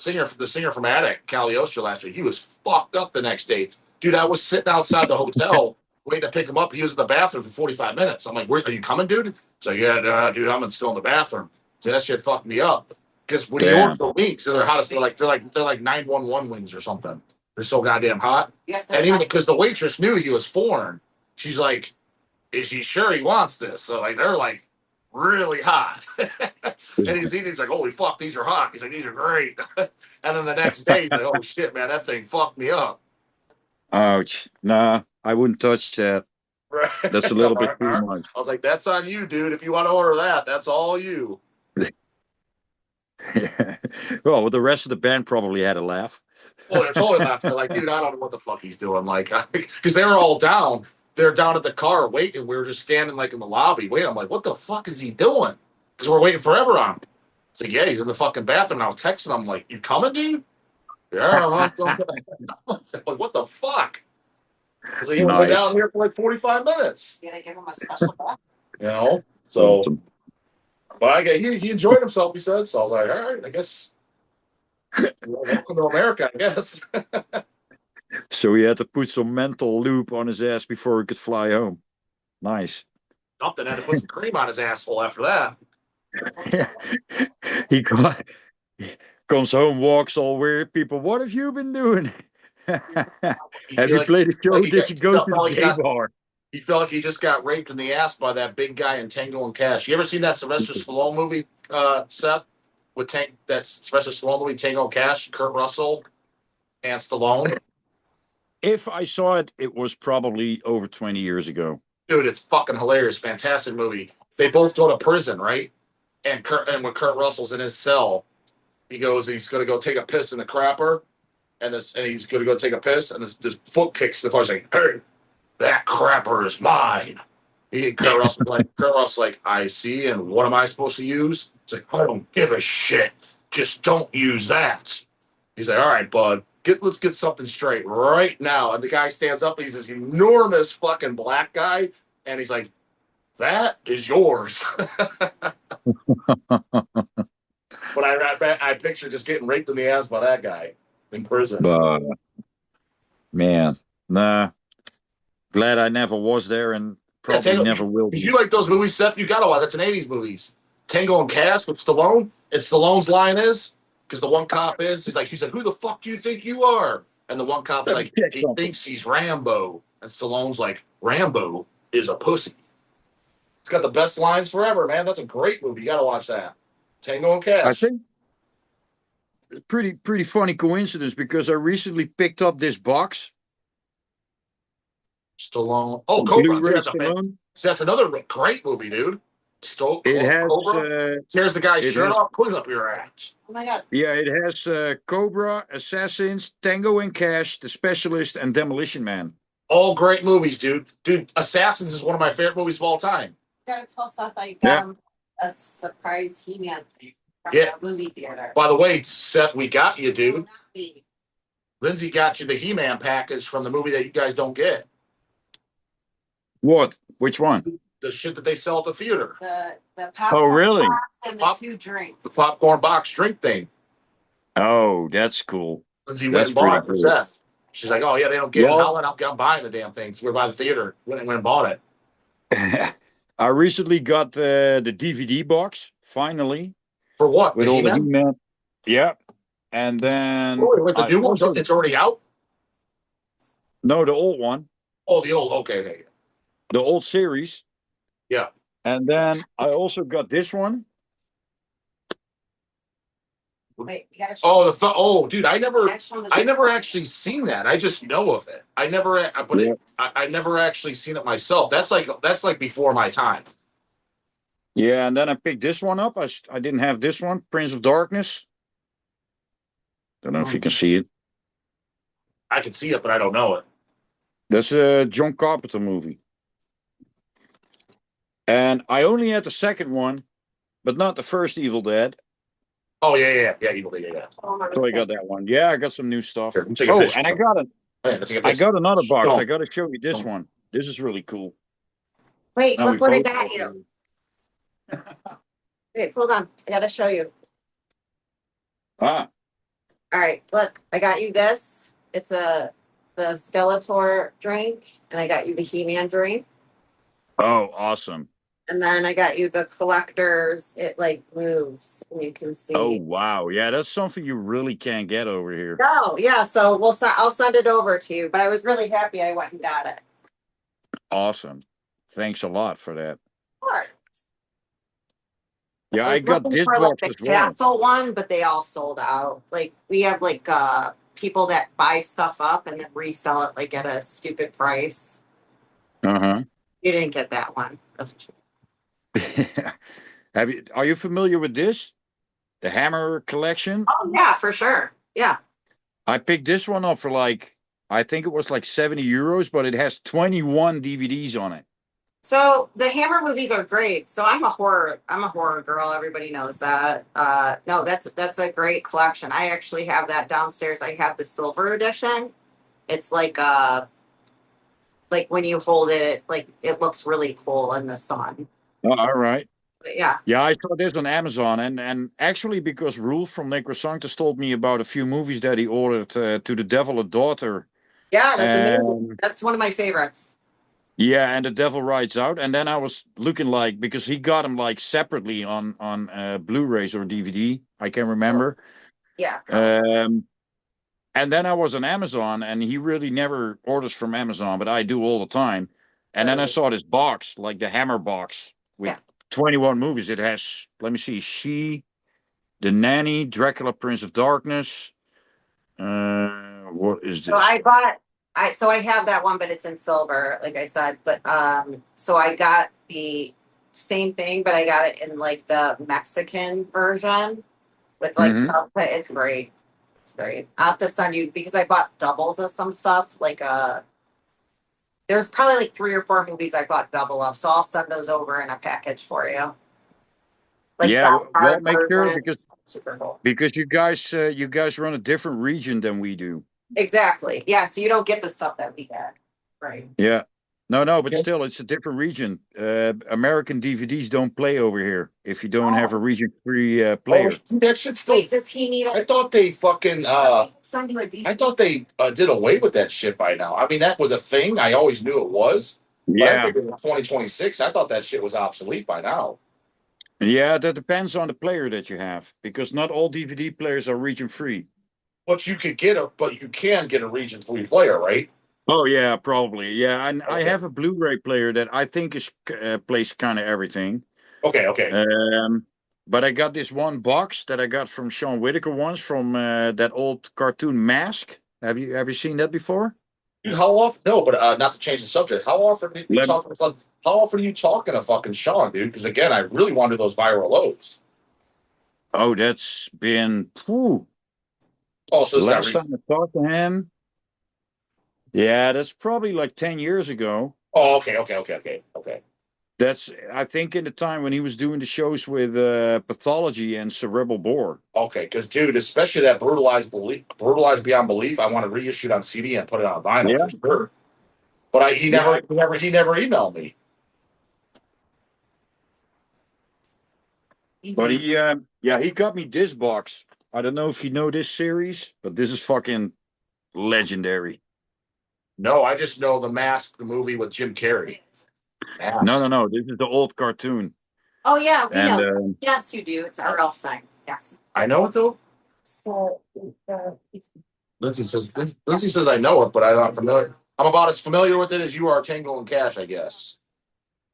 singer from Attic, Cagliostro last year, he was fucked up the next day. Dude, I was sitting outside the hotel waiting to pick him up. He was in the bathroom for 45 minutes. I'm like, where are you coming, dude? So yeah, dude, I'm still in the bathroom. So that shit fucked me up. Because when you order Damn. the wings, they're hottest. They're like 911 wings or something. They're so goddamn hot. And even because the waitress knew he was foreign, she's like, is he sure he wants this? So like they're like really hot. And he's eating, he's like, holy fuck, these are hot. He's like, these are great. And then the next day, he's like, oh shit, man, that thing fucked me up. Ouch. Nah, I wouldn't touch that. Right. That's a little bit too much. I was like, that's on you, dude. If you want to order that, that's all you. Well, the rest of the band probably had a laugh. Well, they're totally laughing. They're like, dude, I don't know what the fuck he's doing. Like, because they were all down. They're down at the car waiting. We were just standing like in the lobby waiting. I'm like, what the fuck is he doing? Because we're waiting forever on him. It's like, yeah, he's in the fucking bathroom. And I was texting him, like, you coming, dude? Yeah, I'm like, what the fuck? So he only been down Nice. here for like 45 minutes. You gotta give him a special box. So, Awesome. but he enjoyed himself, he said. So I was like, all right, I guess, welcome to America, I guess. So he had to put some mental loop on his ass before he could fly home. Nice. Something had to put some cream on his asshole after that. he comes home, walks all weird. People, what have you been doing? Have you played a show? Did you go to the gay bar? He felt like he just got raped in the ass by that big guy in Tango and Cash. You ever seen that Sylvester Stallone movie, Seth? That Sylvester Stallone movie, Tango and Cash, Kurt Russell and Stallone? If I saw it, it was probably over 20 years ago. Dude, it's fucking hilarious. Fantastic movie. They both go to prison, right? And when Kurt Russell's in his cell, he's going to go take a piss in the crapper. And he's going to go take a piss. And this foot kicks the floor saying, hey, that crapper is mine. Kurt Russell's like, I see. And what am I supposed to use? It's like, I don't give a shit. Just don't use that. He's like, all right, bud. Let's get something straight right now. And the guy stands up. He's this enormous fucking black guy. And he's like, that is yours. But I picture just getting raped in the ass by that guy in prison. Man, nah. Glad I never was there and probably never will be. You like those movies, Seth? You gotta watch. That's an 80s movies. Tango and Cash with Stallone. And Stallone's line is, because the one cop he's like, who the fuck do you think you are? And the one cop's like, he thinks he's Rambo. And Stallone's like, Rambo is a pussy. It's got the best lines forever, man. That's a great movie. You gotta watch that. Tango and Cash. I think pretty funny coincidence because I recently picked up this box. Stallone. Oh, Cobra. That's another great movie, dude. It has Cobra. Tears the guy's shirt off, put it up your ass. Oh my god. Yeah, it has Cobra, Assassins, Tango and Cash, The Specialist, and Demolition Man. All great movies, dude. Dude, Assassins is one of my favorite movies of all time. You gotta tell Seth I got him a surprise He-Man from the movie theater. By the way, Seth, we got you, dude. Lindsay got you the He-Man package from the movie that you guys don't get. What? Which one? The shit that they sell at the theater. The popcorn box and the 2 drinks. The popcorn box drink thing. Oh, that's cool. Lindsay went and bought it for Seth. She's like, oh yeah, they don't get it. I'm buying the damn thing. So we're by the theater. Went and bought it. I recently got the DVD box, finally. For what? With all the He-Man. Yeah. And then... wait, the new one, it's already out? No, the old one. Oh, the old, okay. The old series. Yeah. And then I also got this one. Wait, you gotta show dude, I never actually seen that. I just know of it. I never actually seen it myself. That's like before my time. Yeah, and then I picked this one up. I didn't have this one, Prince of Darkness. Don't know if you can see it. I can see it, but I don't know it. That's a John Carpenter movie. And I only had the second one, but not the first Evil Dead. Oh, yeah, Evil Dead, yeah. So I got that one. Yeah, I got some new stuff. Here, and I got another box. I got to show you this one. This is really cool. Wait, look what I got you. Wait, hold on. I got to show you. All right, look. I got you this. It's the Skeletor drink, and I got you the He-Man drink. Oh, awesome. And then I got you the collectors. It like moves and you can see. Oh, wow. Yeah, that's something you really can't get over here. No, yeah. So I'll send it over to you. But I was really happy I went and got it. Awesome. Thanks a lot for that. Of course. Yeah, I got this box like as the well. Castle one, but they all sold out. Like we have like people that buy stuff up and then resell it like at a stupid price. Uh-huh. You didn't get that one. Are you familiar with this? The Hammer collection? Oh yeah, for sure. Yeah. I picked this one up for I think it was like 70 euros, but it has 21 DVDs on it. So the Hammer movies are great. So I'm a horror girl. Everybody knows that. No, that's a great collection. I actually have that downstairs. I have the silver edition. It's like when you hold it, it looks really cool in the sun. Oh, all right. But yeah. Yeah, I saw this on Amazon, and actually because Rolf from Necrosanctus told me about a few movies that he ordered to the Devil a Daughter. Yeah, that's amazing. That's one of my favorites. Yeah, and The Devil Rides Out, and then I was looking like because he got them like separately on Blu-rays or DVD. I can't remember. Yeah, probably. Um, and then I was on Amazon, and he really never orders from Amazon, but I do all the time. And then I saw this box, like the Hammer box, with Yeah. 21 movies. It has, let me see, She, The Nanny, Dracula, Prince of Darkness. What is So this? I have that one, but it's in silver, like I said. But so I got the same thing, but I got it in like the Mexican version with like Hmm. stuff. It's great. It's great. I'll have to send you because I bought doubles of some stuff. Like there's probably like 3 or 4 movies I bought double of, so I'll send those over in a package for you. Like Yeah, that well, hard make sure versions. Super cool. because you guys run a different region than we do. Exactly. Yeah. So you don't get the stuff that we get. Right. Yeah. No, but Yeah. still, it's a different region. American DVDs don't play over here if you don't have a region-free Oh, player. that shit's still. Wait, does he need I a thought they fucking. send you a DVD? I thought they did away with that shit by now. I mean, that was a thing. I always knew it was, but I Yeah, figured in 2026, I thought that shit was obsolete by now. yeah, that depends on the player that you have because not all DVD players are region-free. But you can get a region free player, right? Oh yeah, probably. Yeah, and I Okay. have a Blu-ray player that I think is plays kind of everything. Okay. Okay. Um, but I got this one box that I got from Sean Whitaker once from that old cartoon Mask. Have you seen that before? Dude, how often? No, but not to change the subject. How often do you Let talk to son? How often are you talking to fucking Sean, dude? Because again, I really wanted those viral loads. Oh, that's been whew, Oh, so the it's not last time recent. I talked to him. Yeah, that's probably like 10 years ago. Oh, okay. Okay. Okay. Okay. Okay. That's I think in the time when he was doing the shows with Pathology and Cerebral Bore. Okay. Because, dude, especially that brutalized beyond belief, I want to reissue it on CD and put it on vinyl Yeah, for sure. But yeah, he never emailed me. but he got me this box. I don't know if you know this series, but this is fucking legendary. No, I just know the Mask, the movie with Jim Carrey. Mask. No. This is the old cartoon, Oh yeah, we and know. Yes, you do. It's R.L. Stein. Yes. I know it though. So Lindsay says I know it, but I'm not familiar. I'm about as familiar with it as you are Tango and Cash, I guess.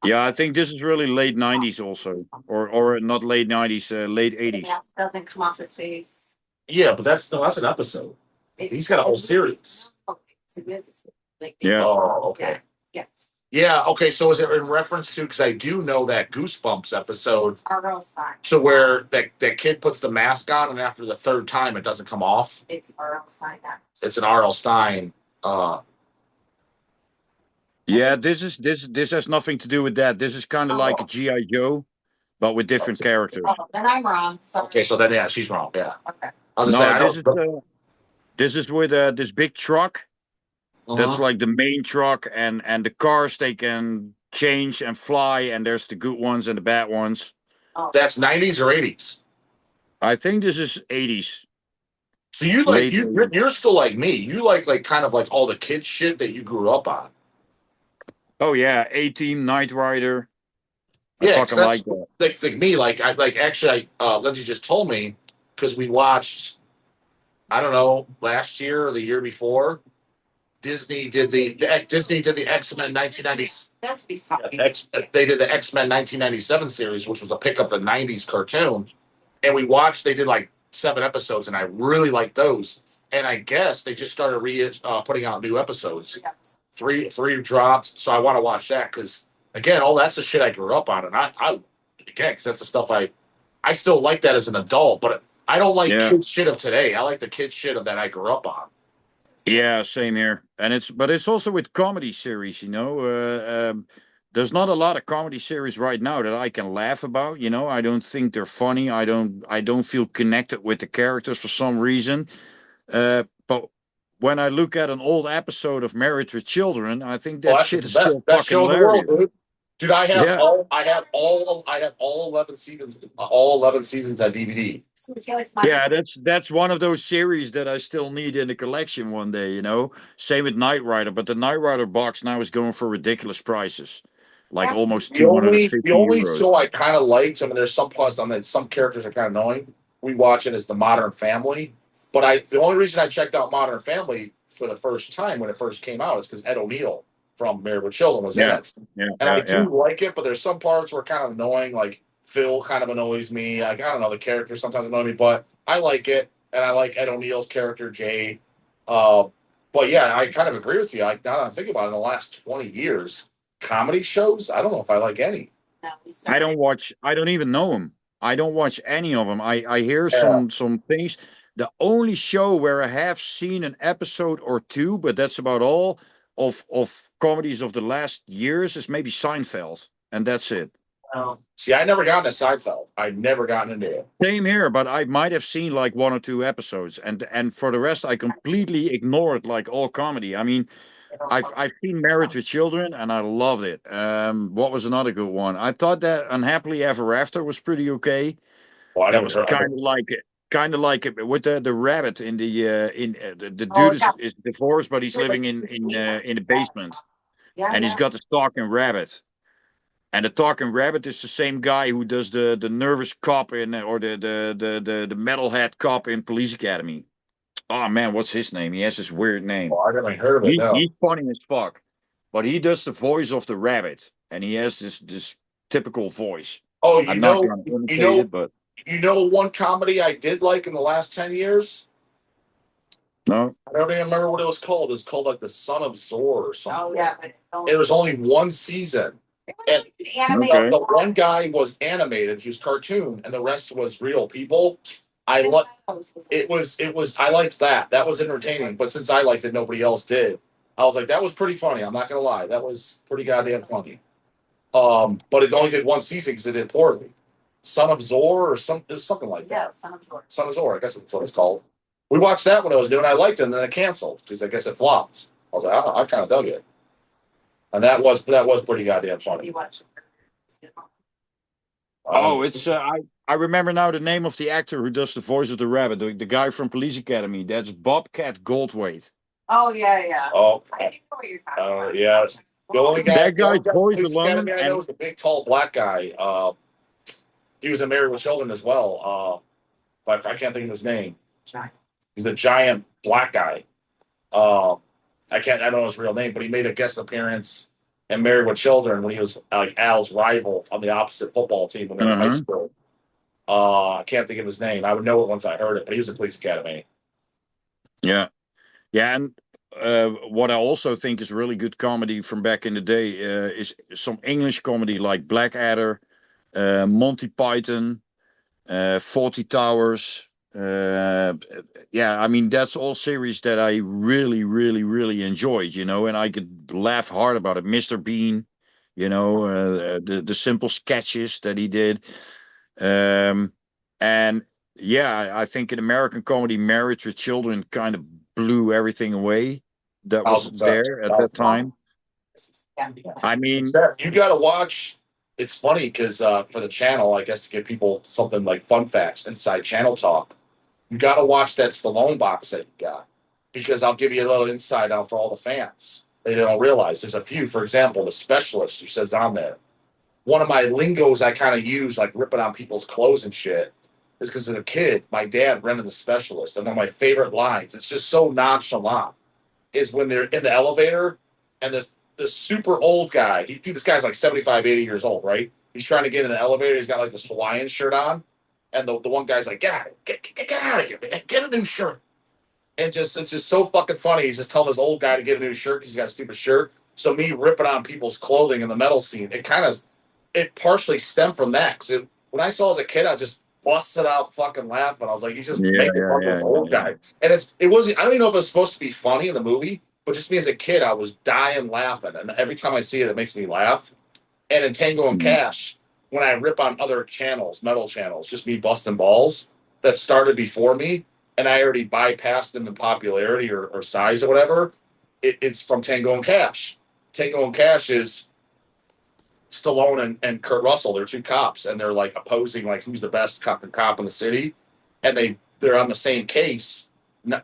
yeah, I think this is really late '90s also, or not late '90s, late '80s. that doesn't come off his face. Yeah, but that's an episode. He's got a whole series. Like Yeah. Oh, okay. Yeah. Yeah, okay. So is it in reference to, because I do know that Goosebumps episode R.L. Stein. to where that kid puts the mask on and after the third time it doesn't come off. It's R.L. Stein. It's an R.L. Stein. Yeah, this has nothing to do with that. This is kind of like a GI Joe, but with different characters. Oh, then I'm wrong. Sorry. Okay, so then yeah, she's wrong. Yeah. Okay. I was No, gonna say I this is don't. this is with this big truck. That's like the main truck, and the cars they can change and fly, and there's the good ones and the bad ones. That's 90s or 80s. I think this is 80s. So you Late you're still like me. You like kind of like all the kids shit that you grew up on. Oh yeah, A-Team, Knight Rider. I Yeah, 'cause fucking that's like that. like me. Lindsay just told me because we watched. I don't know, last year or the year before. Disney did the X-Men 1990. That's be They did the X-Men 1997 series, which was a pick up the 90s cartoon, and we watched. They did like 7 episodes, and I really liked those. And I guess they just started putting out new episodes. Three dropped, so I want to watch that because again, all that's the shit I grew up on, and I again, because that's the stuff I still like that as an adult, but I don't like kids shit of today. I like the kids shit of that I grew up on. Yeah, same here. And it's also with comedy series, there's not a lot of comedy series right now that I can laugh about, I don't think they're funny. I don't feel connected with the characters for some reason. But when I look at an old episode of Married with Children, I think Well, that that's shit just is the best still best fucking show in the world, hilarious. dude. Dude, I have Yeah. all 11 seasons, on DVD. Yeah, that's one of those series that I still need in the collection one day, you know. Same with Knight Rider, but the Knight Rider box now is going for ridiculous prices. Like almost The only 250 euros. show I kind of liked, I mean, there's some plus on that. Some characters are kind of annoying. We watch it as the Modern Family, but the only reason I checked out Modern Family for the first time when it first came out is because Ed O'Neill from Married with Children was in Yeah. it, Yeah, and I yeah, do yeah. like it. But there's some parts where kind of annoying, like Phil kind of annoys me. Like, I don't know, the characters sometimes annoy me, but I like it, and I like Ed O'Neill's character Jay. Uh, but yeah, I kind of agree with you. Like now that I think about it, in the last 20 years, comedy shows, I don't know if I like any. I don't even know them. I don't watch any of them. I hear Yeah. some things. The only show where I have seen an episode or two, but that's about all of comedies of the last years is maybe Seinfeld, and that's it. See, I never gotten to Seinfeld. I've never gotten into it. Same here, but I might have seen like one or two episodes, and for the rest, I completely ignored like all comedy. I mean, I've seen Married with Children, and I loved it. What was another good one? I thought that Unhappily Ever After was pretty okay. Well, I That never was heard. kind of like it with the rabbit in the Oh, dude yeah. is divorced, but he's living in the basement, and he's got the talking rabbit. And the talking rabbit is the same guy who does the nervous cop in or the metalhead cop in Police Academy. Oh man, what's his name? He has this weird name. Well, I never heard of it. No. He's funny as fuck, but he does the voice of the rabbit, and he has this typical voice. Oh, I'm not going to imitate it, but one comedy I did like in the last 10 years. no. I don't even remember what it was called. It was called like The Son of Zor or something. Oh yeah, It was only one season. And Okay. the one guy was animated, he was cartoon, and the rest was real people. I liked I liked that. That was entertaining. But since I liked it, nobody else did. I was like, that was pretty funny. I'm not gonna lie. That was pretty goddamn funny. But it only did one season because it did poorly. Son of Zor or something like that. Yeah, Son of Zor. Son of Zor, I guess that's what it's called. We watched that when I was doing. I liked it, and then it canceled because I guess it flopped. I was like, I kind of dug it, and that was pretty goddamn funny. You watch. Oh, it's I remember now the name of the actor who does the voice of the rabbit, the guy from Police Academy. That's Bobcat Goldthwait. Oh yeah. Oh, I didn't know what you're talking about. yeah. The only guy That guy's voice Police alone, Academy I know is the big, tall, black guy. He was in Married with Children as well. But I can't think of his name. He's the giant black guy. I don't know his real name, but he made a guest appearance in Married with Children when he was like Al's rival on the opposite football team when they were in high school. I can't think of his name. I would know it once I heard it, but he was in Police Academy. Yeah, and what I also think is really good comedy from back in the day is some English comedy like Blackadder, Monty Python, 40 Towers. Yeah, I mean that's all series that I really, really, really enjoyed, you know, and I could laugh hard about it. Mr. Bean, you know, the simple sketches that he did, and yeah, I think in American comedy, Married with Children kind of blew everything away that was there at that time. I mean, you got to watch. It's funny because for the channel, I guess to give people something like fun facts inside channel talk, you got to watch that Stallone box set you got because I'll give you a little insight out for all the fans. They don't realize there's a few. For example, the specialist who says on there, one of my lingos I kind of use, like ripping on people's clothes and shit, is because as a kid, my dad rented the specialist. And one of my favorite lines, it's just so nonchalant, is when they're in the elevator and this super old guy, this guy's like 75, 80 years old, right? He's trying to get in an elevator. He's got like this Hawaiian shirt on. And the one guy's like, get out of here, get out of here, man. Get a new shirt. And it's just so fucking funny. He's just telling this old guy to get a new shirt because he's got a stupid shirt. So me ripping on people's clothing in the metal scene, it partially stemmed from that. Because when I saw it as a kid, I just busted out fucking laughing. I was like, he's just making fun of this old guy. And it wasn't, I don't even know if it was supposed to be funny in the movie, but just me as a kid, I was dying laughing. And every time I see it, it makes me laugh. And in Tango and Cash, when I rip on other channels, metal channels, just me busting balls that started before me, and I already bypassed them in popularity or size or whatever, it's from Tango and Cash. Tango and Cash is Stallone and Kurt Russell. They're two cops, and they're like opposing like who's the best cop in the city, and they're on the same case,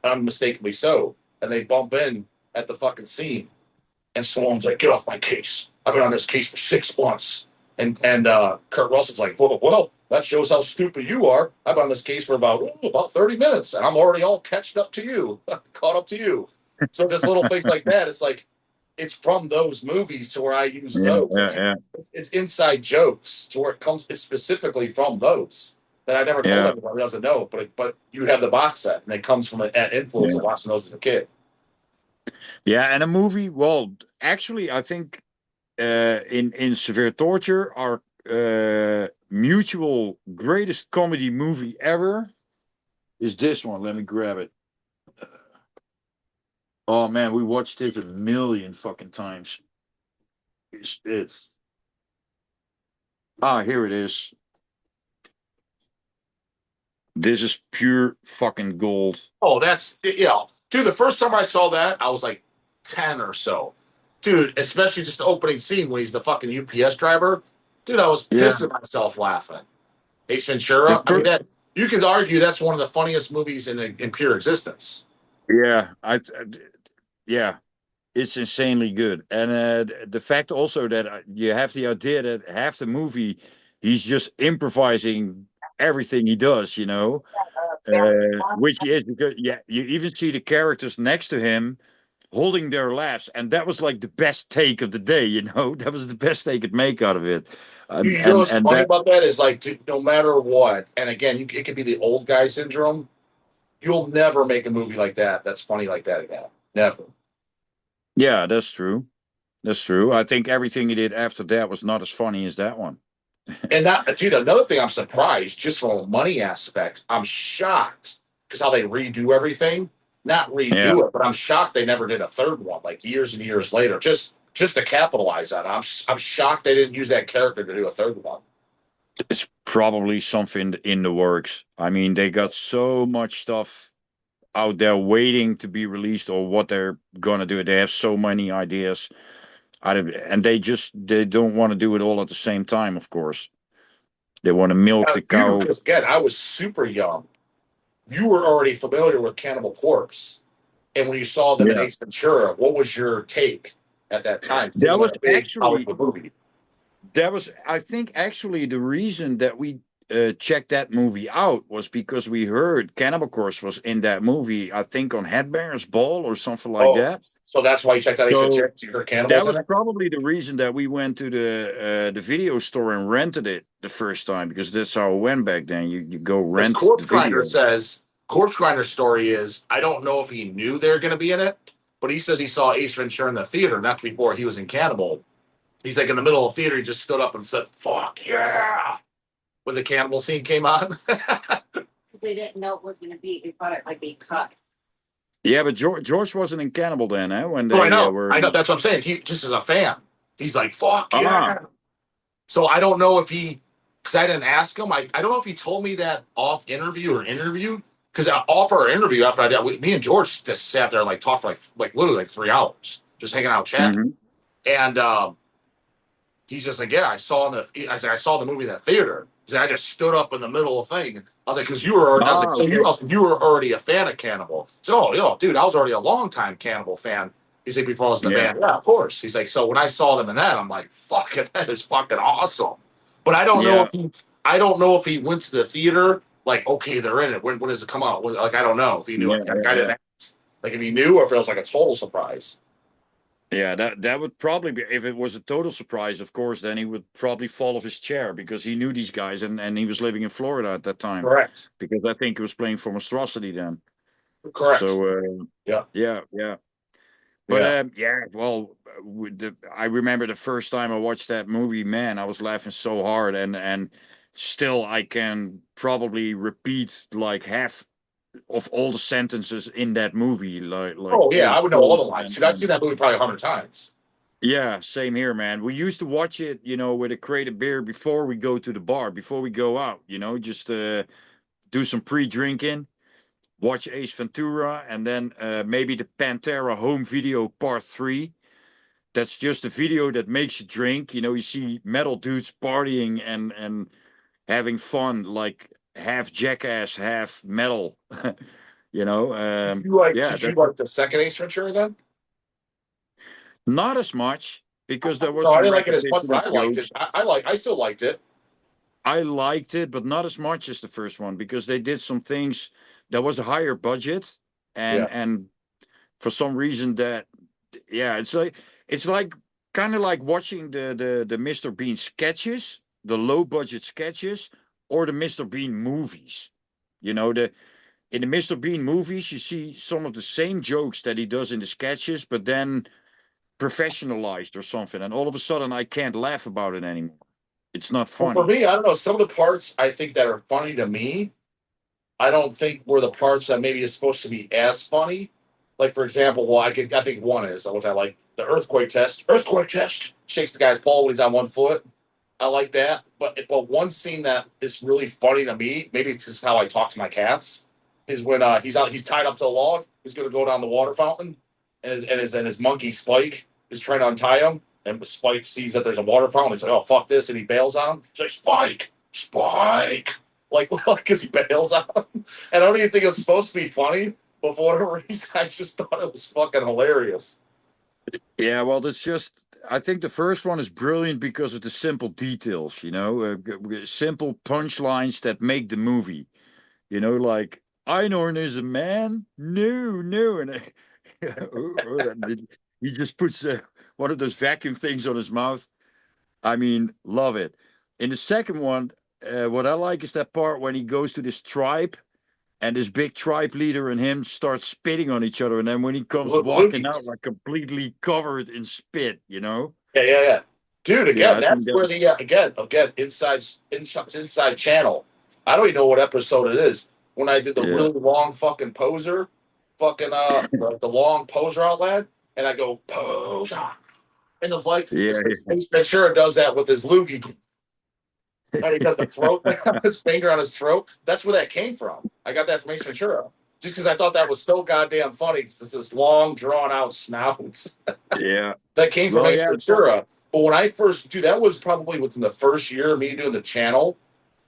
unmistakably so, and they bump in at the fucking scene, and Stallone's like, "Get off my case! I've been on this case for 6 months." And Kurt Russell's like, well, that shows how stupid you are. I've been on this case for about 30 minutes, and I'm already all catched up to you, caught up to you. So just little things like that. It's like it's from those movies to where I use those. It's inside jokes to where it comes. It's specifically from those that I never told everybody else to know. But you have the box set, and it comes from an influence of watching those as a kid. Yeah, and a movie. Well, actually, I think in Severe Torture, our mutual greatest comedy movie ever is this one. Let me grab it. Oh man, we watched it a million fucking times. It's here it is. This is pure fucking gold. Oh, that's dude. The first time I saw that, I was like 10 or so. Dude, especially just the opening scene when he's the fucking UPS driver. Dude, I was pissing myself laughing. Ace Ventura. I mean, you could argue that's one of the funniest movies in pure existence. Yeah, it's insanely good. And the fact also that you have the idea that half the movie he's just improvising everything he does, which is because you even see the characters next to him holding their laughs, and that was like the best take of the day. That was the best they could make out of it. You know what's funny about that is like, dude, no matter what, and again, it could be the old guy syndrome. You'll never make a movie like that that's funny like that again. Never. Yeah, that's true. That's true. I think everything he did after that was not as funny as that one. And that, dude, another thing I'm surprised, just from a money aspect, I'm shocked because how they redo everything. Not redo it, but I'm shocked they never did a third one, like years and years later, just to capitalize on it. I'm shocked they didn't use that character to do a third one. It's probably something in the works. I mean, they got so much stuff out there waiting to be released or what they're gonna do. They have so many ideas, and they don't want to do it all at the same time. Of course, they want to milk the cow. Because again, I was super young. You were already familiar with Cannibal Corpse, and when you saw them in Ace Ventura, what was your take at that time? That was actually a movie. That was, I think, actually the reason that we checked that movie out was because we heard Cannibal Corpse was in that movie. I think on Headbangers Ball or something like that. So that's why you checked out Ace Ventura. You heard Cannibals. That was probably the reason that we went to the video store and rented it the first time, because that's how it went back then. You go rent. Corpse Grinder says Corpse Grinder's story is, I don't know if he knew they were going to be in it, but he says he saw Ace Ventura in the theater, and that's before he was in Cannibal. He's like in the middle of the theater, he just stood up and said, "Fuck yeah!" when the cannibal scene came on. They didn't know it was going to be. They thought it might be cut. Yeah, but George wasn't in Cannibal then, eh? When they, I know. That's what I'm saying. He just as a fan, he's like, "Fuck yeah!" So I don't know if because I didn't ask him. I don't know if he told me that off interview. Because off our interview after I did, me and George just sat there and like talked for like literally like 3 hours, just hanging out chatting. And he's just like, "Yeah, I saw the movie in the theater." He said, "I just stood up in the middle of the thing." I was like, "Because you were already," I was like, "So you were already a fan of Cannibal?" So, dude, I was already a long-time Cannibal fan. He's like, "Before I was in the band." Yeah, of course. He's like, "So when I saw them in that, I'm like, fuck it, that is fucking awesome." But I don't know if he went to the theater like, okay, they're in it. When does it come out? Like, I don't know if he knew it. Like, I didn't ask. Like, if he knew, or if it was like a total surprise. Yeah, that would probably be, if it was a total surprise, of course, then he would probably fall off his chair because he knew these guys and he was living in Florida at that time. Correct. Because I think he was playing for Monstrosity then. Correct. So, yeah. But, I remember the first time I watched that movie, man, I was laughing so hard. And still, I can probably repeat like half of all the sentences in that movie. Like I would know all the lines. Dude, I've seen that movie probably 100 times. Yeah, same here, man. We used to watch it, with a crate of beer before we go to the bar, before we go out, just do some pre-drinking, watch Ace Ventura, and then maybe the Pantera home video part 3. that's just a video that makes you drink. You know, you see metal dudes partying and having fun, like half jackass, half metal. You know, yeah, Did you like the second Ace Ventura then? not as much because there was No, I some didn't like it as much, repetition of but I liked jokes. it. I still liked it. I liked it, but not as much as the first one because they did some things. There was a higher budget, Yeah. and for some reason that, yeah, it's like kind of like watching the Mr. Bean sketches, the low budget sketches, or the Mr. Bean movies. You know, the in the Mr. Bean movies, you see some of the same jokes that he does in the sketches, but then professionalized or something, and all of a sudden I can't laugh about it anymore. It's not Well, for funny. me, I don't know. Some of the parts I think that are funny to me, I don't think were the parts that maybe is supposed to be as funny. Like for example, I think one is which I like the earthquake test. Earthquake test shakes the guy's ball when he's on one foot. I like that. But one scene that is really funny to me, maybe it's just how I talk to my cats, is when he's tied up to a log. He's going to go down the water fountain, and his monkey Spike is trying to untie him, and Spike sees that there's a water fountain. He's like, "Oh fuck this," and he bails on him. He's like, "Spike, Spike," like because he bails on him. And I don't even think it was supposed to be funny, but for whatever reason, I just thought it was fucking hilarious. Yeah, well, that's just. I think the first one is brilliant because of the simple details, you know, simple punchlines that make the movie. You know, like Einorn is a man. No, no, and and he just puts one of those vacuum things on his mouth. I mean, love it. In the second one, what I like is that part when he goes to this tribe and this big tribe leader and him start spitting on each other, and then when he comes walking out Loogies. like completely covered in spit, you know. Yeah. Dude, Yeah, again, I think that's that where the again inside channel. I don't even know what episode it is. When I did the yeah, really long fucking poser, fucking the long poser outlet, and I go poser, and the like, yeah, Ventura does that with his loogie, and he does the throat thing on his finger on his throat. That's where that came from. I got that from Ace Ventura, just because I thought that was so goddamn funny. It's this long drawn out snouts. yeah. That came from Well, Ace yeah, so Ventura. But when I first, dude, that was probably within the first year of me doing the channel.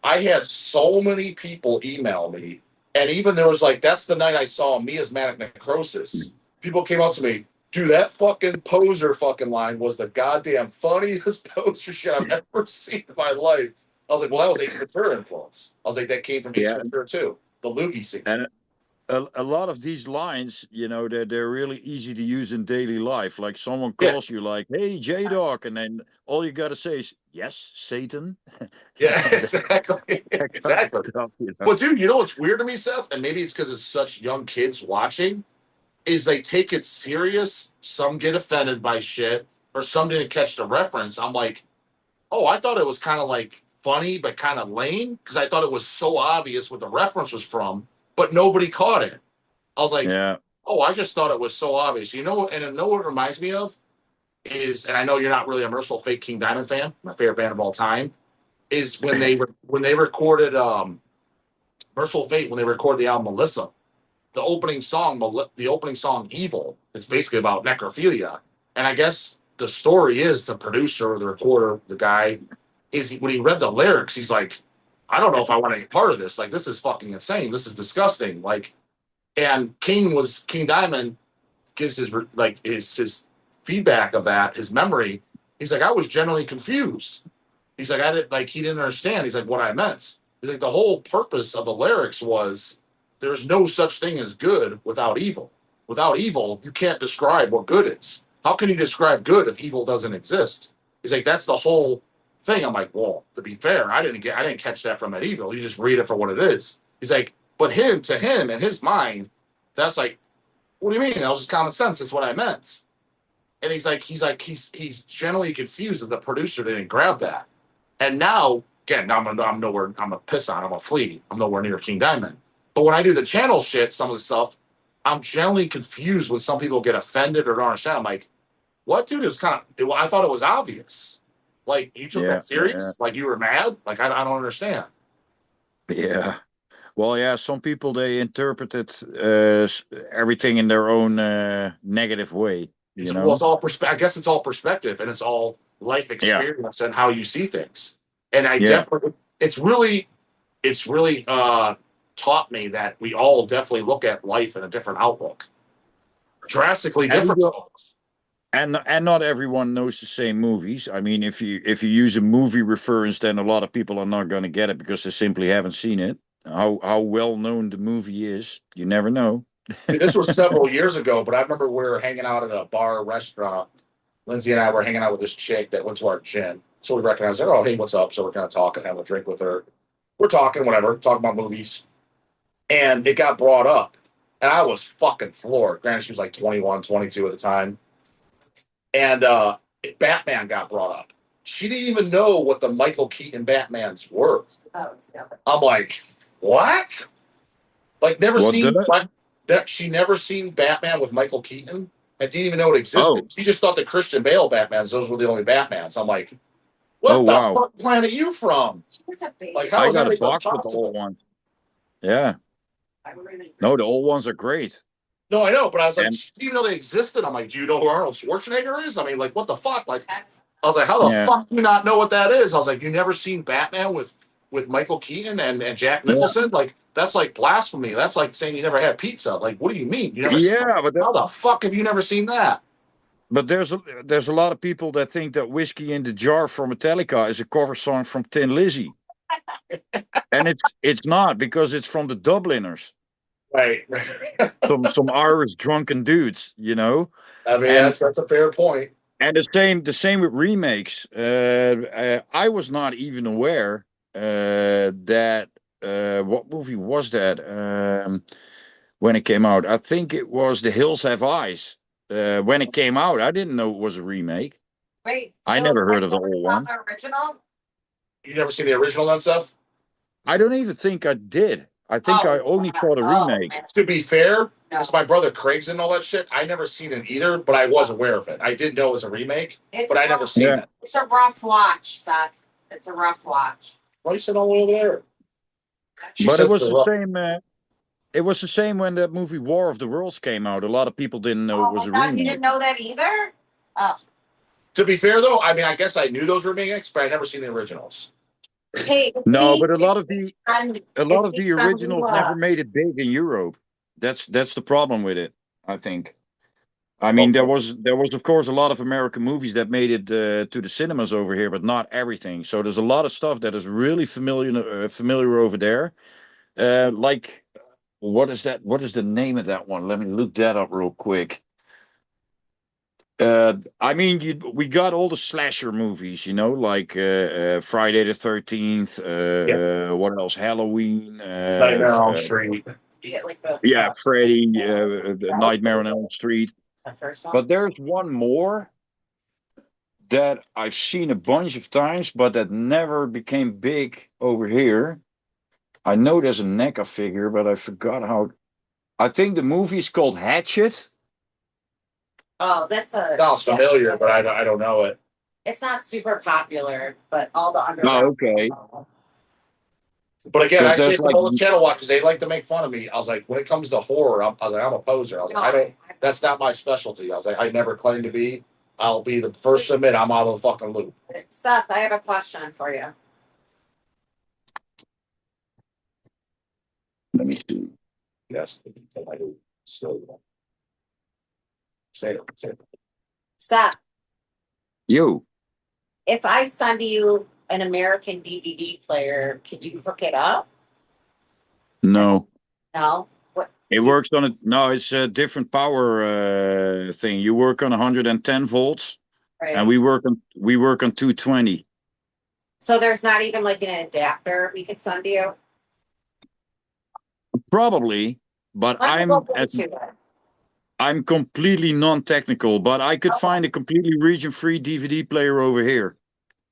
I had so many people email me. And even there was like, that's the night I saw Mia's Manic Necrosis. People came up to me, dude, that fucking poser fucking line was the goddamn funniest poser shit I've ever seen in my life. I was like, well, that was Ace Ventura influence. I was like, that came from Ace yeah, Ventura too. The loogie scene. and a lot of these lines, you know, they're really easy to use in daily life. Like someone Yeah. calls you, like, "Hey, J Dog," and then all you gotta say is, "Yes, Satan." Yeah, that, exactly. that kind of Exactly. stuff, you know. But dude, you know what's weird to me, Seth? And maybe it's because it's such young kids watching, is they take it serious. Some get offended by shit, or some didn't catch the reference. I'm like, oh, I thought it was kind of like funny, but kind of lame because I thought it was so obvious what the reference was from, but nobody caught it. I was like, Yeah, oh, I just thought it was so obvious. You know what? And you know what it reminds me of is, and I know you're not really a Merciful Fate King Diamond fan, my favorite band of all time, is when they recorded Merciful Fate when they recorded the album Melissa, the opening song Evil, it's basically about necrophilia. And I guess the story is the producer or the recorder, the guy, when he read the lyrics, he's like, I don't know if I want any part of this. Like, this is fucking insane. This is disgusting. Like, and King Diamond gives his feedback of that, his memory. He's like, I was generally confused. He's like, he didn't understand. He's like, what I meant. He's like, the whole purpose of the lyrics was there's no such thing as good without evil. Without evil, you can't describe what good is. How can you describe good if evil doesn't exist? He's like, that's the whole thing. I'm like, well, to be fair, I didn't catch that from that evil. You just read it for what it is. He's like, but to him, in his mind, that's like, what do you mean? That was just common sense. That's what I meant. And he's generally confused that the producer didn't grab that. And now, again, I'm nowhere, I'm a piss on, I'm a flea. I'm nowhere near King Diamond. But when I do the channel shit, some of the stuff, I'm generally confused when some people get offended or don't understand. I'm like, what, dude? It was I thought it was obvious. Like, you took yeah, that yeah, serious? Like, you were mad? Like, I don't understand. yeah. Well, yeah, some people they interpreted everything in their own negative way. You Well, know? it's all perspective. I guess it's all perspective, and it's all life Yeah. experience and how you see things. And I Yeah. definitely, it's really taught me that we all definitely look at life in a different outlook, drastically And different. and not everyone knows the same movies. I mean, if you use a movie reference, then a lot of people are not going to get it because they simply haven't seen it. How well known the movie is, you never know. This was several years ago, but I remember we were hanging out at a bar restaurant. Lindsay and I were hanging out with this chick that went to our gym. So we recognized her. Oh, hey, what's up? So we're kind of talking, having a drink with her. We're talking, whatever, talking about movies. And it got brought up. And I was fucking floored. Granted, she was like 21, 22 at the time. And Batman got brought up. She didn't even know what the Michael Keaton Batmans were. Oh, I'm like, what? Like, never What seen did it? that? She never seen Batman with Michael Keaton and didn't even know it existed. Oh. She just thought the Christian Bale Batmans, those were the only Batmans. I'm like, what Oh, the wow. fuck planet you from? She was a baby. Like, how I is got that a even box with the possible? old ones. Yeah. I really- No, the old ones are great. No, I know, but I was like, And- she didn't even know they existed. I'm like, do you know who Arnold Schwarzenegger is? I mean, like, what the fuck? Like, I was like, how the Yeah. fuck do you not know what that is? I was like, you never seen Batman with Michael Keaton and Jack Nicholson? Like, that's like blasphemy. That's like saying you never had pizza. Like, what do you mean? You never Yeah, but how the fuck have you never seen that? But there's a lot of people that think that "Whiskey in the Jar" from Metallica is a cover song from Tin Lizzy, and it's not, because it's from the Dubliners, Right. some Irish drunken dudes, you know. I mean, And- that's a fair point. And the same with remakes. I was not even aware that what movie was that when it came out? I think it was The Hills Have Eyes. When it came out, I didn't know it was a remake. Wait, I so never heard of the you never old saw one. the original? You never seen the original and stuff? I don't even think I did. I think I it's only not. saw the Oh, remake. man. To be fair, No. it's my brother Craig's and all that shit. I never seen it either, but I was aware of it. I did know it was a remake, It's but I never rough. seen Yeah. it. It's a rough watch, Seth. It's a rough watch. Why you sitting all the way over there? She But it says was the the rough- same. It was the same when that movie War of the Worlds came out. A lot of people didn't know it was a God, you remake. didn't know that either? Oh. To be fair, though, I mean, I guess I knew those were remakes, but I never seen the originals. Hey, No, me- but a lot of the it's originals Ventura. never made it big in Europe. That's the problem with it, I think. I mean, there was of course a lot of American movies that made it to the cinemas over here, but not everything. So there's a lot of stuff that is really familiar over there. Like, what is that? What is the name of that one? Let me look that up real quick. I mean, we got all the slasher movies, you know, like Friday the 13th. What else? Halloween. Nightmare on Elm Street. You get like the Yeah, Freddy. Nightmare on Elm Street. the first one. But there's one more that I've seen a bunch of times, but that never became big over here. I know there's a NECA figure, but I forgot how. I think the movie is called Hatchet. Oh, that's a Sounds familiar, but I don't know it. It's not super popular, but all the Oh, underground. okay. But again, I Because say there's for like- all the channel watch because they like to make fun of me. I was like, when it comes to horror, I was like, I'm a poser. I was like, I don't. That's not my specialty. I was like, I never claim to be. I'll be the first to admit I'm out of the fucking loop. Seth, I have a question for you. Let me see. Yes, I do. So, say it. Seth, Yo, if I send you an American DVD player, can you hook it up? no. No. What? It works on it. No, it's a different power thing. You work on 110 volts, Right. and we work on 220. So there's not even like an adapter we could send you. Probably, but Let me look into it. I'm completely non-technical. But I could find a completely region-free DVD player over here.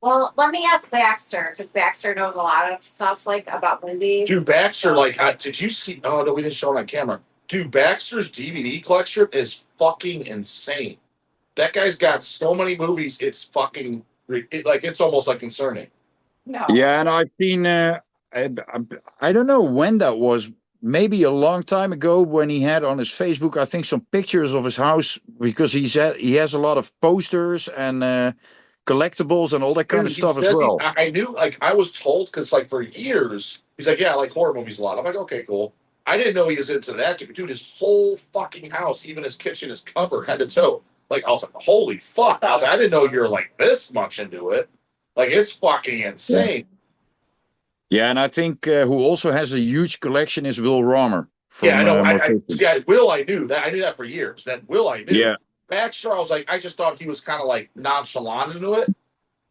Well, let me ask Baxter because Baxter knows a lot of stuff like about movies. Dude, Baxter, like, did you see? Oh no, we didn't show it on camera. Dude, Baxter's DVD collection is fucking insane. That guy's got so many movies. It's fucking it's almost like concerning. No. Yeah, and I've seen. I don't know when that was maybe a long time ago when he had on his Facebook, I think, some pictures of his house, because he has a lot of posters and collectibles and all that kind Dude, of he stuff as says well. I knew, like, I was told, because, like, for years, he's like, yeah, I like horror movies a lot. I'm like, okay, cool. I didn't know he was into that. Dude, his whole fucking house, even his kitchen, is covered head to toe. Like, I was like, holy fuck. I was like, I didn't know you were, like, this much into it. Like, it's fucking Yeah. insane. Yeah, and I think who also has a huge collection is Will Romer Yeah, I from know. Mortician. See, Will, I knew that. I knew that for years. That Will, I knew. Yeah. Baxter, I was like, I just thought he was kind of like nonchalant into it.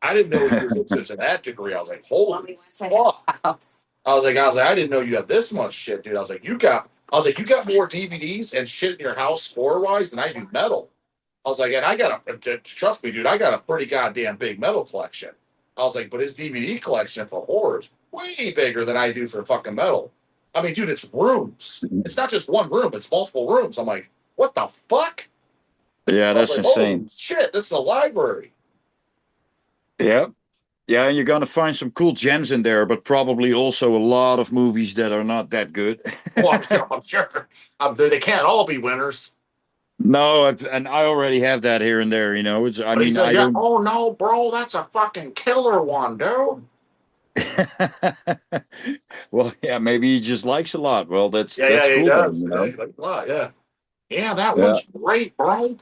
I didn't know he was into to that degree. I was like, holy fuck. I was like, I didn't know you had this much shit, dude. I was like, you got more DVDs and shit in your house horror wise than I do metal. I was like, and I got trust me, dude, I got a pretty goddamn big metal collection. I was like, but his DVD collection for horror is way bigger than I do for fucking metal. I mean, dude, it's rooms. It's not just one room, it's multiple rooms. I'm like, what the fuck? Yeah, I was that's like, holy insane. shit, this is a library. Yeah. Yeah, and you're gonna find some cool gems in there, but probably also a lot of movies that are not that good. Well, I'm sure. They can't all be winners. No, and I already have that here and there. It's. I But he mean, said, I yeah, don't. oh no, bro, that's a fucking killer one, dude. Well, yeah, maybe he just likes a lot. Well, that's Yeah, he cool then, does. Yeah, he likes a lot, yeah. Yeah, that Yeah. one's great, bro.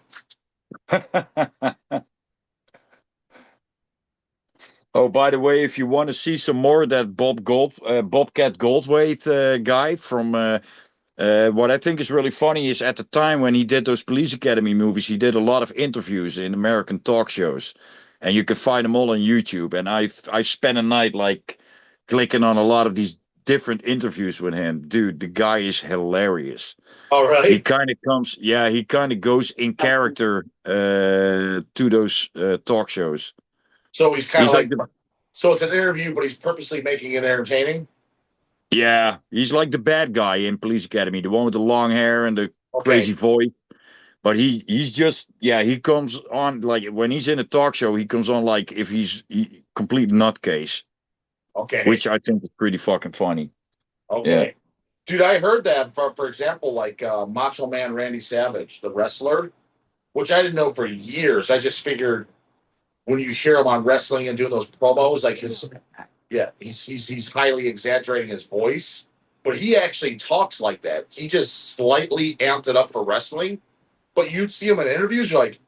Oh, by the way, if you want to see some more of that Bobcat Goldthwait guy from what I think is really funny is at the time when he did those Police Academy movies, he did a lot of interviews in American talk shows, and you can find them all on YouTube. And I spent a night like clicking on a lot of these different interviews with him. Dude, the guy is hilarious. Oh, He really? kind of he kind of goes in character to those talk shows. So he's kind He's of like like, so it's an interview, but he's purposely making it entertaining. yeah, he's like the bad guy in Police Academy, the one with the long hair and the Okay, crazy voice. But he's just he comes on like when he's in a talk show, he comes on like if he's complete nutcase, okay, which I think is pretty fucking funny. Yeah. okay. Dude, I heard that for example, like Macho Man Randy Savage, the wrestler, which I didn't know for years. I just figured when you hear him on wrestling and doing those promos, like he's highly exaggerating his voice, but he actually talks like that. He just slightly amped it up for wrestling, but you'd see him in interviews, you're like,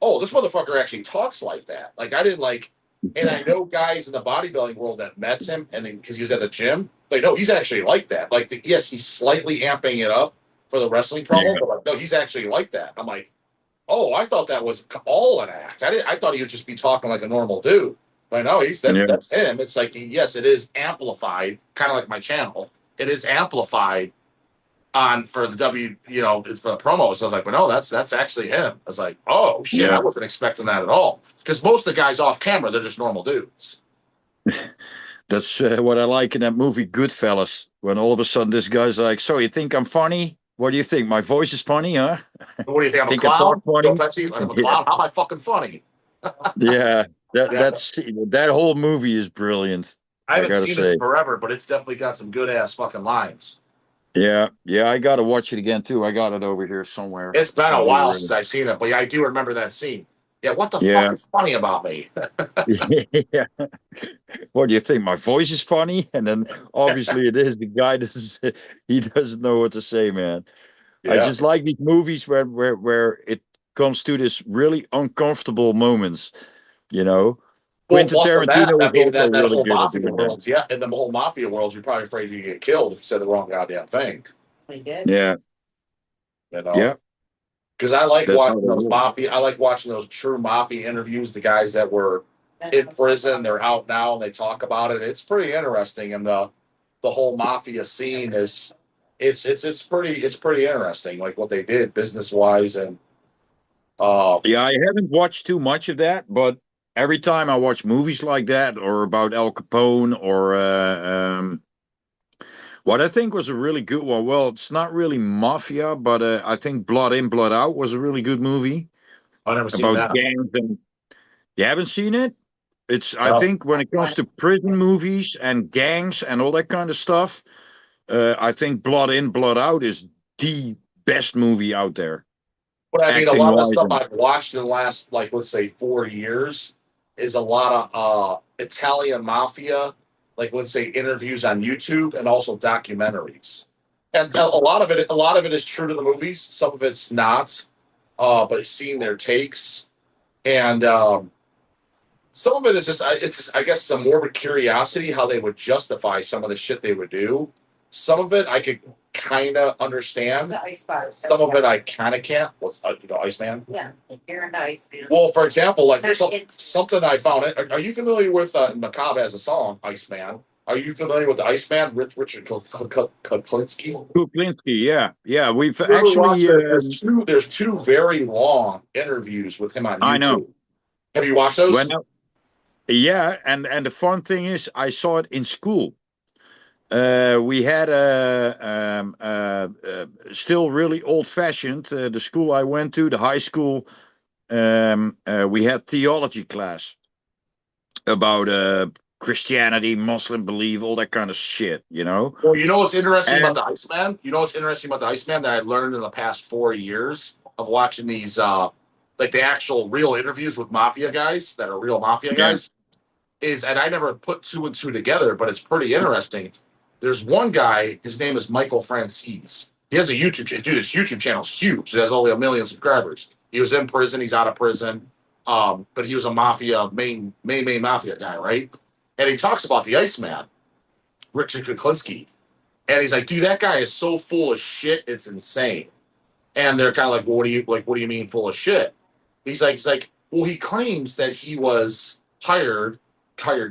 oh, this motherfucker actually talks like that. Like I didn't like, and I know guys in the bodybuilding world that met him, and then because he was at the gym, like no, he's actually like that. Like yes, he's slightly amping it up for the wrestling promo, Yeah. but like no, he's actually like that. I'm like, oh, I thought that was all an act. I thought he would just be talking like a normal dude. But no, Yeah. that's him. It's like yes, it is amplified, kind of like my channel. It is amplified on for the it's for the promos. So I was like, but no, that's actually him. I was like, oh shit, Yeah. I wasn't expecting that at all. Because most of the guys off camera, they're just normal dudes. That's what I like in that movie Goodfellas. When all of a sudden this guy's like, "So you think I'm funny? What do you think? My voice is funny, huh? What do you think? I'm a Think I clown? talk funny?" Joe Pesci? I'm a Yeah. clown. How am I fucking funny? Yeah. Yeah. That whole movie is brilliant. I haven't gotta seen say. it forever, but it's definitely got some good ass fucking lines. Yeah, I gotta watch it again too. I got it over here somewhere. It's been a Probably while already. since I've seen it, but yeah, I do remember that scene. Yeah, what the Yeah. fuck is funny about me? Yeah. What do you think? My voice is funny, and then obviously it is. The guy doesn't. He doesn't know what to say, man. I Yeah. just like these movies where it comes to this really uncomfortable moments. You know, Well, Quentin plus of that, Tarantino I was mean, also that really whole good at mafia doing that. world, yeah, in the whole mafia world, you're probably afraid you get killed if you said the wrong goddamn thing. They did. Yeah, You know, yeah, because I like that's how watching they those work. mafia. I like watching those true mafia interviews. The guys that were in prison, they're out now, and they talk about it. It's pretty interesting, and the whole mafia scene is it's pretty interesting, like what they did business wise, and Yeah, I haven't watched too much of that, but every time I watch movies like that or about Al Capone or what I think was a really good one. Well, it's not really mafia, but I think Blood In, Blood Out was a really good movie I've never seen about that. gangs. And you haven't seen it? I No. think when it comes to prison movies and gangs and all that kind of stuff, I think Blood In, Blood Out is the best movie out there, But I mean, a acting lot of the wise. stuff I've watched in the last, like, let's say 4 years is a lot of Italian mafia, like, let's say interviews on YouTube and also documentaries. And a lot of it is true to the movies. Some of it's not, but seeing their takes. And some of it is just, it's just, I guess, some morbid curiosity how they would justify some of the shit they would do. Some of it I could kind of understand. The ice bars. Some of it I kind of can't. What's Iceman? Yeah, you're in the ice, man. Well, for example, like That's it. something I found. Are you familiar with Macabre as a song, Iceman? Are you familiar with the Iceman, Richard Kuklinski? Kuklinski, yeah. We've You ever watch actually. this? There's two very long interviews with him on YouTube. I know. Have you watched those? Yeah, and the fun thing is, I saw it in school. We had still really old fashioned. The school I went to, the high school, we had theology class about Christianity, Muslim belief, all that kind of shit, you know. Well, you know what's interesting And about the Iceman? You know what's interesting about the Iceman that I learned in the past 4 years of watching these, like the actual real interviews with mafia guys that are real mafia guys, is, and I never put two and two together, but it's pretty interesting. There's one guy, his name is Michael Francis. He has a YouTube channel. Dude, his YouTube channel's huge. It has only 1 million subscribers. He was in prison. He's out of prison. But he was a mafia, main mafia guy, right? And he talks about the Iceman, Richard Kuklinski. And he's like, dude, that guy is so full of shit, it's insane. And they're kind of like, well, what do you mean full of shit? He's like, well, he claims that he was hired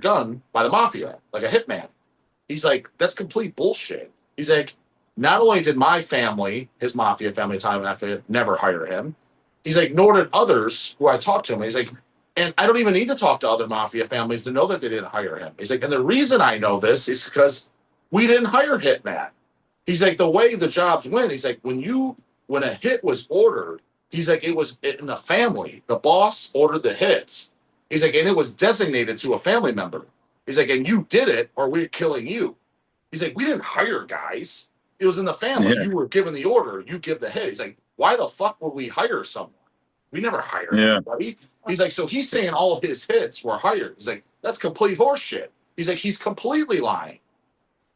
gun by the mafia, like a hitman. He's like, that's complete bullshit. He's like, not only did my family, his mafia family, time after, never hire him, he's like, nor did others who I talked to him. He's like, and I don't even need to talk to other mafia families to know that they didn't hire him. He's like, and the reason I know this is because we didn't hire Hitman. He's like, the way the jobs went, he's like, when a hit was ordered, he's like, it was in the family. The boss ordered the hits. He's like, and it was designated to a family member. He's like, and you did it or we're killing you. He's like, we didn't hire guys. It was in the family. Yeah. You were given the order. You give the hit. He's like, why the fuck would we hire someone? We never hired anybody. He's like, so he's saying all of his hits were hired. He's like, that's complete horseshit. He's like, he's completely lying.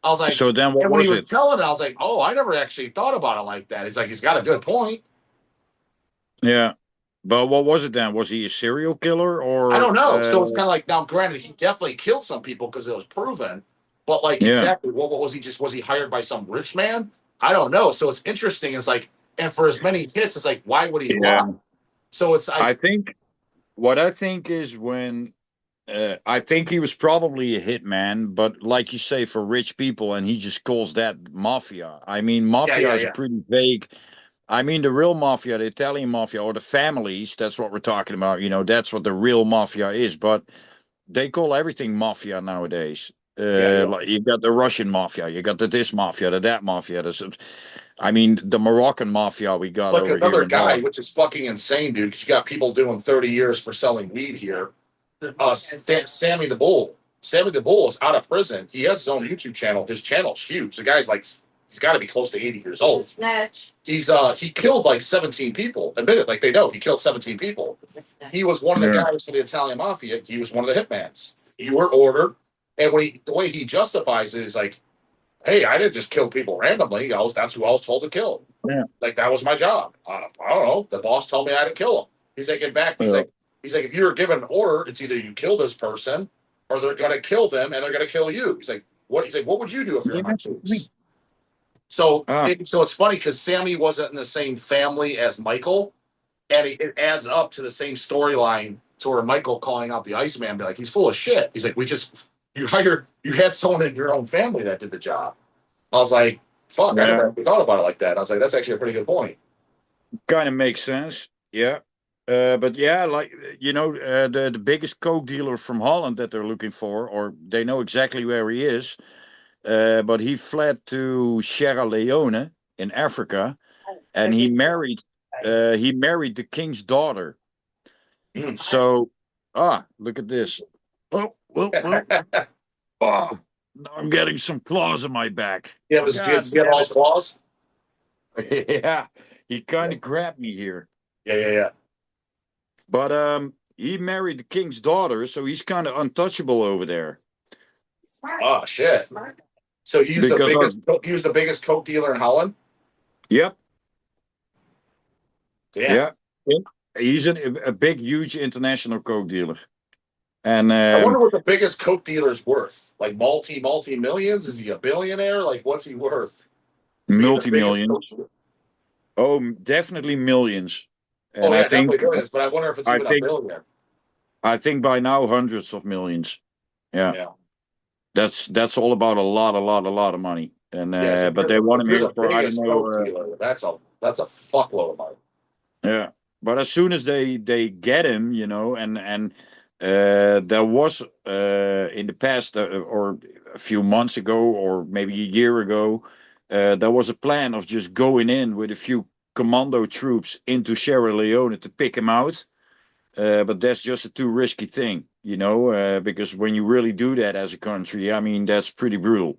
I was like, so then what and when was he was it? telling it, I was like, oh, I never actually thought about it like that. He's like, he's got a good point. Yeah. But what was it then? Was he a serial killer or? I don't know. So it's kind of like, now, granted, he definitely killed some people because it was proven. But like, exactly, what was he? Was he hired by some rich man? I don't know. So it's interesting. It's like, and for as many hits, it's like, why would he lie? So it's, I think what I think is when I think he was probably a hitman, but like you say, for rich people, and he just calls that mafia. I mean, mafia is a pretty vague. I mean, the real mafia, the Italian mafia, or the families, that's what we're talking about. You know, that's what the real mafia is. But they call everything mafia nowadays. Like you got the Russian mafia, you got the this mafia, the that mafia. I mean, the Moroccan mafia we got like over another here. Guy, which is fucking insane, dude, because you got people doing 30 years for selling weed here. Sammy the Bull. Sammy the Bull is out of prison. He has his own YouTube channel. His channel's huge. The guy's like, he's got to be close to 80 years old. Snatch. He killed like 17 people. Admit it, like they know he killed 17 people. He was one of the guys for the Italian mafia. He was one of the hitmans. You were ordered, and the way he justifies it is like, hey, I didn't just kill people randomly. That's who I was told to kill. Yeah. Like that was my job. I don't know. The boss told me I had to kill him. He's like, in back. He's like, if you were given an order, it's either you kill this person or they're gonna kill them and they're gonna kill you. He's like, what? He's like, what would you do if you're in my shoes? So it's funny because Sammy wasn't in the same family as Michael, and it adds up to the same storyline to where Michael calling out the Iceman, be like, he's full of shit. He's like, you had someone in your own family that did the job. I was like, fuck, I never thought about it like that. I was like, that's actually a pretty good point. Kind of makes sense. Yeah. But yeah, like, you know, the biggest coke dealer from Holland that they're looking for, or they know exactly where he is. But he fled to Sierra Leone in Africa, and he married the king's daughter. So, look at this. Oh, now I'm I'm getting some claws in my back. Yeah, was God Jim get damn all his claws? it. Yeah, he kind of grabbed me here. Yeah. But he married the king's daughter, so he's kind of untouchable over there. Smart. Oh shit. Smart. So he was the biggest coke dealer in Holland? Yep. Damn. Yeah. He's a big, huge international coke dealer. And I wonder what the biggest coke dealer's worth. Like multi millions? Is he a billionaire? Like what's he worth? multi-millions. Oh, definitely millions. And I think definitely billions, but I wonder if it's even a billion. I think by now hundreds of millions. Yeah. That's all about a lot of money. And but they want him here for I don't know. That's a fuckload of money. Yeah, but as soon as they get him, and there was in the past or a few months ago or maybe a year ago, there was a plan of just going in with a few commando troops into Sierra Leone to pick him out. But that's just a too risky thing, because when you really do that as a country, I mean, that's pretty brutal.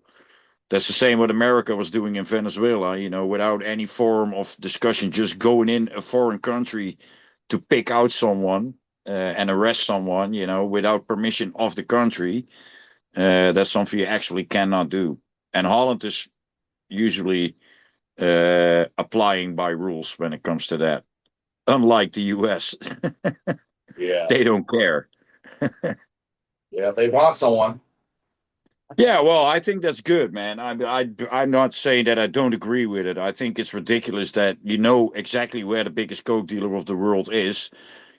That's the same what America was doing in Venezuela, without any form of discussion, just going in a foreign country to pick out someone and arrest someone, without permission of the country. That's something you actually cannot do. And Holland is usually applying by rules when it comes to that. Unlike the US. Yeah. They don't care. Yeah, if they want someone. Yeah, well, I think that's good, man. I'm not saying that I don't agree with it. I think it's ridiculous that you know exactly where the biggest coke dealer of the world is,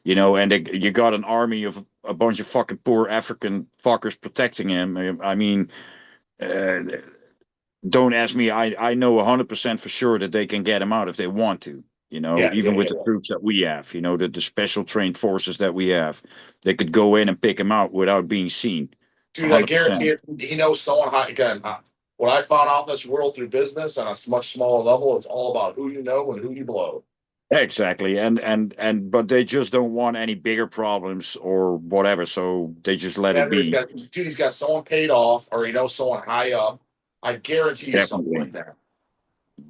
and you got an army of a bunch of fucking poor African fuckers protecting him. I mean, don't ask me. I know 100% for sure that they can get him out if they want to. Even with the troops that we have, the special trained forces that we have, they could go in and pick him out without being seen. Dude, 100%. I guarantee it. He knows someone. Again, what I found out in this world through business on a much smaller level, it's all about who you know and who you blow. Exactly, but they just don't want any bigger problems or whatever, so they just let it be. He's got someone paid off, or he knows someone high up. I guarantee you something like that.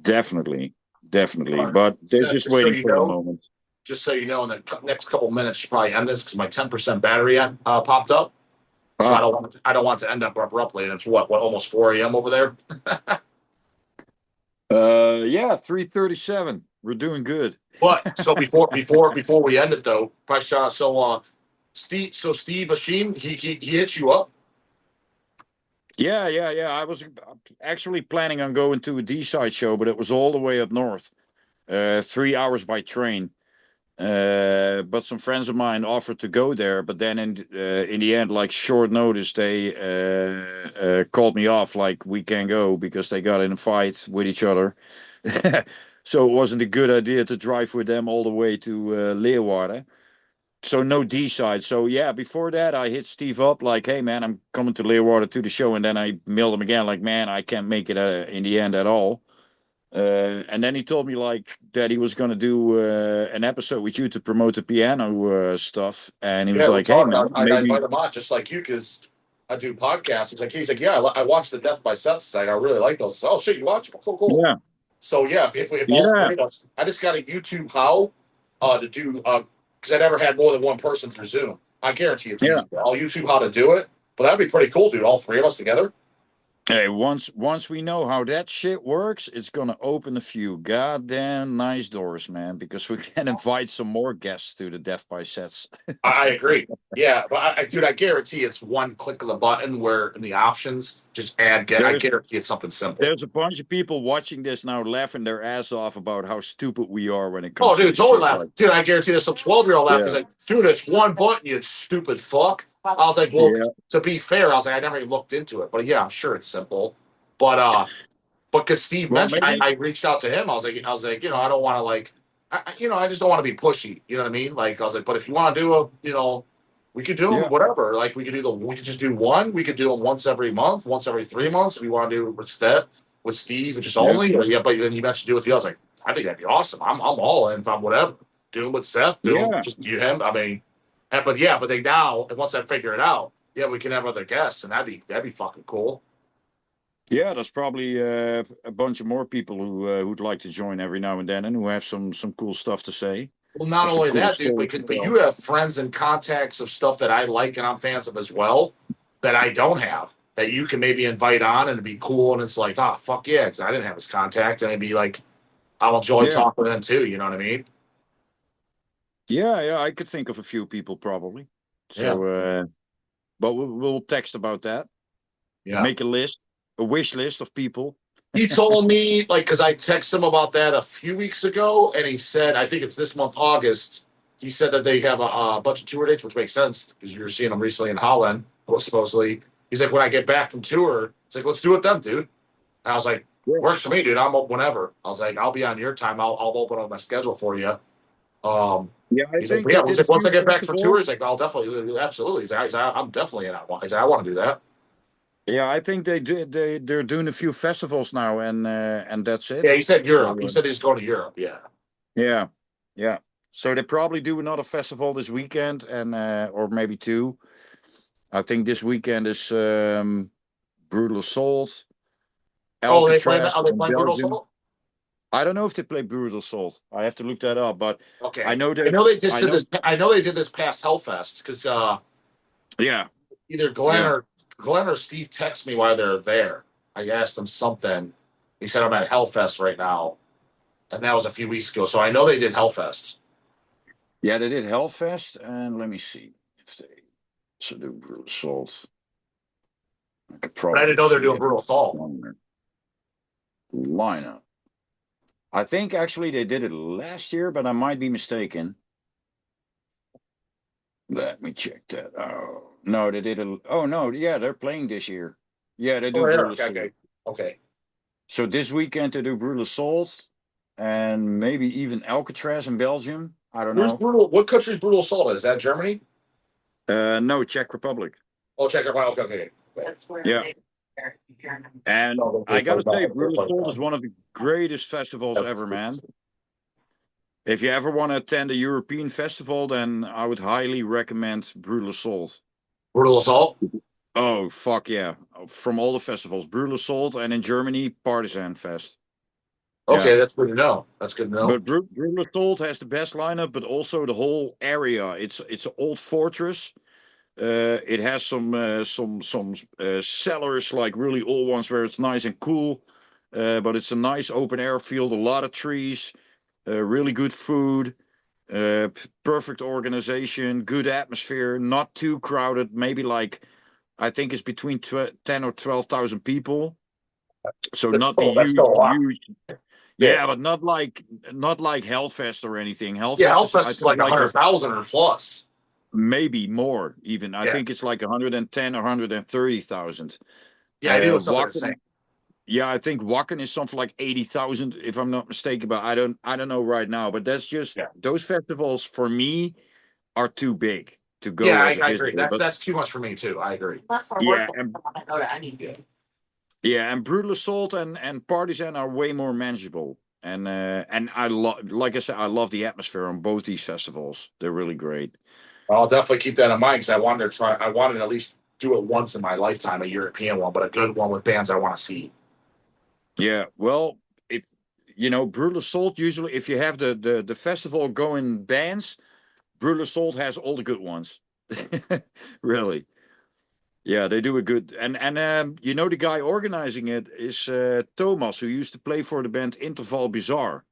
Definitely. But they're just waiting for a moment. Just so you know, in the next couple minutes, you probably end this because my 10% battery popped up. So I don't want to end up abruptly, and it's almost 4 a.m. over there. Yeah, 3:37. We're doing good. But so before we end it though, Steve Ashim, he hit you up. Yeah. I was actually planning on going to a D-side show, but it was all the way up north, 3 hours by train. But some friends of mine offered to go there, but then in the end, like short notice, they called me off, like we can't go because they got in a fight with each other. So it wasn't a good idea to drive with them all the way to Leeuwarden. So no D-side. So yeah, before that, I hit Steve up like, hey man, I'm coming to Leeuwarden to the show, and then I mailed him again like, man, I can't make it in the end at all. And then he told me like that he was going to do an episode with you to promote the piano stuff. And he was like, hey, man, I invite him on just like you because I do podcasts. He's like, yeah, I watched the Death by Seth site. I really like those. Oh, shit, you watch? Cool. Yeah. So, yeah, if all three of us, I just got to YouTube how to do, because I never had more than one person through Zoom. I guarantee it's easy. I'll YouTube how to do it. But that'd be pretty cool, dude. All three of us together. Hey, once we know how that shit works, it's gonna open a few goddamn nice doors, man. Because we can invite some more guests to the Death by Sets. I agree. Yeah, but I guarantee it's one click of the button where in the options just add guest. I guarantee it's something simple. There's a bunch of people watching this now laughing their ass off about how stupid we are when it comes. Oh, dude, totally laughing. Dude, I guarantee there's some 12-year-old laughing. He's like, dude, it's one button, you stupid fuck. I was like, well, to be fair, I was like, I never even looked into it, but yeah, I'm sure it's simple. But because Steve mentioned, I reached out to him. I was like, I don't want to like, I just don't want to be pushy. You know what I mean? Like, I was like, but if you want to do we could do them, whatever. Like, we could just do one. We could do them once every month, once every 3 months. If you want to do with Steve, just only. But then you mentioned do it with you. I was like, I think that'd be awesome. I'm all in from whatever. Do them with Seth. Do them, just do him. I mean. But they now, and once I figure it out, we can have other guests, and that'd be fucking cool. Yeah, there's probably a bunch of more people who'd like to join every now and then, and who have some cool stuff to say, Well, not or some only cool that, dude, stories to but you tell. have friends and contacts of stuff that I like and I'm fans of as well that I don't have that you can maybe invite on and it'd be cool. And it's like, ah, fuck yeah, because I didn't have his contact. And it'd be like, I'll enjoy Yeah, talking to them too. You know what I mean? yeah. I could think of a few people probably. Yeah. So, but we'll text about that. Yeah. Make a list, a wish list of people. He told me, like, because I texted him about that a few weeks ago, and he said, I think it's this month, August. He said that they have a bunch of tour dates, which makes sense because you were seeing them recently in Holland, well, supposedly. He's like, when I get back from tour, he's like, let's do it then, dude. And I was like, Yeah, works for me, dude. I'm up whenever. I was like, I'll be on your time. I'll open up my schedule for you. yeah. I He's like, think but yeah, they he's did a like, once I few get back from tour, festivals. he's like, I'll definitely, absolutely. I'm definitely in. He's like, I want to do that. Yeah, I think they did. They're doing a few festivals now, and that's Yeah, it. he said So Europe. He said he's going to Europe. Yeah. yeah, yeah. So they probably do another festival this weekend, and or maybe two. I think this weekend is Brutal Assault, Oh, Alcatraz are they in playing Brutal Belgium. Soul? I don't know if they play Brutal Assault. I have to look that up, but I Okay. know I they. know they just I did know. this. I know they did this past Hellfest because Yeah, either yeah, Glenn or Steve texted me while they're there. I asked them something. He said I'm at Hellfest right now, and that was a few weeks ago. So I know they did Hellfest. yeah. They did Hellfest, and let me see if they so do Brutal Assault. I could But I probably didn't know they're see doing it Brutal Soul. on their lineup. I think actually they did it last year, but I might be mistaken. Let me check that. Oh no, they did it. Oh no, yeah, they're playing this year. Yeah, they Oh, do yeah. Brutal Okay. Assault. Okay. Okay. So this weekend they do Brutal Assault, and maybe even Alcatraz in Belgium. I don't Where's know. Brutal? What country's Brutal Soul? Is that Germany? No, Czech Republic. Oh, Czech Republic. Okay. Okay. That's where Yeah, they. and Oh, I they gotta played say, they Brutal played Assault is one of the greatest festivals ever, man. that. If you ever want to attend a European festival, then I would highly recommend Brutal Assault. Brutal Assault. Oh, fuck yeah. From all the festivals, Brutal Assault, and in Germany, Partisan Fest. Yeah. Okay, that's good to know. That's good to know. But Brutal Assault has the best lineup, but also the whole area. It's an old fortress. It has some cellars, like really old ones, where it's nice and cool. But it's a nice open air field, a lot of trees, really good food, perfect organization, good atmosphere, not too crowded. Maybe like I think it's between 10 or 12,000 people. So not the That's still huge, a lot. huge. Yeah. Yeah, but not like Hellfest or anything. Yeah, Hellfest is Hellfest I is think like a like hundred a thousand or plus. maybe more even. I Yeah. think it's like 110 or 130,000. Yeah, I knew it was something insane. Wacken, yeah, I think Wacken is something like 80,000 if I'm not mistaken, but I don't know right now. But that's just Yeah. those festivals for me are too big to Yeah, go as a I agree. visitor. But That's too much for me too. I agree. Unless we're yeah, working, and I want to go to any. Yeah. yeah, and Brutal Assault and Partisan are way more manageable. And I love, like I said, I love the atmosphere on both these festivals. They're really great. I'll definitely keep that in mind because I wanted to try. I wanted to at least do it once in my lifetime, a European one, but a good one with bands I want to see. Yeah, well, if Brutal Assault usually, if you have the festival going bands, Brutal Assault has all the good ones. Really. Yeah, they do a good and the guy organizing it is Thomas, who used to play for the band Interval Bizarre.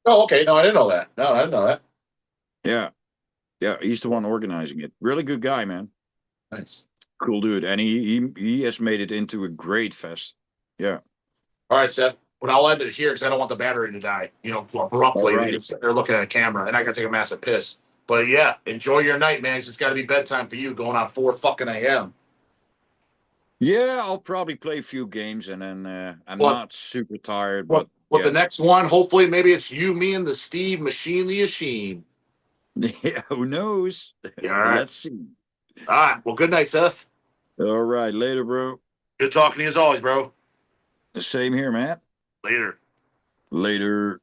Oh, okay. No, I didn't know that. No, I didn't know that. Yeah, yeah, he's the one organizing it. Really good guy, man. Nice. Cool dude, and he has made it into a great fest. Yeah. All right, Seth. But I'll end it here because I don't want the battery to die. All Abruptly. right. They're looking at a camera, and I got to take a massive piss. But yeah, enjoy your night, man. 'Cause it's got to be bedtime for you, going on 4 fucking a.m. Yeah, I'll probably play a few games and then I'm But not super tired, what but with the yeah. next one? Hopefully, maybe it's you, me, and the Steve Machine the Machine. Yeah, who knows? Yeah, all right. Let's see. All right. Well, good night, Seth. All right, later, bro. Good talking to you as always, bro. The same here, man. Later. Later.